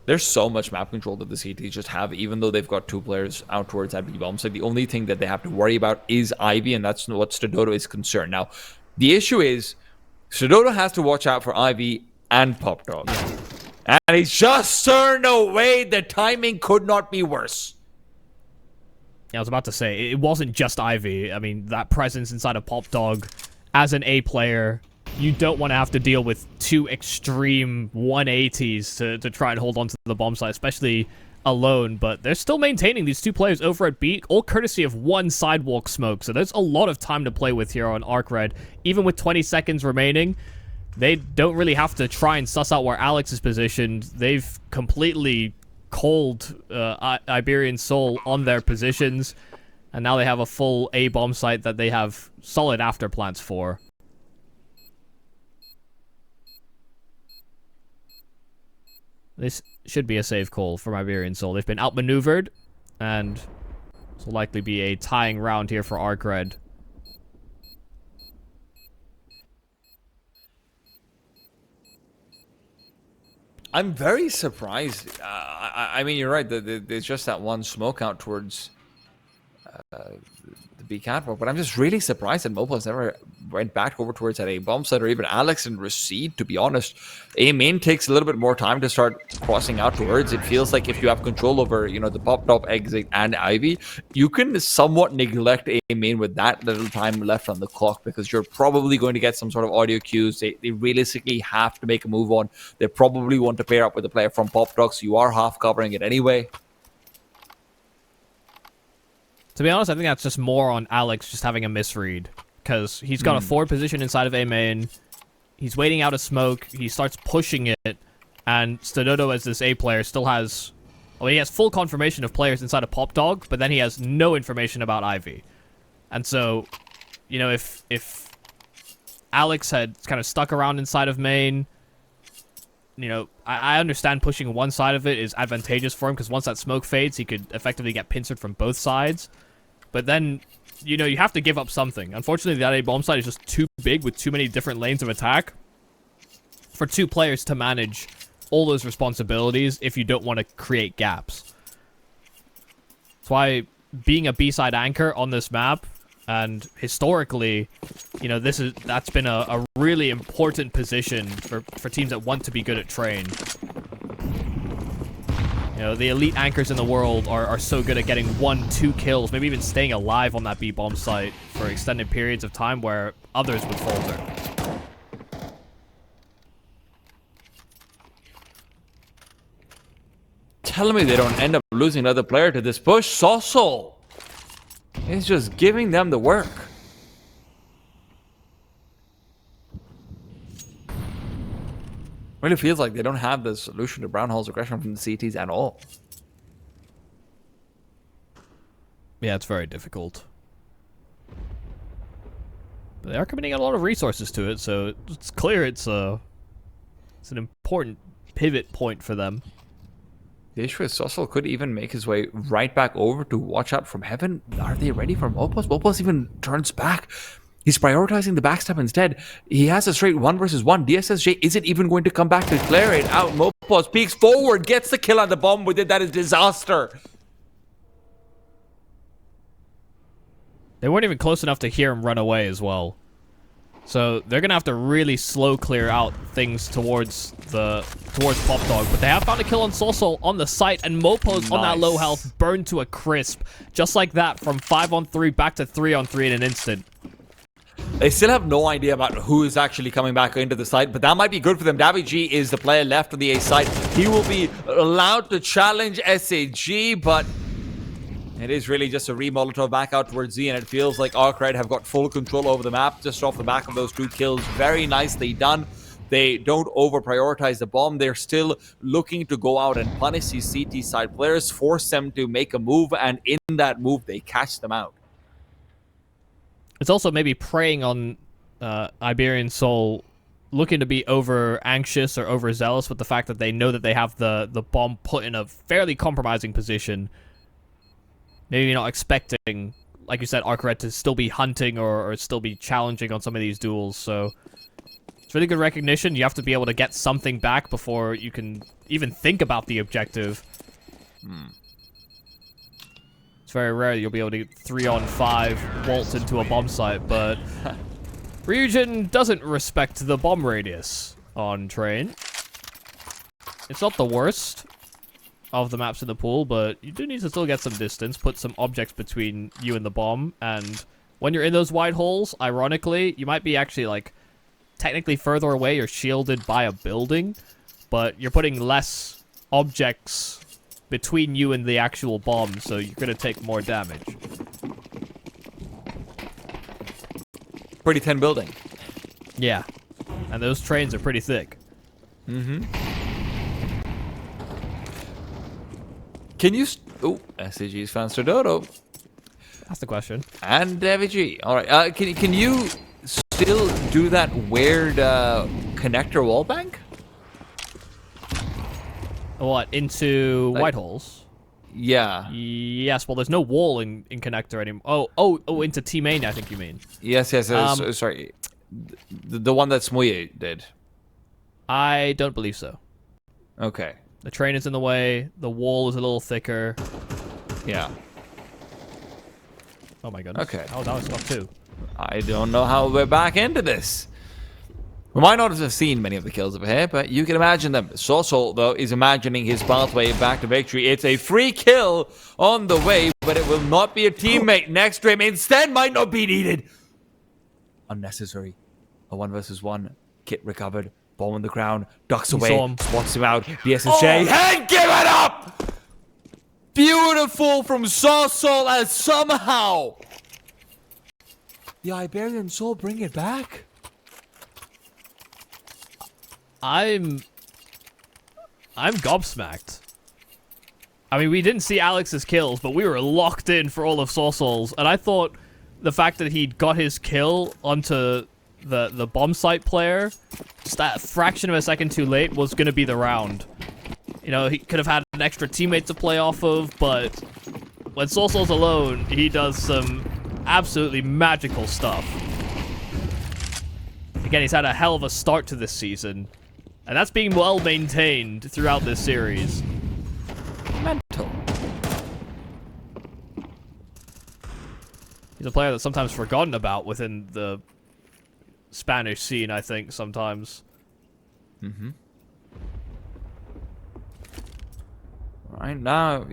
There's so much map control that the CTs just have, even though they've got 2 players out towards that B-bomb. So the only thing that they have to worry about is Ivy, and that's what Stododo is concerned. Now, the issue is, Stododo has to watch out for Ivy and Pop Dog. And he's just turned away. The timing could not be worse. Yeah, I was about to say, it wasn't just Ivy. I mean, that presence inside of Pop Dog, as an A player, you don't want to have to deal with 2 extreme 180s to try and hold on to the bomb site, especially alone. But they're still maintaining these 2 players over at B, all courtesy of 1 sidewalk smoke. So there's a lot of time to play with here on ARCRED. Even with 20 seconds remaining, they don't really have to try and suss out where Alex is positioned. They've completely called Iberian Soul on their positions. And now they have a full A bomb site that they have solid afterplants for. This should be a safe call from Iberian Soul. They've been outmaneuvered, and this will likely be a tying round here for ARCRED. I'm very surprised. I mean, you're right. There's just that 1 smoke out towards the B catwalk, but I'm just really surprised that Mopo's never went back over towards that A bomb site, or even Alex and Recede, to be honest. A main takes a little bit more time to start crossing out towards. It feels like if you have control over, you know, the pop top exit and Ivy, you can somewhat neglect A main with that little time left on the clock, because you're probably going to get some sort of audio cues. They realistically have to make a move on. They probably want to pair up with a player from Pop Dog, so you are half covering it anyway. To be honest, I think that's just more on Alex just having a misread, because he's got a forward position inside of A main. He's waiting out a smoke. He starts pushing it, and Stododo, as this A player, still has... Well, he has full confirmation of players inside of Pop Dog, but then he has no information about Ivy. And so, you know, if Alex had kind of stuck around inside of main, you know, I understand pushing one side of it is advantageous for him, because once that smoke fades, he could effectively get pincered from both sides. But then, you know, you have to give up something. Unfortunately, that A bomb site is just too big with too many different lanes of attack for 2 players to manage all those responsibilities if you don't want to create gaps. That's why being a B-side anchor on this map, and historically, you know, that's been a really important position for teams that want to be good at train. You know, the elite anchors in the world are so good at getting 1-2 kills, maybe even staying alive on that B-bomb site for extended periods of time where others would falter. Tell me they don't end up losing another player to this push. Sossol is just giving them the work. Really feels like they don't have the solution to Brown Hall's aggression from the CTs at all. Yeah, it's very difficult. But they are committing a lot of resources to it, so it's clear it's an important pivot point for them. The issue is Sossol could even make his way right back over to watch out from heaven. Are they ready for Mopos? Mopos even turns back. He's prioritizing the backstep instead. He has a straight 1 versus 1. DSSJ isn't even going to come back to clear it out. Mopos peeks forward, gets the kill on the bomb with it. That is disaster. They weren't even close enough to hear him run away as well. So they're gonna have to really slow clear out things towards Pop Dog. But they have found a kill on Soul on the site, and Mopo's on that low health, burned to a crisp. Just like that, from 5-on-3 back to 3-on-3 in an instant. They still have no idea about who is actually coming back into the site, but that might be good for them. Davy G is the player left on the A side. He will be allowed to challenge SAG, but it is really just a re-Molotov back out towards Z, and it feels like ARCRED have got full control over the map just off the back of those 2 kills. Very nicely done. They don't over-prioritize the bomb. They're still looking to go out and punish these CT side players, force them to make a move, and in that move, they catch them out. It's also maybe preying on Iberian Soul, looking to be over-anxious or overzealous with the fact that they know that they have the bomb put in a fairly compromising position. Maybe not expecting, like you said, ARCRED to still be hunting or still be challenging on some of these duels, so it's really good recognition. You have to be able to get something back before you can even think about the objective. It's very rare you'll be able to 3-on-5 waltz into a bomb site, but Ryujin doesn't respect the bomb radius on Train. It's not the worst of the maps in the pool, but you do need to still get some distance, put some objects between you and the bomb, and when you're in those wide holes, ironically, you might be actually, like, technically further away, you're shielded by a building, but you're putting less objects between you and the actual bomb, so you're gonna take more damage. Pretty thin building. Yeah, and those trains are pretty thick. Can you... Oh, SAG's found Dodo. That's the question. And Davy G. Alright, can you still do that weird connector wall bank? What, into Like, white holes? Yeah. Yes, well, there's no wall in connector anymore. Oh, into T-main, I think you mean. Yes, sorry. The one that Smuye did. I don't believe so. Okay. The train is in the way. The wall is a little thicker. Yeah. Oh my goodness. Okay. Oh, that was stuff too. I don't know how we're back into this. We might not have seen many of the kills over here, but you can imagine them. Soul, though, is imagining his pathway back to victory. It's a free kill on the way, but it will not be a teammate next to him. Instead, might not be needed. Unnecessary. A 1 versus 1. Kit recovered. Bomb on the ground. Ducks away. Spots him out. DSSJ. And give it up! Beautiful from Soul as somehow the Iberian Soul bring it back. I'm gobsmacked. I mean, we didn't see Alex's kills, but we were locked in for all of Soul's, and I thought the fact that he got his kill onto the bomb site player just that fraction of a second too late was going to be the round. You know, he could have had an extra teammate to play off of, but when Soul's alone, he does some absolutely magical stuff. Again, he's had a hell of a start to this season, and that's being well maintained throughout this series. Mental. He's a player that's sometimes forgotten about within the Spanish scene, I think, sometimes. Right now,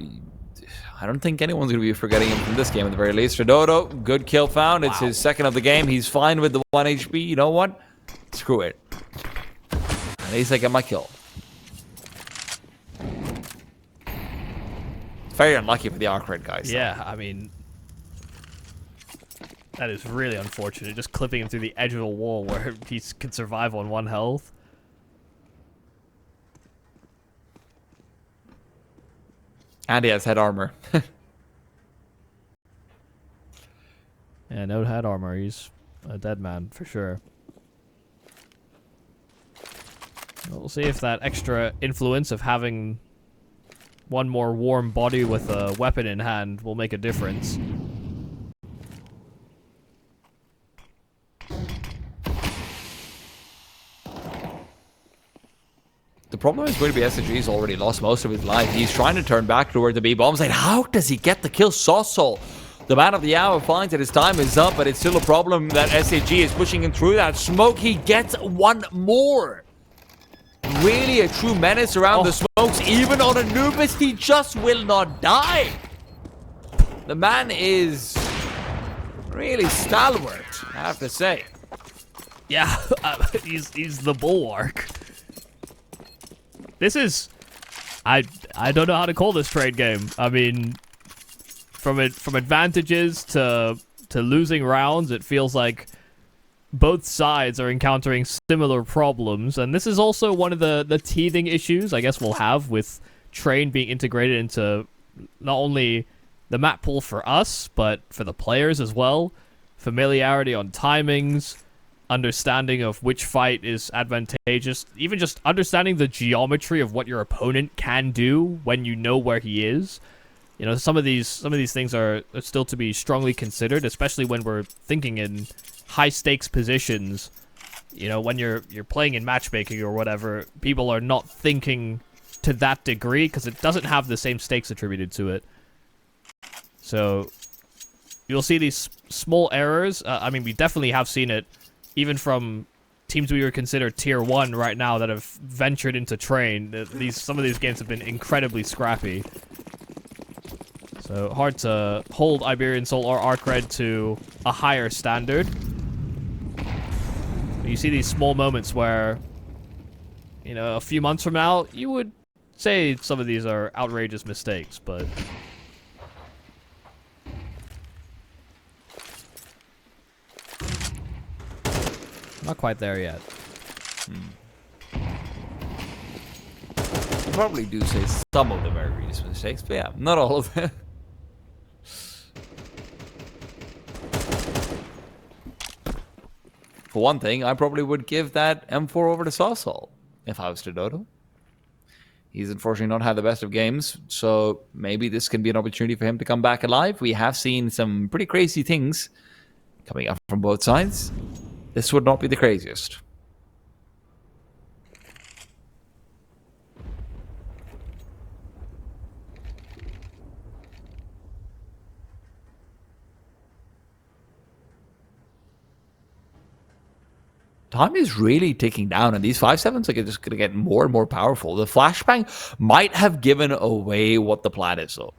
I don't think anyone's going to be forgetting him from this game at the very least. Dodo, good kill found. It's his second of the game. He's fine with the 1 HP. You know what? Screw it. At least I get my kill. Very unlucky for the ARCRED guys. Yeah, I mean, that is really unfortunate. Just clipping him through the edge of a wall where he can survive on 1 health. And he has head armor. Yeah, Node had armor. He's a dead man, for sure. We'll see if that extra influence of having one more warm body with a weapon in hand will make a difference. The problem is going to be SSG's already lost most of his life. He's trying to turn back toward the B bomb site. How does he get the kill? Soul The man of the hour finds that his time is up, but it's still a problem that SAG is pushing him through that smoke. He gets one more. Really a true menace around the smokes. Even on Anubis, he just will not die. The man is really stalwart, I have to say. Yeah, he's the bulwark. This is... I don't know how to call this trade game. I mean, from advantages to losing rounds, it feels like both sides are encountering similar problems, and this is also one of the teething issues I guess we'll have with Train being integrated into not only the map pool for us, but for the players as well. Familiarity on timings, understanding of which fight is advantageous, even just understanding the geometry of what your opponent can do when you know where he is. You know, some of these things are still to be strongly considered, especially when we're thinking in high stakes positions. You know, when you're playing in matchmaking or whatever, people are not thinking to that degree because it doesn't have the same stakes attributed to it. So you'll see these small errors. I mean, we definitely have seen it even from teams we would consider tier 1 right now that have ventured into Train. Some of these games have been incredibly scrappy. So hard to hold Iberian Soul or ARCRED to a higher standard. You see these small moments where, you know, a few months from now, you would say some of these are outrageous mistakes, but... not quite there yet. Probably do say some of them are egregious mistakes, but yeah, not all of them. For one thing, I probably would give that M4 over to Sawsall if I was to Dodo. He's unfortunately not had the best of games, so maybe this can be an opportunity for him to come back alive. We have seen some pretty crazy things coming up from both sides. This would not be the craziest. Time is really ticking down, and these 5-7s are just going to get more and more powerful. The flashbang might have given away what the plan is, though.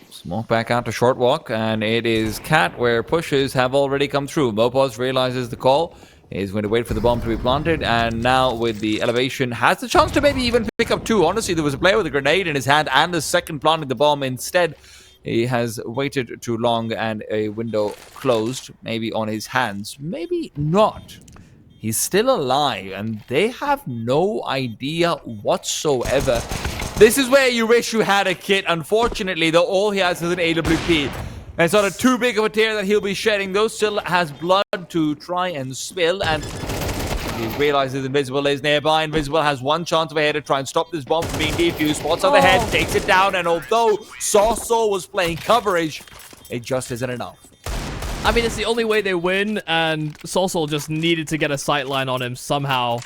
Smoke back out to short walk, and it is Cat where pushes have already come through. Mopos realizes the call, is going to wait for the bomb to be planted, and now with the elevation has the chance to maybe even pick up 2. Honestly, there was a player with a grenade in his hand and the second planting the bomb. Instead, he has waited too long and a window closed, maybe on his hands, maybe not. He's still alive, and they have no idea whatsoever. This is where you wish you had a kit. Unfortunately, though, all he has is an AWP. And it's not too big of a tear that he'll be shedding, though. Still has blood to try and spill, and he realizes Invisible is nearby. Invisible has one chance of a head to try and stop this bomb from being defused. Spots on the head, takes it down, and although Sawsall was playing coverage, it just isn't enough. I mean, it's the only way they win, and Sawsall just needed to get a sightline on him somehow.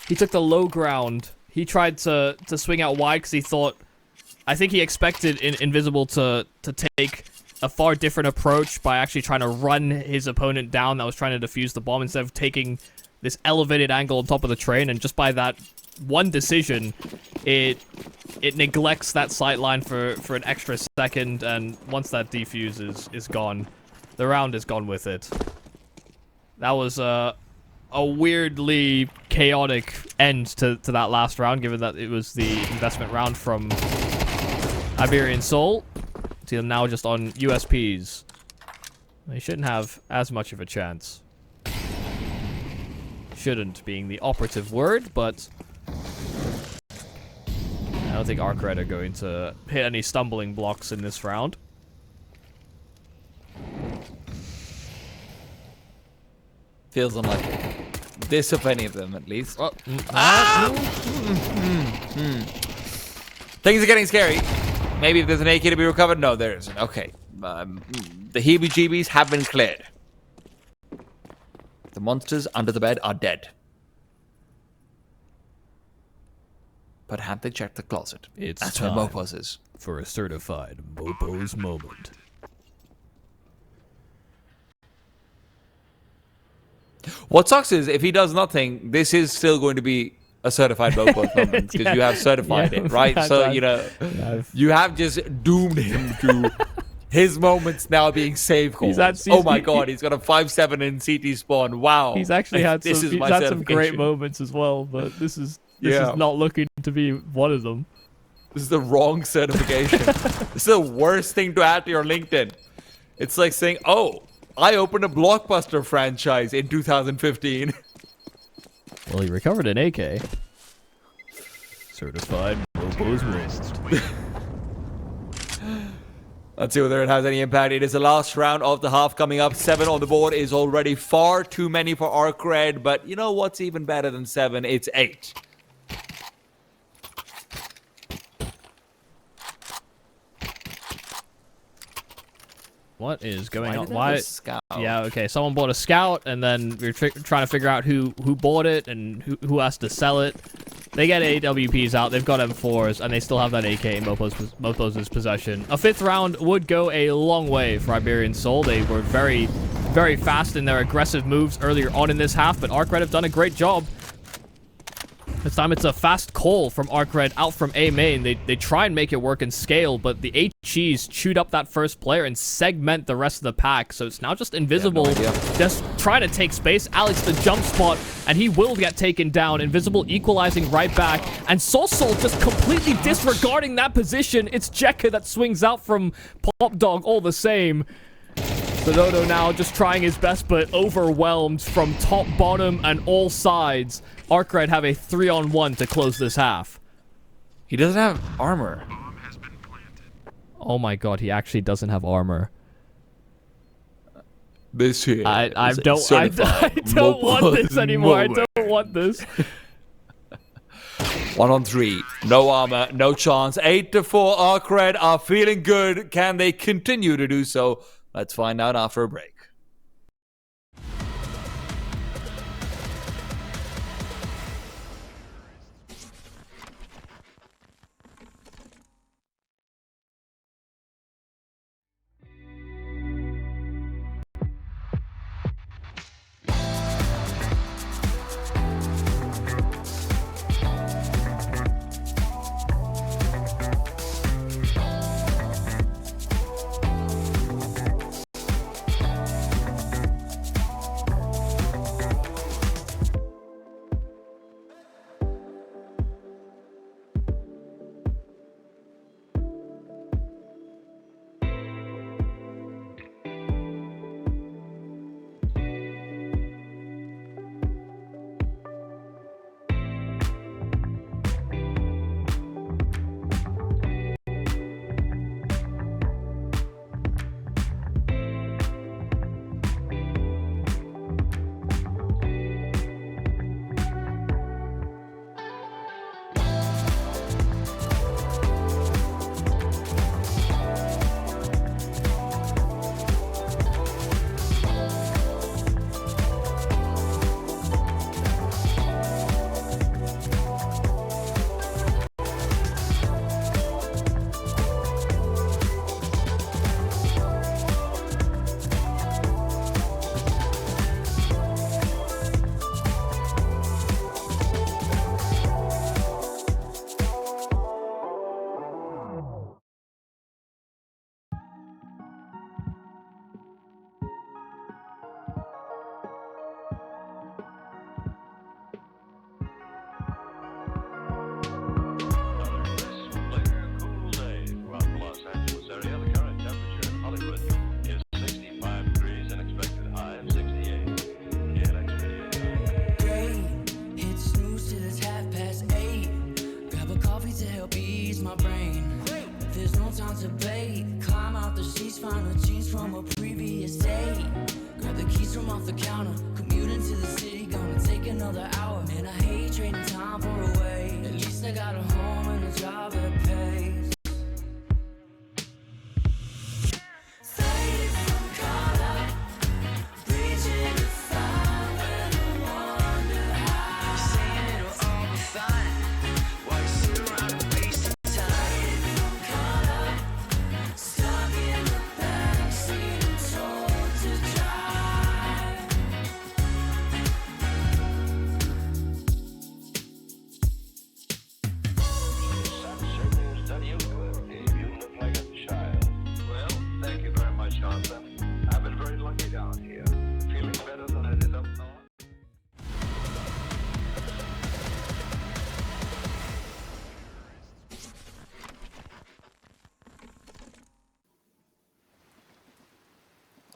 He took the low ground. He tried to swing out wide because he thought... I think he expected Invisible to take a far different approach by actually trying to run his opponent down that was trying to defuse the bomb instead of taking this elevated angle on top of the train. And just by that one decision, it neglects that sight line for an extra second, and once that defuse is gone, the round is gone with it. That was a weirdly chaotic end to that last round, given that it was the investment round from Iberian Soul. So now just on USPs. They shouldn't have as much of a chance. Shouldn't being the operative word, but I don't think ARCRED are going to hit any stumbling blocks in this round. Feels unlikely. This of any of them, at least. Things are getting scary. Maybe if there's an AK to be recovered. No, there isn't. Okay. The heebie-jeebies have been cleared. The monsters under the bed are dead. But had they checked the closet? It's That's where time Mopos is. for a certified Mopo's moment. What sucks is if he does nothing, this is still going to be a certified Mopos moment because you have certified it, right? So, you know, you have just doomed him to his moments now being save calls. Oh my god, he's got a 5-7 in CT spawn. Wow. He's actually had some great moments as well, but this is not looking to be one of them. This is the wrong certification. This is the worst thing to add to your LinkedIn. It's like saying, oh, I opened a Blockbuster franchise in 2015. Well, he recovered an AK. Certified Mopo's moment. Let's see whether it has any impact. It is the last round of the half coming up. 7 on the board is already far too many for ARCRED, but you know what's even better than 7? It's 8. What is going on? Did they have Why? a scout? Yeah, okay. Someone bought a scout, and then we're trying to figure out who bought it and who has to sell it. They get AWPs out. They've got M4s, and they still have that AK in Mopos' possession. A 5th round would go a long way for Iberian Soul. They were very, very fast in their aggressive moves earlier on in this half, but ARCRED have done a great job. This time it's a fast call from ARCRED out from A main. They try and make it work and scale, but the HEs chewed up that first player and segment the rest of the pack. So it's now just Invisible just trying to take space. Alex the jump spot, and he will get taken down. Invisible equalizing right back, and Soul just completely disregarding that position. It's Jekka that swings out from Pop Dog all the same. Dodo now just trying his best, but overwhelmed from top, bottom, and all sides. ARCRED have a 3-on-1 to close this half. He doesn't have armor. Oh my god, he actually doesn't have armor. This here. I don't want this anymore. I don't want this. 1 on 3. No armor, no chance. 8-4. ARCRED are feeling good. Can they continue to do so? Let's find out after a break.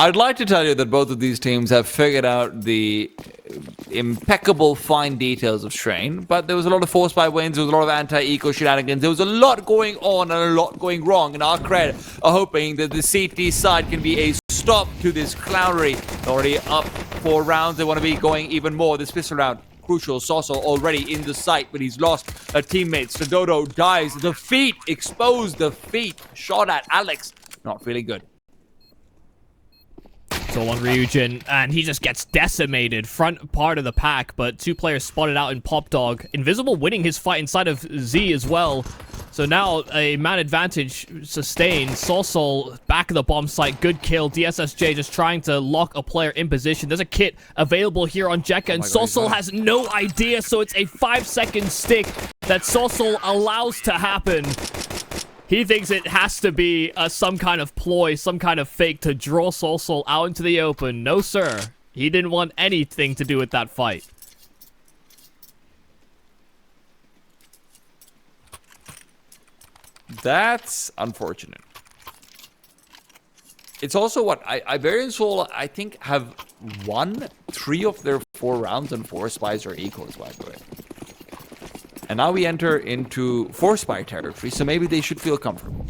I'd like to tell you that both of these teams have figured out the impeccable fine details of Strain, but there was a lot of force by wins, there was a lot of anti-eco shenanigans, there was a lot going on and a lot going wrong, and ARCRED are hoping that the CT side can be a stop to this clownery. Already up 4 rounds, they want to be going even more. This pistol round, crucial. Soso already in the sight, but he's lost a teammate. Dodo dies. The feet, exposed the feet, shot at Alex. Not feeling good. So on Ryujin, and he just gets decimated, front part of the pack, but 2 players spotted out in Pop Dog. Invisible winning his fight inside of Z as well. So now a man advantage sustained. Sol back of the bomb site, good kill. DSSJ just trying to lock a player in position. There's a kit available here on Jekka, and Sol has no idea, so it's a 5-second stick that Sol allows to happen. He thinks it has to be some kind of ploy, some kind of fake to draw Sol out into the open. No, sir. He didn't want anything to do with that fight. That's unfortunate. It's also what Iberian Soul, I think, have won 3 of their 4 rounds, and 4 spies are equals, by the way. And now we enter into 4 spy territory, so maybe they should feel comfortable.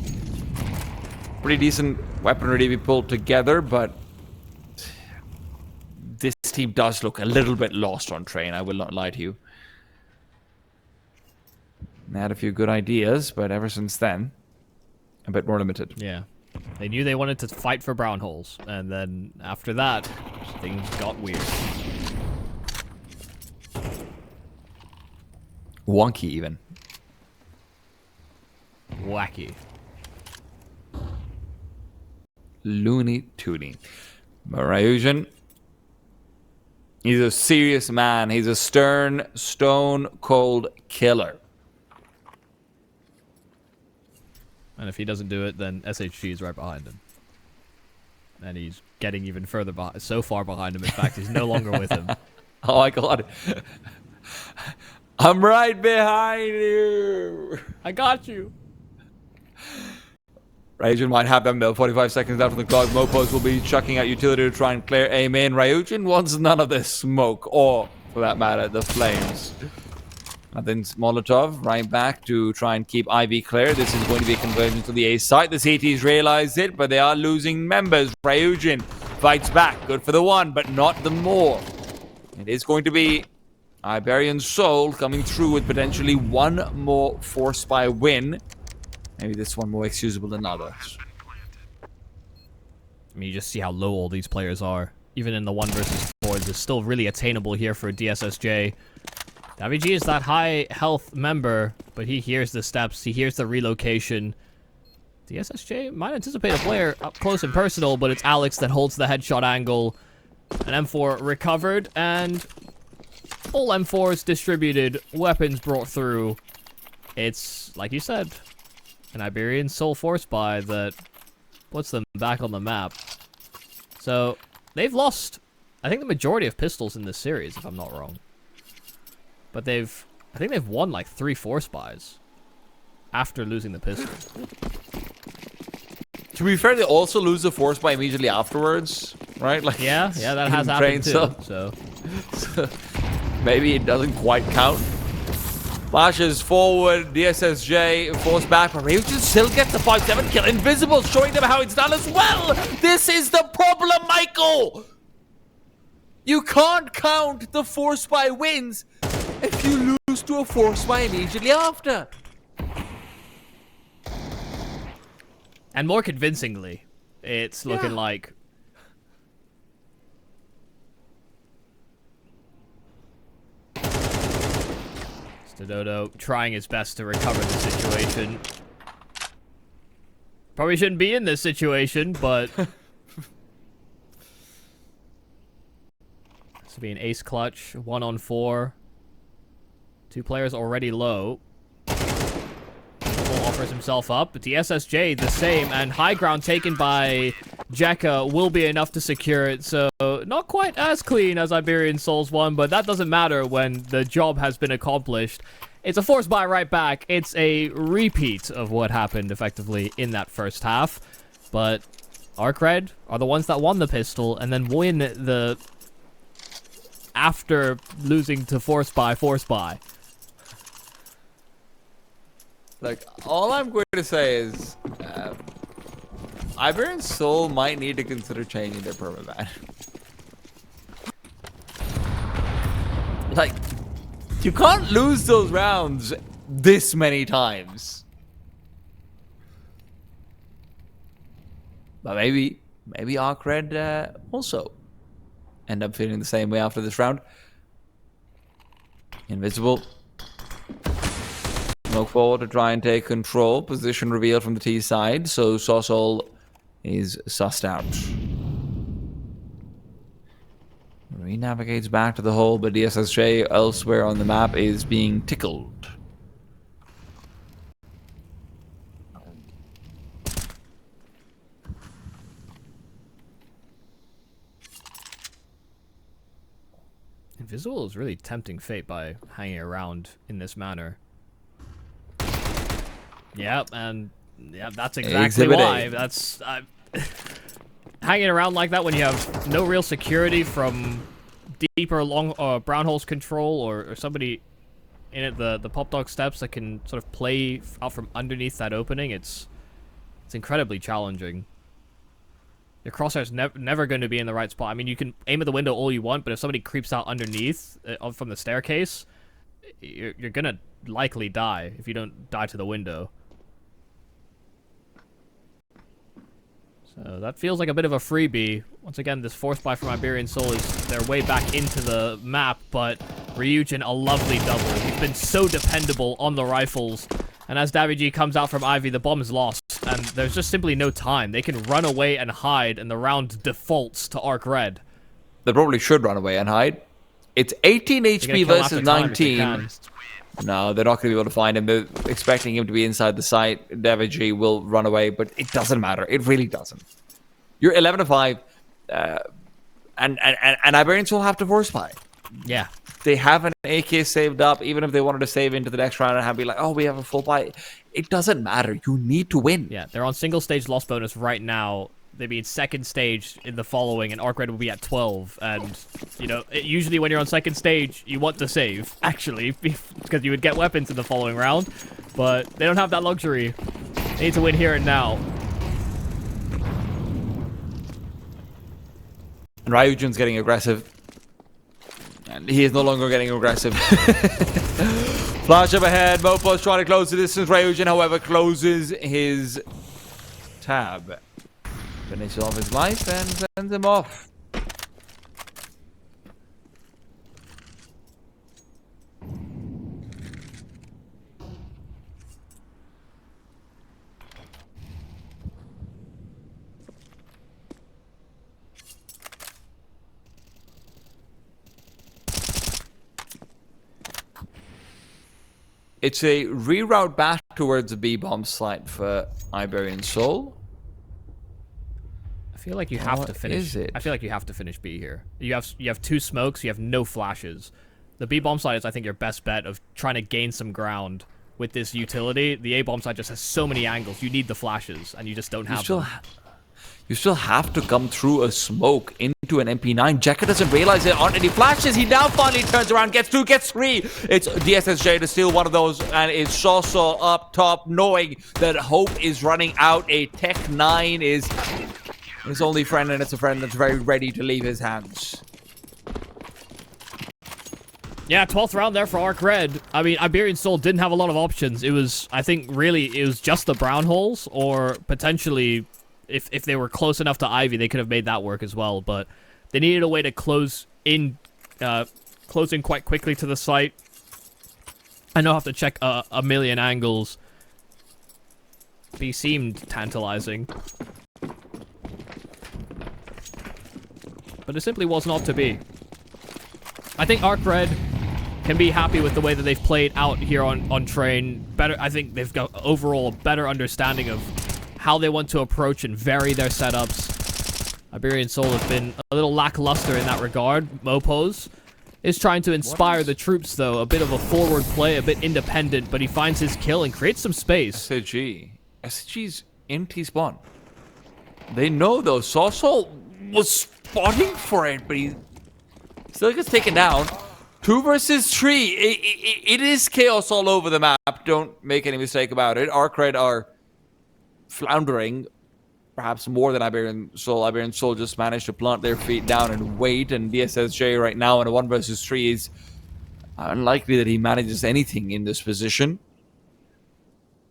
Pretty decent weaponry to be pulled together, but this team does look a little bit lost on train, I will not lie to you. They had a few good ideas, but ever since then, a bit more limited. Yeah. They knew they wanted to fight for brown holes, and then after that, things got weird. Wonky, even. Wacky. Looney Tooney. Ryujin. He's a serious man. He's a stern, stone-cold killer. And if he doesn't do it, then SHG is right behind him. And he's getting even further behind, so far behind him, in fact, he's no longer with him. Oh my god. I'm right behind you. I got you. Ryujin might have them though. 45 seconds after the clock. Mopos will be chucking out utility to try and clear A main. Ryujin wants none of this smoke, or for that matter, the flames. And then Molotov right back to try and keep Ivy clear. This is going to be a conversion to the A site. The CTs realize it, but they are losing members. Ryujin fights back. Good for the one, but not the more. It is going to be Iberian Soul coming through with potentially 1 more 4 spy win. Maybe this one more excusable than others. I mean, you just see how low all these players are. Even in the 1 versus 4s, it's still really attainable here for DSSJ. WG is that high health member, but he hears the steps, he hears the relocation. DSSJ might anticipate a player up close and personal, but it's Alex that holds the headshot angle. An M4 recovered, and full M4s distributed, weapons brought through. It's, like you said, an Iberian Soul Force spy that puts them back on the map. So, they've lost, I think, the majority of pistols in this series, if I'm not wrong. But I think they've won like 3 4 spies after losing the pistol. To be fair, they also lose the 4 spy immediately afterwards, right? Like, yeah, that has happened too. So maybe it doesn't quite count. Flashes forward, DSSJ forced back, but Ryujin still gets the 5-7 kill. Invisible showing them how it's done as well. This is the problem, Michael. You can't count the 4 spy wins if you lose to a 4 spy immediately after. And more convincingly, it's looking like Dodo trying his best to recover the situation. Probably shouldn't be in this situation, but this will be an ace clutch, 1 on 4. 2 players already low. Offers himself up, but the SSJ the same, and high ground taken by Jekka will be enough to secure it, so not quite as clean as Iberian Souls 1, but that doesn't matter when the job has been accomplished. It's a force buy right back. It's a repeat of what happened effectively in that first half, but ARCRED are the ones that won the pistol and then win the after losing to Force Buy. Like, all I'm going to say is, Iberian Soul might need to consider changing their permaban. Like, you can't lose those rounds this many times. But maybe ARCRED also end up feeling the same way after this round. Invisible. Smoke forward to try and take control. Position revealed from the T side, so Sosol is sussed out. Re-navigates back to the hole, but DSSJ elsewhere on the map is being tickled. Invisible is really tempting fate by hanging around in this manner. Yep, and yeah, that's exactly why. That's hanging around like that when you have no real security from deeper long brown holes control or somebody in it, the pop dog steps that can sort of play out from underneath that opening. It's incredibly challenging. Your crosshair's never going to be in the right spot. I mean, you can aim at the window all you want, but if somebody creeps out underneath from the staircase, you're going to likely die if you don't die to the window. So that feels like a bit of a freebie. Once again, this Force Buy from Iberian Soul is their way back into the map, but Ryujin, a lovely double. He's been so dependable on the rifles. And as Davy comes out from Ivy, the bomb is lost, and there's just simply no time. They can run away and hide, and the round defaults to ARCRED. They probably should run away and hide. It's 18 HP versus 19. No, they're not going to be able to find him. They're expecting him to be inside the site. Davy will run away, but it doesn't matter. It really doesn't. You're 11-5, and Iberians will have to Force Buy. Yeah. They have an AK saved up, even if they wanted to save into the next round and be like, oh, we have a full buy. It doesn't matter. You need to win. Yeah, they're on single stage loss bonus right now. They'd be in second stage in the following, and ARCRED will be at 12. And, you know, usually when you're on second stage, you want to save, actually, because you would get weapons in the following round. But they don't have that luxury. They need to win here and now. And Ryujin's getting aggressive. And he is no longer getting aggressive. Flash up ahead. Mopo's trying to close the distance. Ryujin, however, closes his tab. Finishes off his life and sends him off. It's a reroute back towards the B-bomb site for Iberian Soul. I feel like you have to finish. I feel like you have to finish B here. You have two smokes. You have no flashes. The B-bomb site is, I think, your best bet of trying to gain some ground with this utility. The A-bomb site just has so many angles. You need the flashes, and you just don't have them. You still have to come through a smoke into an MP9. Jekka doesn't realize there aren't any flashes. He now finally turns around, gets two, gets three. It's DSSJ to steal one of those, and it's Soso up top, knowing that hope is running out. A Tech 9 is his only friend, and it's a friend that's very ready to leave his hands. Yeah, 12th round there for ARCRED. I mean, Iberian Soul didn't have a lot of options. It was, I think, really, it was just the brown holes, or potentially, if they were close enough to Ivy, they could have made that work as well. But they needed a way to close in quite quickly to the site. I know I have to check a million angles. B seemed tantalizing, but it simply was not to be. I think ARCRED can be happy with the way that they've played out here on train. Better, I think they've got overall a better understanding of how they want to approach and vary their setups. Iberian Soul has been a little lackluster in that regard. Mopos is trying to inspire the troops, though. A bit of a forward play, a bit independent, but he finds his kill and creates some space. SG's empty spawn. They know, though. Sawsol was spotting for it, but he still gets taken down. 2 versus 3. It is chaos all over the map. Don't make any mistake about it. ARCRED are floundering, perhaps more than Iberian Soul. Iberian Soul just managed to plant their feet down and wait, and DSSJ right now in a 1 versus 3 is unlikely that he manages anything in this position.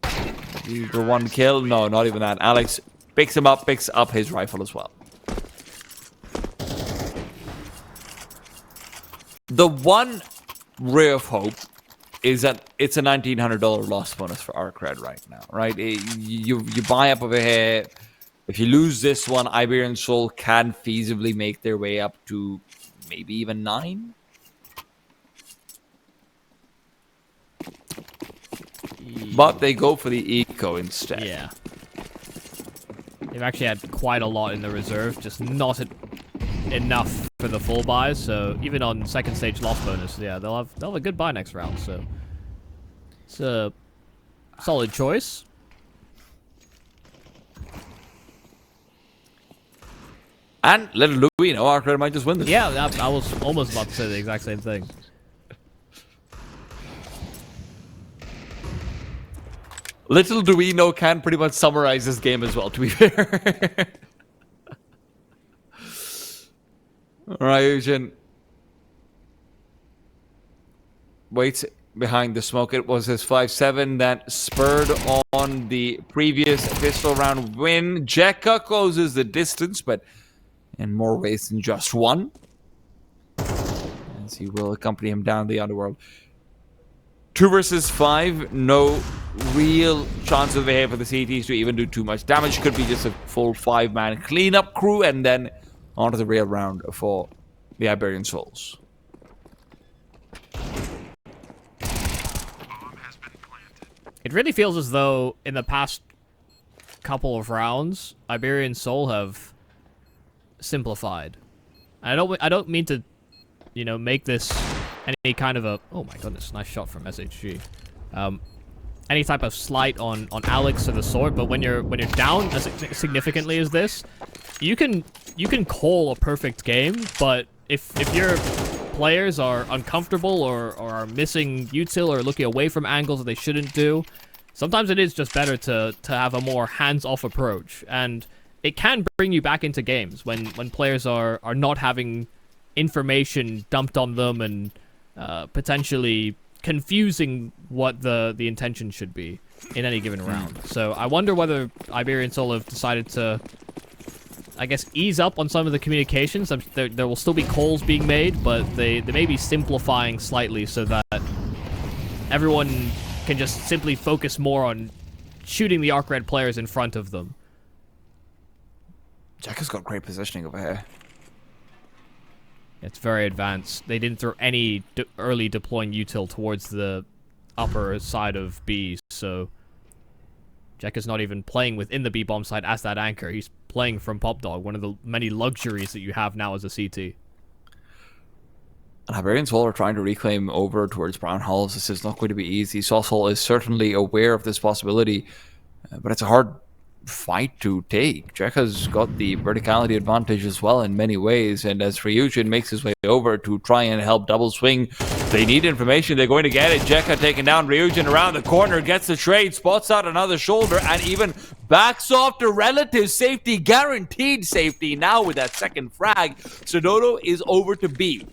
The 1 kill? No, not even that. Alex picks him up, picks up his rifle as well. The one ray of hope is that it's a $1,900 loss bonus for ARCRED right now, right? You buy up over here. If you lose this one, Iberian Soul can feasibly make their way up to maybe even 9. But they go for the eco instead. Yeah. They've actually had quite a lot in the reserve, just not enough for the full buys. So even on second stage loss bonus, yeah, they'll have a good buy next round. So it's a solid choice. And little do we know, ARCRED might just win this. Yeah, I was almost about to say the exact same thing. Little do we know can pretty much summarize this game as well, to be fair. Ryujin waits behind the smoke. It was his 5-7 that spurred on the previous pistol round win. Jekka closes the distance, but in more ways than just one. As he will accompany him down the underworld. 2 versus 5, no real chance over here for the CTs to even do too much damage. Could be just a full 5-man cleanup crew, and then onto the real round for the Iberian Souls. It really feels as though in the past couple of rounds, Iberian Soul have simplified. I don't mean to, you know, make this any kind of a... Oh my goodness, nice shot from SHG. Any type of slight on Alex or the sword, but when you're down as significantly as this, you can call a perfect game, but if your players are uncomfortable or are missing util or looking away from angles that they shouldn't do, sometimes it is just better to have a more hands-off approach, and it can bring you back into games when players are not having information dumped on them and potentially confusing what the intention should be in any given round. So I wonder whether Iberian Soul have decided to, I guess, ease up on some of the communications. There will still be calls being made, but they may be simplifying slightly so that everyone can just simply focus more on shooting the ARCRED players in front of them. Jack has got great positioning over here. It's very advanced. They didn't throw any early deploying util towards the upper side of B, so Jekka's not even playing within the B bomb side as that anchor. He's playing from Pop Dog, one of the many luxuries that you have now as a CT. And Iberian Soul are trying to reclaim over towards Brown Halls. This is not going to be easy. Sawsol is certainly aware of this possibility, but it's a hard fight to take. Jekka's got the verticality advantage as well in many ways, and as Ryujin makes his way over to try and help double swing, they need information. They're going to get it. Jekka taking down Ryujin around the corner, gets the trade, spots out another shoulder, and even backs off to relative safety, guaranteed safety now with that second frag. Sododo is over to B.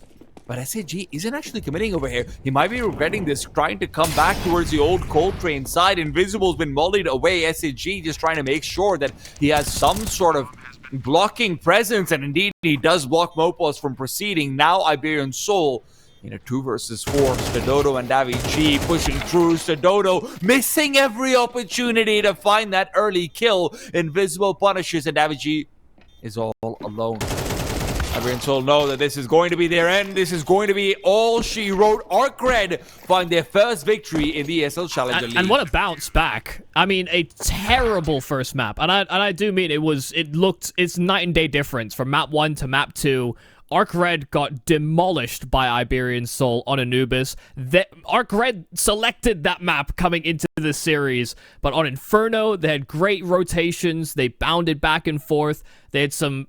But SAG isn't actually committing over here. He might be regretting this, trying to come back towards the old cold train side. Invisible's been mollied away. SAG just trying to make sure that he has some sort of blocking presence. And indeed, he does block Mopos from proceeding. Now Iberian Soul in a 2 versus 4. Sododo and Davi G pushing through. Sododo missing every opportunity to find that early kill. Invisible punishes, and Davi G is all alone. Iberian Soul know that this is going to be their end. This is going to be all she wrote. ARCRED find their first victory in the ESL Challenger League. And what a bounce back. I mean, a terrible first map. And I do mean it's night and day difference from map 1 to map 2. ARCRED got demolished by Iberian Soul on Anubis. ARCRED selected that map coming into the series, but on Inferno, they had great rotations. They bounded back and forth. They had some